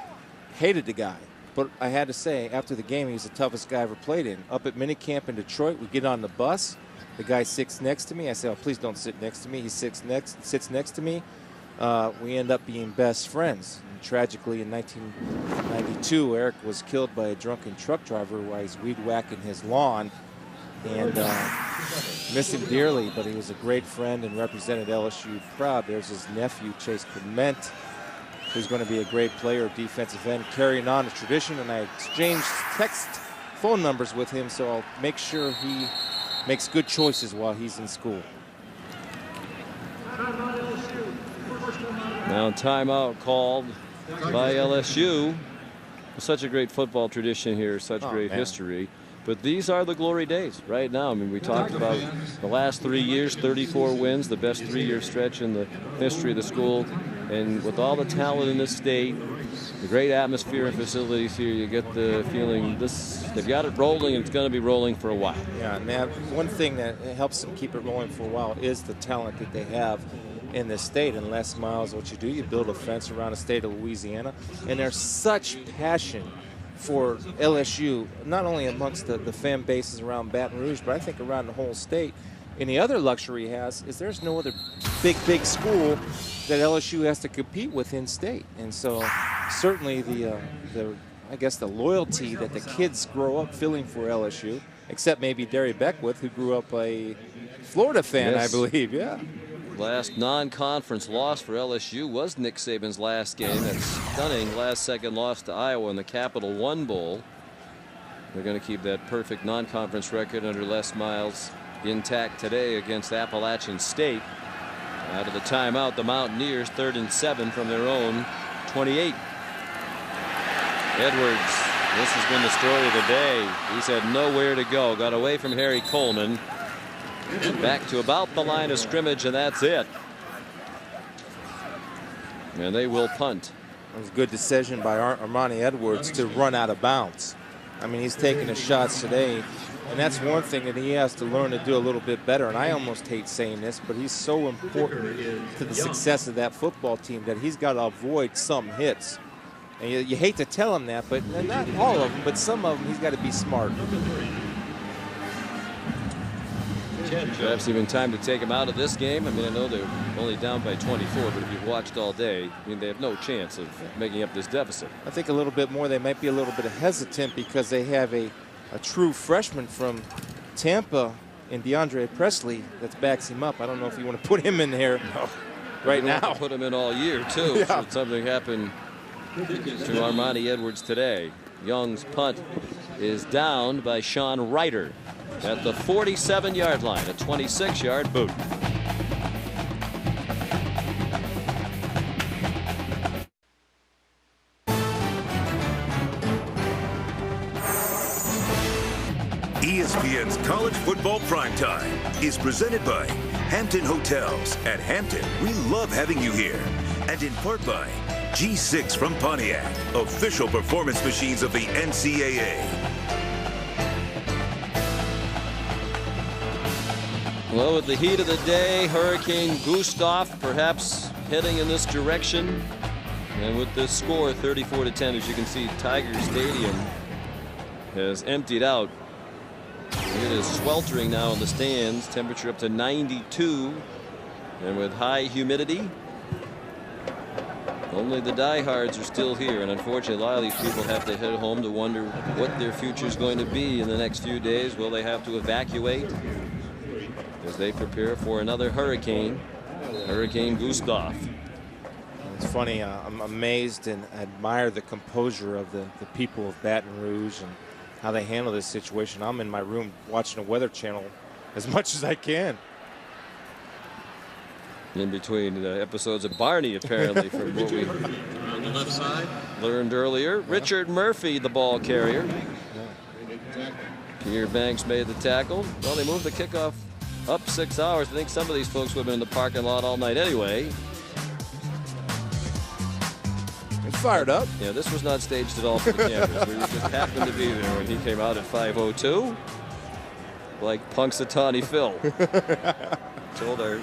Speaker 3: Hated the guy, but I had to say, after the game, he was the toughest guy I ever played in. Up at minicamp in Detroit, we get on the bus. The guy sits next to me. I say, "Oh, please don't sit next to me." He sits next to me. We end up being best friends. And tragically, in 1992, Eric was killed by a drunken truck driver while he's weed whacking his lawn, and miss him dearly, but he was a great friend and represented LSU proud. There's his nephew, Chase Clement, who's going to be a great player, defensive end, carrying on the tradition, and I exchanged text phone numbers with him, so I'll make sure he makes good choices while he's in school.
Speaker 9: Now timeout called by LSU. Such a great football tradition here, such great history. But these are the glory days right now. I mean, we talked about the last 3 years, 34 wins, the best 3-year stretch in the history of the school. And with all the talent in this state, the great atmosphere and facilities here, you get the feeling they've got it rolling, and it's going to be rolling for a while.
Speaker 15: Yeah, and one thing that helps them keep it rolling for a while is the talent that they have in this state. And Les Miles, what you do, you build a fence around the state of Louisiana, and there's such passion for LSU, not only amongst the fan bases around Baton Rouge, but I think around the whole state. And the other luxury he has is there's no other big school that LSU has to compete with in state. And so certainly I guess the loyalty that the kids grow up feeling for LSU, except maybe Derry Beckwith, who grew up a Florida fan, yes. I believe, yeah.
Speaker 9: Last non-conference loss for LSU was Nick Saban's last game. That stunning last-second loss to Iowa in the Capital One Bowl. They're going to keep that perfect non-conference record under Les Miles intact today against Appalachian State. Out of the timeout, the Mountaineers 3rd and 7 from their own 28. Edwards, this has been the story of the day. He's had nowhere to go. Got away from Harry Coleman. Back to about the line of scrimmage, and that's it. And they will punt.
Speaker 15: It was a good decision by Armani Edwards to run out of bounds. I mean, he's taking the shots today, and that's one thing that he has to learn to do a little bit better. And I almost hate saying this, but he's so important to the success of that football team that he's got to avoid some hits. And you hate to tell him that, but not all of them, but some of them he's got to be smart.
Speaker 9: Perhaps even time to take him out of this game. I mean, I know they're only down by 24, but if you've watched all day, I mean, they have no chance of making up this deficit.
Speaker 15: I think a little bit more. They might be a little bit hesitant because they have a true freshman from Tampa in DeAndre Presley that backs him up. I don't know if you want to put him in there right now.
Speaker 9: Put him in all year, too. Yeah. Should something happen to Armani Edwards today. Young's punt is down by Sean Ryder at the 47-yard line, a 26-yard boot.
Speaker 1: ESPN's College Football Primetime is presented by Hampton Hotels. At Hampton, we love having you here. And in part by G6 from Pontiac, official performance machines of the NCAA.
Speaker 9: Well, with the heat of the day, Hurricane Gustav perhaps heading in this direction. And with this score, 34-10, as you can see, Tiger Stadium has emptied out. It is sweltering now in the stands, temperature up to 92. And with high humidity, only the diehards are still here. And unfortunately, a lot of these people have to head home to wonder what their future is going to be in the next few days. Will they have to evacuate as they prepare for another hurricane, Hurricane Gustav?
Speaker 15: It's funny, I'm amazed and admire the composure of the people of Baton Rouge and how they handle this situation. I'm in my room watching the Weather Channel as much as I can.
Speaker 9: In between episodes of Barney, apparently, from what we
Speaker 10: on the left side
Speaker 9: learned earlier. Richard Murphy, the ball carrier. Pierre Banks made the tackle. Well, they moved the kickoff up 6 hours. I think some of these folks would have been in the parking lot all night anyway.
Speaker 15: It's fired up.
Speaker 9: Yeah, this was not staged at all for the cameras. We just happened to be there when he came out at 5:02. Like Punxsutawney Phil. Told our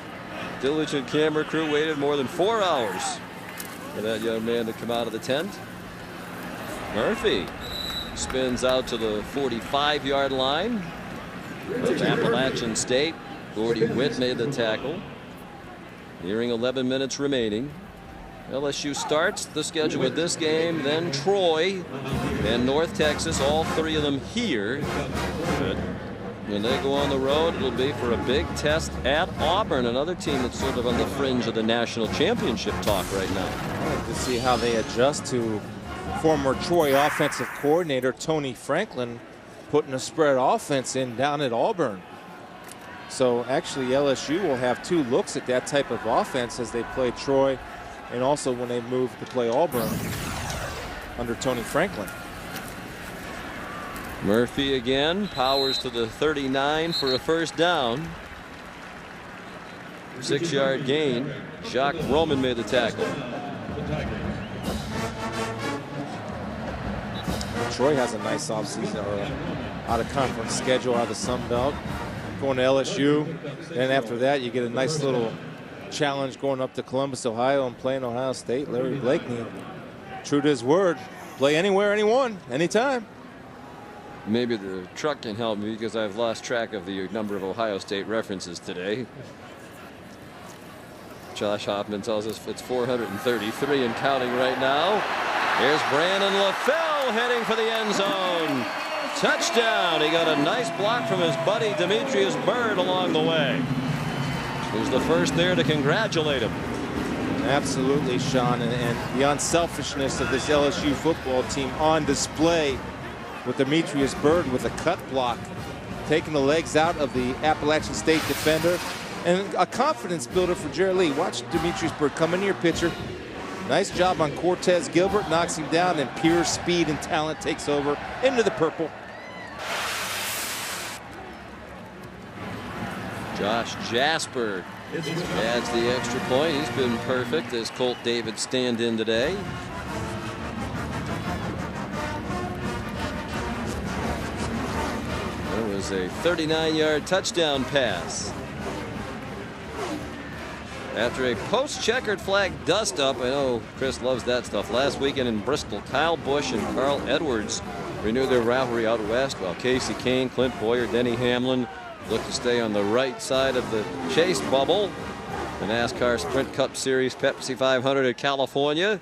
Speaker 9: diligent camera crew waited more than 4 hours for that young man to come out of the tent. Murphy spins out to the 45-yard line of Appalachian State. Gordy Witt made the tackle. Nearing 11 minutes remaining. LSU starts the schedule with this game, then Troy, then North Texas, all three of them here. But when they go on the road, it'll be for a big test at Auburn, another team that's sort of on the fringe of the national championship talk right now.
Speaker 15: I'd like to see how they adjust to former Troy offensive coordinator Tony Franklin putting a spread offense in down at Auburn. So actually LSU will have two looks at that type of offense as they play Troy and also when they move to play Auburn under Tony Franklin.
Speaker 9: Murphy again powers to the 39 for a first down. 6-yard gain. Jacques Roman made the tackle.
Speaker 15: Troy has a nice offseason or out-of-conference schedule out of the Sun Belt. Going to LSU. Then after that, you get a nice little challenge going up to Columbus, Ohio, and playing Ohio State. Larry Blakeney, true to his word, play anywhere, anyone, anytime.
Speaker 9: Maybe the truck can help me because I've lost track of the number of Ohio State references today. Josh Hoffman tells us it's 433 and counting right now. Here's Brandon LaFell heading for the end zone. Touchdown. He got a nice block from his buddy Demetrius Byrd along the way. Who's the first there to congratulate him.
Speaker 15: Absolutely, Sean, and the unselfishness of this LSU football team on display with Demetrius Byrd with a cut block, taking the legs out of the Appalachian State defender, and a confidence builder for Jared Lee. Watch Demetrius Byrd come into your pitcher. Nice job on Cortez Gilbert, knocks him down, and pure speed and talent takes over into the purple.
Speaker 9: Josh Jasper adds the extra point. He's been perfect as Colt David stand-in today. There was a 39-yard touchdown pass. After a post-checkered flag dust-up, I know Chris loves that stuff. Last weekend in Bristol, Kyle Busch and Carl Edwards renewed their rivalry out west, while Casey Kane, Clint Boyer, Denny Hamlin look to stay on the right side of the chase bubble. The NASCAR Sprint Cup Series Pepsi 500 at California.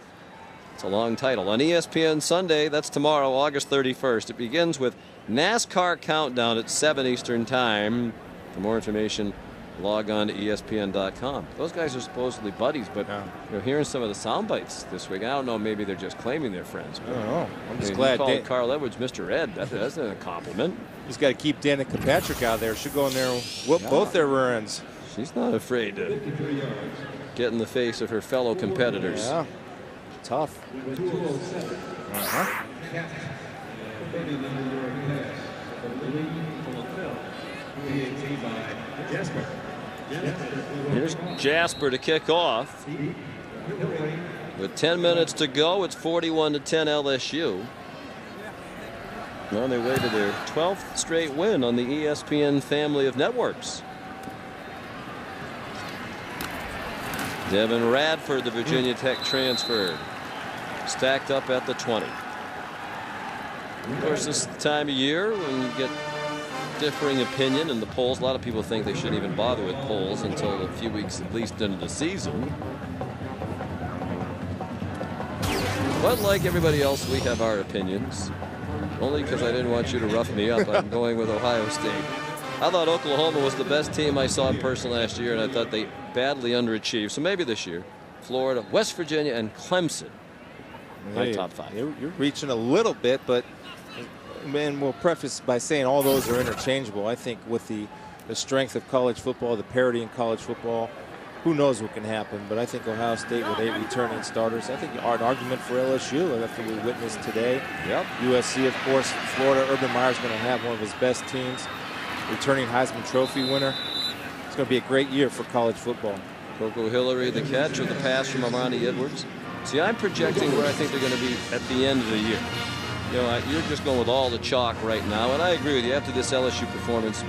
Speaker 9: It's a long title. On ESPN Sunday, that's tomorrow, August 31st. It begins with NASCAR Countdown at 7 Eastern Time. For more information, log on to ESPN.com. Those guys are supposedly buddies, but you're hearing some of the sound bites this week. I don't know, maybe they're just claiming they're friends.
Speaker 15: I don't know. I'm just glad
Speaker 9: called Carl Edwards Mr. Ed. That's a compliment.
Speaker 15: He's got to keep Danica Patrick out there. Should go in there and whoop both their rear ends.
Speaker 9: She's not afraid to get in the face of her fellow competitors.
Speaker 15: Yeah. Tough.
Speaker 9: Here's Jasper to kick off. With 10 minutes to go, it's 41-10 LSU. On their way to their 12th straight win on the ESPN family of networks. Devin Radford, the Virginia Tech transfer, stacked up at the 20. Of course, this is the time of year when you get differing opinion in the polls. A lot of people think they shouldn't even bother with polls until a few weeks at least into the season. But like everybody else, we have our opinions. Only because I didn't want you to rough me up, I'm going with Ohio State. I thought Oklahoma was the best team I saw in person last year, and I thought they badly underachieved. So maybe this year, Florida, West Virginia, and Clemson. My top five.
Speaker 15: You're reaching a little bit, but and we'll preface by saying all those are interchangeable. I think with the strength of college football, the parity in college football, who knows what can happen. But I think Ohio State with 8 returning starters, I think an argument for LSU after we witnessed today.
Speaker 9: Yep.
Speaker 15: USC, of course, Florida. Urban Meyer's going to have one of his best teams. Returning Heisman Trophy winner. It's going to be a great year for college football.
Speaker 9: Coco Hillary, the catch or the pass from Amani Edwards. See, I'm projecting where I think they're going to be at the end of the year. You know, you're just going with all the chalk right now, and I agree with you. After this LSU performance,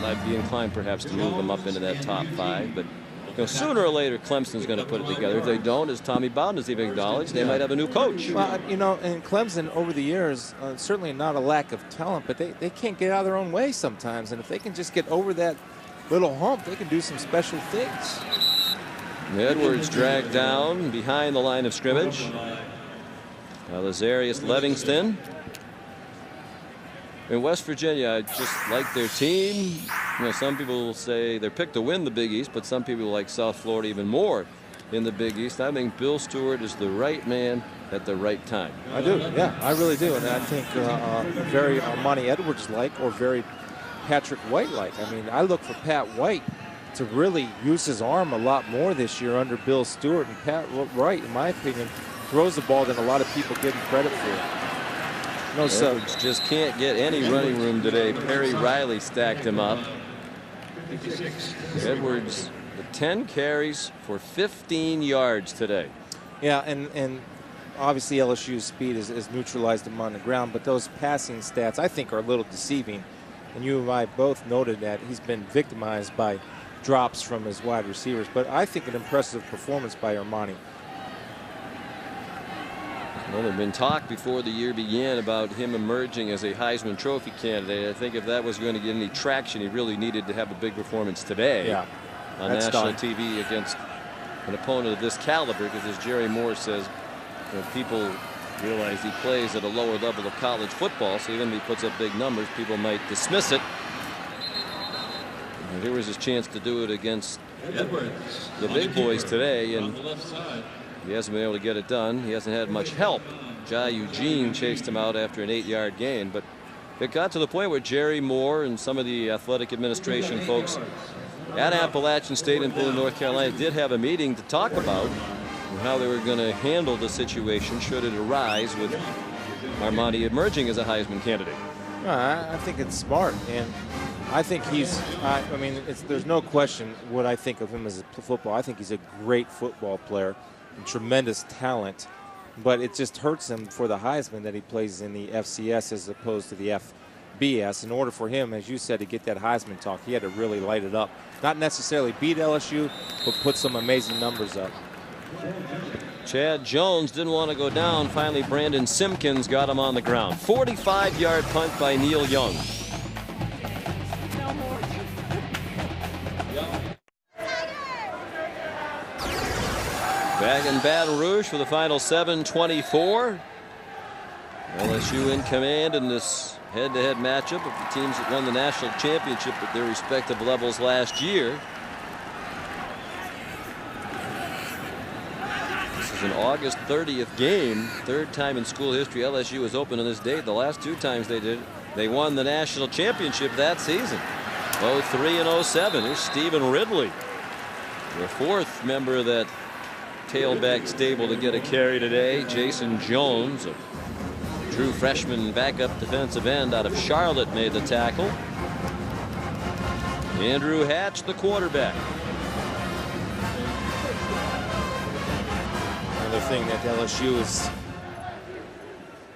Speaker 9: I'd be inclined perhaps to move them up into that top 5. But you know, sooner or later, Clemson's going to put it together. If they don't, as Tommy Bowden has even acknowledged, they might have a new coach.
Speaker 15: Well, you know, and Clemson over the years, certainly not a lack of talent, but they can't get out of their own way sometimes. And if they can just get over that little hump, they can do some special things.
Speaker 9: Edwards dragged down behind the line of scrimmage. Lazarius Livingston. In West Virginia, I just like their team. You know, some people will say they're picked to win the Big East, but some people like South Florida even more in the Big East. I think Bill Stewart is the right man at the right time.
Speaker 15: I do, yeah, I really do. And I think very Armani Edwards-like or very Patrick White-like. I mean, I look for Pat White to really use his arm a lot more this year under Bill Stewart. And Pat White, in my opinion, throws the ball than a lot of people give him credit for. No,
Speaker 9: Edwards just can't get any running room today. Perry Riley stacked him up. Edwards with 10 carries for 15 yards today.
Speaker 15: Yeah, and obviously LSU's speed is neutralized him on the ground, but those passing stats I think are a little deceiving. And you and I both noted that he's been victimized by drops from his wide receivers, but I think an impressive performance by Armani.
Speaker 9: Well, there had been talk before the year began about him emerging as a Heisman Trophy candidate. I think if that was going to get any traction, he really needed to have a big performance today on national TV against an opponent of this caliber, because as Jerry Moore says, people realize he plays at a lower level of college football, so even if he puts up big numbers, people might dismiss it. And here was his chance to do it against the big boys today, and he hasn't been able to get it done. He hasn't had much help. Jai Eugene chased him out after an 8-yard gain, but it got to the point where Jerry Moore and some of the athletic administration folks at Appalachian State in Boone, North Carolina, did have a meeting to talk about how they were going to handle the situation should it arise with Armani emerging as a Heisman candidate.
Speaker 15: I think it's smart, and I think he's, I mean, there's no question what I think of him as a football. I think he's a great football player and tremendous talent, but it just hurts him for the Heisman that he plays in the FCS as opposed to the FBS. In order for him, as you said, to get that Heisman talk, he had to really light it up. Not necessarily beat LSU, but put some amazing numbers up.
Speaker 9: Chad Jones didn't want to go down. Finally, Brandon Simpkins got him on the ground. 45-yard punt by Neil Young. Back in Baton Rouge for the final 7:24. LSU in command in this head-to-head matchup of the teams that won the national championship at their respective levels last year. This is an August 30th game. Third time in school history LSU was open on this date. The last two times they did, they won the national championship that season. 03 and 07. Here's Stephen Ridley, the fourth member of that tailback stable to get a carry today. Jason Jones, a true freshman backup defensive end out of Charlotte, made the tackle. Andrew Hatch, the quarterback.
Speaker 15: Another thing that LSU is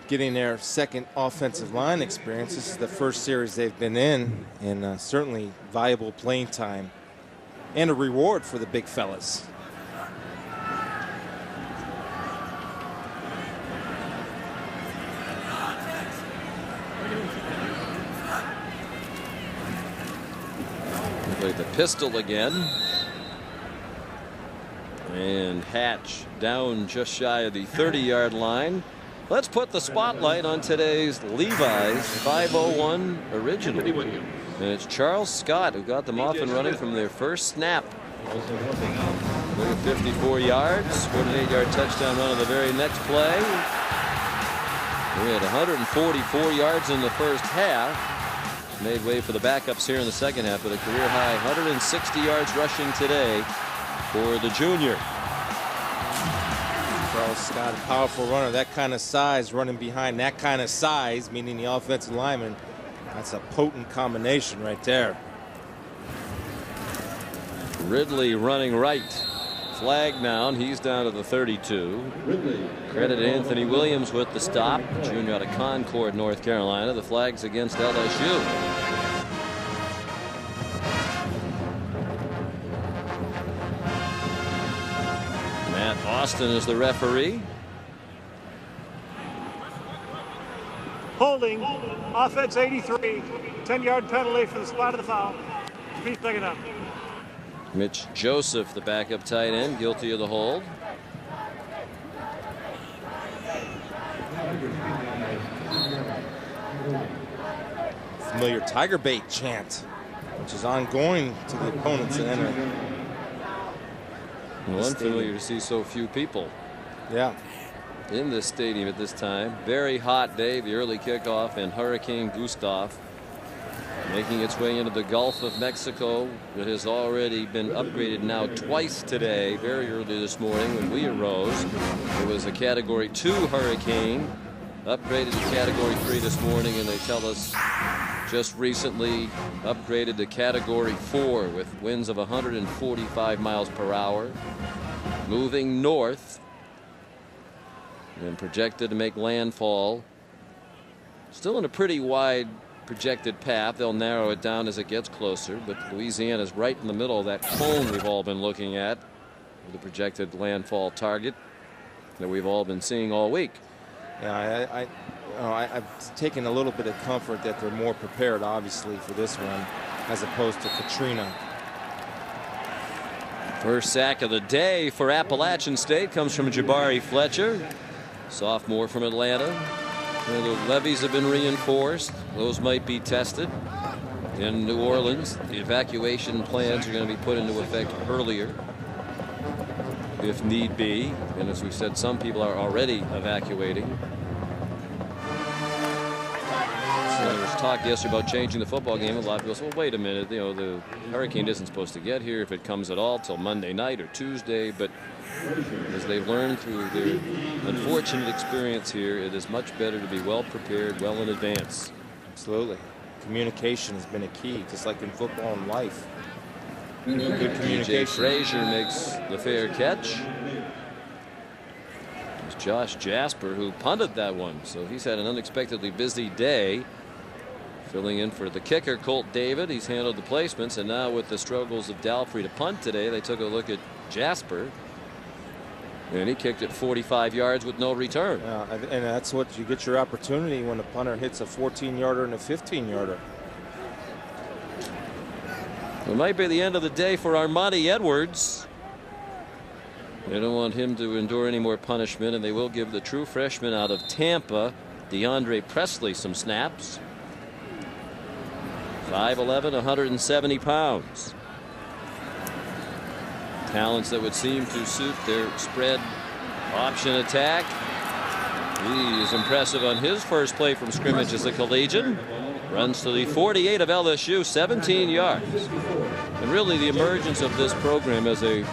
Speaker 15: getting their second offensive line experience. This is the first series they've been in, and certainly valuable playing time and a reward for the big fellas.
Speaker 9: The pistol again, and Hatch down just shy of the 30-yard line. Let's put the spotlight on today's Levi's 501 original, and it's Charles Scott who got them off and running from their first snap. 54 yards, 48-yard touchdown run on the very next play. We had 144 yards in the first half. Made way for the backups here in the second half with a career high 160 yards rushing today for the junior.
Speaker 15: Charles Scott, a powerful runner, that kind of size, running behind that kind of size, meaning the offensive lineman. That's a potent combination right there.
Speaker 9: Ridley running right. Flag down. He's down to the 32. Credit Anthony Williams with the stop. Junior out of Concord, North Carolina. The flag's against LSU. Matt Austin is the referee.
Speaker 8: Holding, offense 83, 10-yard penalty for the spot of the foul. Please take it up.
Speaker 9: Mitch Joseph, the backup tight end, guilty of the hold.
Speaker 15: Familiar Tiger Bait chant, which is ongoing to the opponents that enter.
Speaker 9: Well, unfamiliar to see so few people.
Speaker 15: Yeah.
Speaker 9: In this stadium at this time. Very hot day, the early kickoff, and Hurricane Gustav making its way into the Gulf of Mexico. It has already been upgraded now twice today. Very early this morning when we arose, it was a Category 2 hurricane, upgraded to Category 3 this morning, and they tell us just recently upgraded to Category 4 with winds of 145 miles per hour, moving north and projected to make landfall. Still in a pretty wide projected path. They'll narrow it down as it gets closer, but Louisiana is right in the middle of that cone we've all been looking at, the projected landfall target that we've all been seeing all week.
Speaker 15: Yeah, I've taken a little bit of comfort that they're more prepared, obviously, for this one as opposed to Katrina.
Speaker 9: First sack of the day for Appalachian State comes from Jabari Fletcher, sophomore from Atlanta. The levees have been reinforced. Those might be tested in New Orleans. The evacuation plans are going to be put into effect earlier if need be. And as we said, some people are already evacuating. There was talk yesterday about changing the football game. A lot of people said, well, wait a minute, you know, the hurricane isn't supposed to get here if it comes at all till Monday night or Tuesday. But as they've learned through their unfortunate experience here, it is much better to be well prepared, well in advance.
Speaker 15: Absolutely. Communication has been a key, just like in football and life. Good communication.
Speaker 9: DJ Frazier makes the fair catch. It's Josh Jasper who punted that one, so he's had an unexpectedly busy day. Filling in for the kicker, Colt David. He's handled the placements, and now with the struggles of Dalfrey to punt today, they took a look at Jasper, and he kicked it 45 yards with no return.
Speaker 15: And that's what you get your opportunity when the punter hits a 14-yarder and a 15-yarder.
Speaker 9: It might be the end of the day for Armani Edwards. They don't want him to endure any more punishment, and they will give the true freshman out of Tampa, DeAndre Presley, some snaps. 5'11", 170 pounds. Talents that would seem to suit their spread option attack. He is impressive on his first play from scrimmage as a collegian. Runs to the 48 of LSU, 17 yards. And really the emergence of this program as a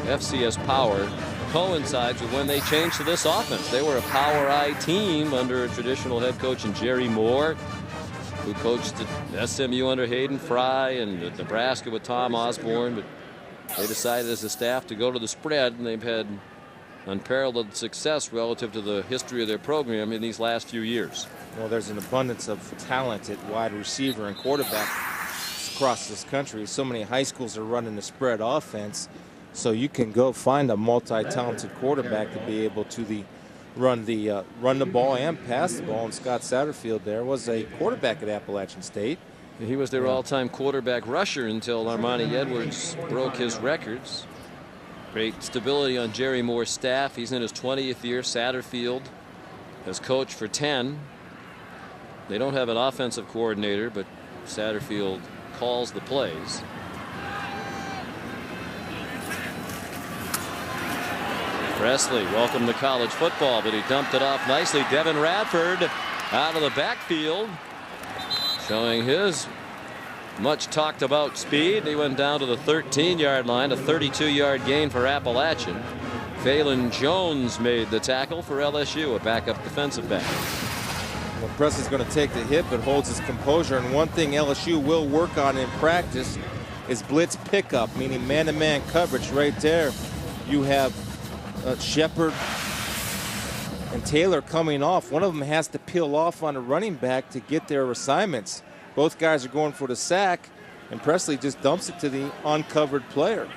Speaker 9: FCS power coincides with when they changed to this offense. They were a power I team under a traditional head coach in Jerry Moore, who coached at SMU under Hayden Fry and at Nebraska with Tom Osborne, but they decided as a staff to go to the spread, and they've had unparalleled success relative to the history of their program in these last few years.
Speaker 15: Well, there's an abundance of talent at wide receiver and quarterback across this country. So many high schools are running the spread offense, so you can go find a multi-talented quarterback to be able to run the ball and pass the ball. And Scott Satterfield there was a quarterback at Appalachian State.
Speaker 9: He was their all-time quarterback rusher until Armani Edwards broke his records. Great stability on Jerry Moore's staff. He's in his 20th year. Satterfield has coached for 10. They don't have an offensive coordinator, but Satterfield calls the plays. Presley, welcome to college football, but he dumped it off nicely. Devin Radford out of the backfield, showing his much talked about speed. He went down to the 13-yard line, a 32-yard gain for Appalachian. Phelan Jones made the tackle for LSU, a backup defensive back.
Speaker 15: Well, Presley's going to take the hit, but holds his composure. And one thing LSU will work on in practice is blitz pickup, meaning man-to-man coverage. Right there, you have Shepard and Taylor coming off. One of them has to peel off on a running back to get their assignments. Both guys are going for the sack, and Presley just dumps it to the uncovered player.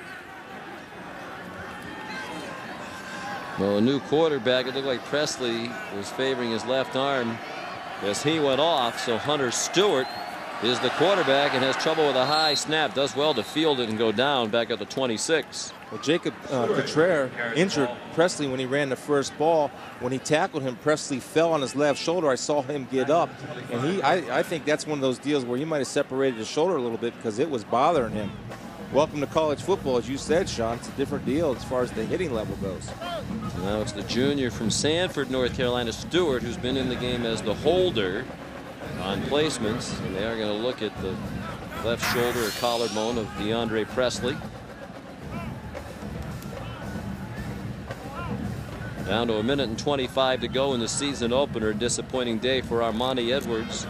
Speaker 9: Well, a new quarterback. It looked like Presley was favoring his left arm as he went off. So Hunter Stewart is the quarterback and has trouble with a high snap. Does well to field it and go down back at the 26.
Speaker 15: Well, Jacob Cotrere injured Presley when he ran the first ball. When he tackled him, Presley fell on his left shoulder. I saw him get up, and I think that's one of those deals where he might have separated his shoulder a little bit because it was bothering him. Welcome to college football, as you said, Sean. It's a different deal as far as the hitting level goes.
Speaker 9: Now it's the junior from Sanford, North Carolina, Stewart, who's been in the game as the holder on placements, and they are going to look at the left shoulder or collarbone of DeAndre Presley. Down to a minute and 25 to go in the season opener. Disappointing day for Armani Edwards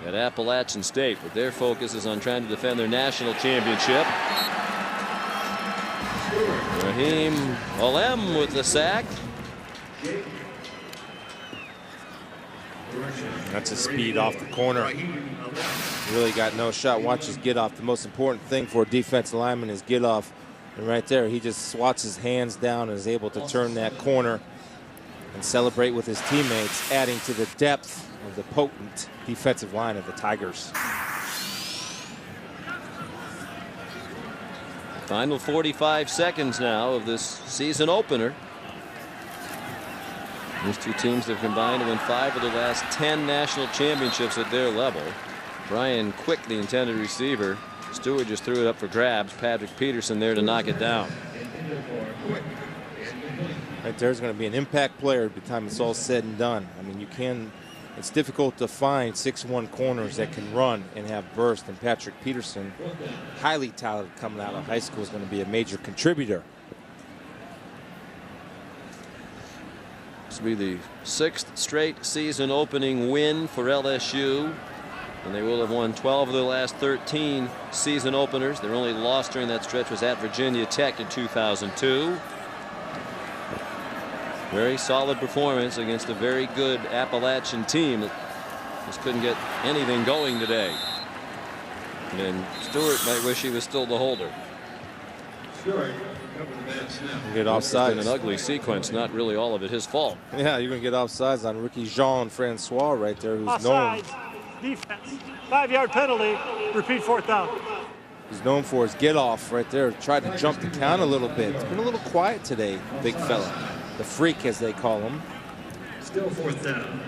Speaker 9: at Appalachian State, but their focus is on trying to defend their national championship. Raheem Olem with the sack.
Speaker 15: That's his speed off the corner. Really got no shot. Watch his get off. The most important thing for a defensive lineman is get off. And right there, he just swats his hands down and is able to turn that corner and celebrate with his teammates, adding to the depth of the potent defensive line of the Tigers.
Speaker 9: Final 45 seconds now of this season opener. These two teams have combined to win 5 of the last 10 national championships at their level. Brian Quick, the intended receiver. Stewart just threw it up for grabs. Patrick Peterson there to knock it down.
Speaker 15: Right there's going to be an impact player by the time it's all said and done. I mean, it's difficult to find 6'1" corners that can run and have burst. And Patrick Peterson, highly talented coming out of high school, is going to be a major contributor.
Speaker 9: This will be the 6th straight season opening win for LSU. And they will have won 12 of their last 13 season openers. Their only loss during that stretch was at Virginia Tech in 2002. Very solid performance against a very good Appalachian team that just couldn't get anything going today. And Stewart might wish he was still the holder.
Speaker 15: Get offsides.
Speaker 9: It's been an ugly sequence, not really all of it his fault.
Speaker 15: Yeah, you're going to get offsides on Ricky Jean-Francois right there, who's known.
Speaker 8: Defense. 5-yard penalty. Repeat 4th down.
Speaker 15: He's known for his get off right there. Tried to jump the count a little bit. It's been a little quiet today, big fella. The freak, as they call him.
Speaker 10: Still 4th down.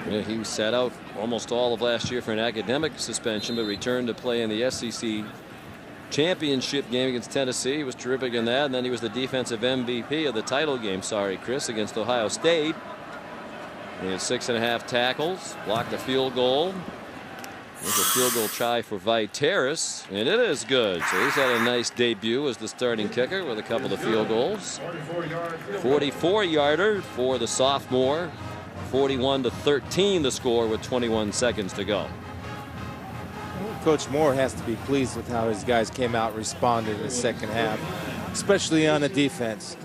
Speaker 9: Yeah, he sat out almost all of last year for an academic suspension, but returned to play in the SEC championship game against Tennessee. He was terrific in that, and then he was the defensive MVP of the title game. Sorry, Chris, against Ohio State. He had 6.5 tackles, blocked a field goal. There's a field goal try for Viteris, and it is good. So he's had a nice debut as the starting kicker with a couple of field goals. 44-yarder for the sophomore. 41-13 the score with 21 seconds to go.
Speaker 15: Coach Moore has to be pleased with how his guys came out and responded in the second half, especially on the defense.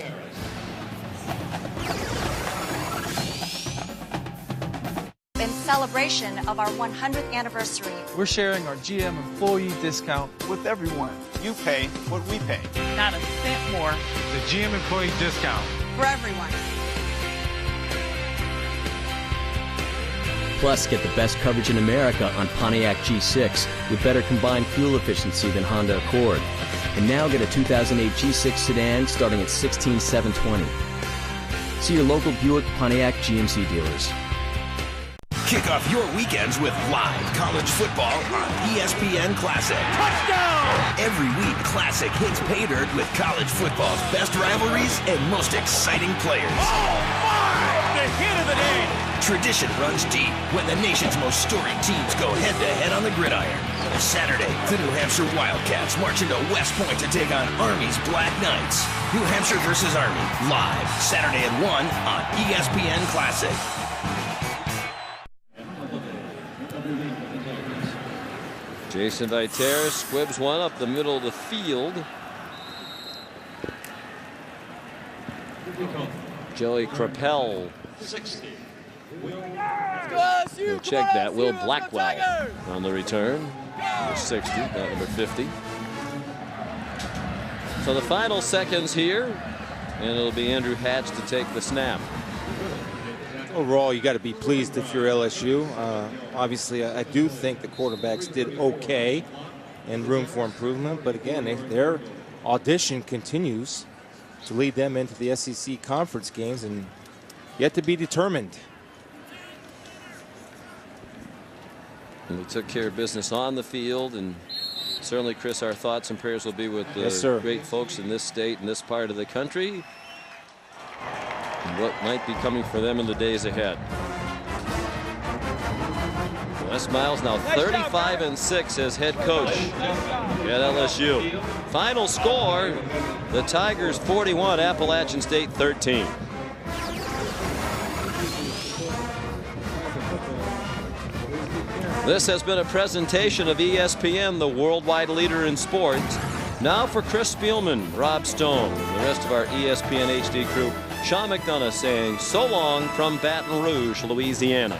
Speaker 16: In celebration of our 100th anniversary,
Speaker 17: we're sharing our GM employee discount with everyone.
Speaker 18: You pay what we pay.
Speaker 19: Not a cent more.
Speaker 18: The GM employee discount.
Speaker 16: For everyone.
Speaker 20: Plus, get the best coverage in America on Pontiac G6 with better combined fuel efficiency than Honda Accord. And now get a 2008 G6 sedan starting at $16,720. See your local Buick Pontiac GMC dealers.
Speaker 14: Kick off your weekends with live college football on ESPN Classic.
Speaker 5: Touchdown!
Speaker 14: Every week, Classic hits pay dirt with college football's best rivalries and most exciting players.
Speaker 5: Oh my! The hit of the day!
Speaker 14: Tradition runs deep when the nation's most storied teams go head-to-head on the gridiron. Saturday, the New Hampshire Wildcats march into West Point to take on Army's Black Knights. New Hampshire versus Army, live Saturday at 1 on ESPN Classic.
Speaker 9: Jason Viteris squibs one up the middle of the field. Joey Crapel.
Speaker 5: 60.
Speaker 9: Check that. Will Blackwell on the return. Number 60, not number 50. So the final seconds here, and it'll be Andrew Hatch to take the snap.
Speaker 15: Overall, you got to be pleased if you're LSU. Obviously, I do think the quarterbacks did okay and room for improvement. But again, their audition continues to lead them into the SEC conference games and yet to be determined.
Speaker 9: And we took care of business on the field, and certainly, Chris, our thoughts and prayers will be with the great folks in this state and this part of the country, and what might be coming for them in the days ahead. Wes Miles now 35-6 as head coach at LSU. Final score, the Tigers 41, Appalachian State 13. This has been a presentation of ESPN, the worldwide leader in sports. Now for Chris Spielman, Rob Stone, and the rest of our ESPN HD crew, Sean McDonough saying so long from Baton Rouge, Louisiana.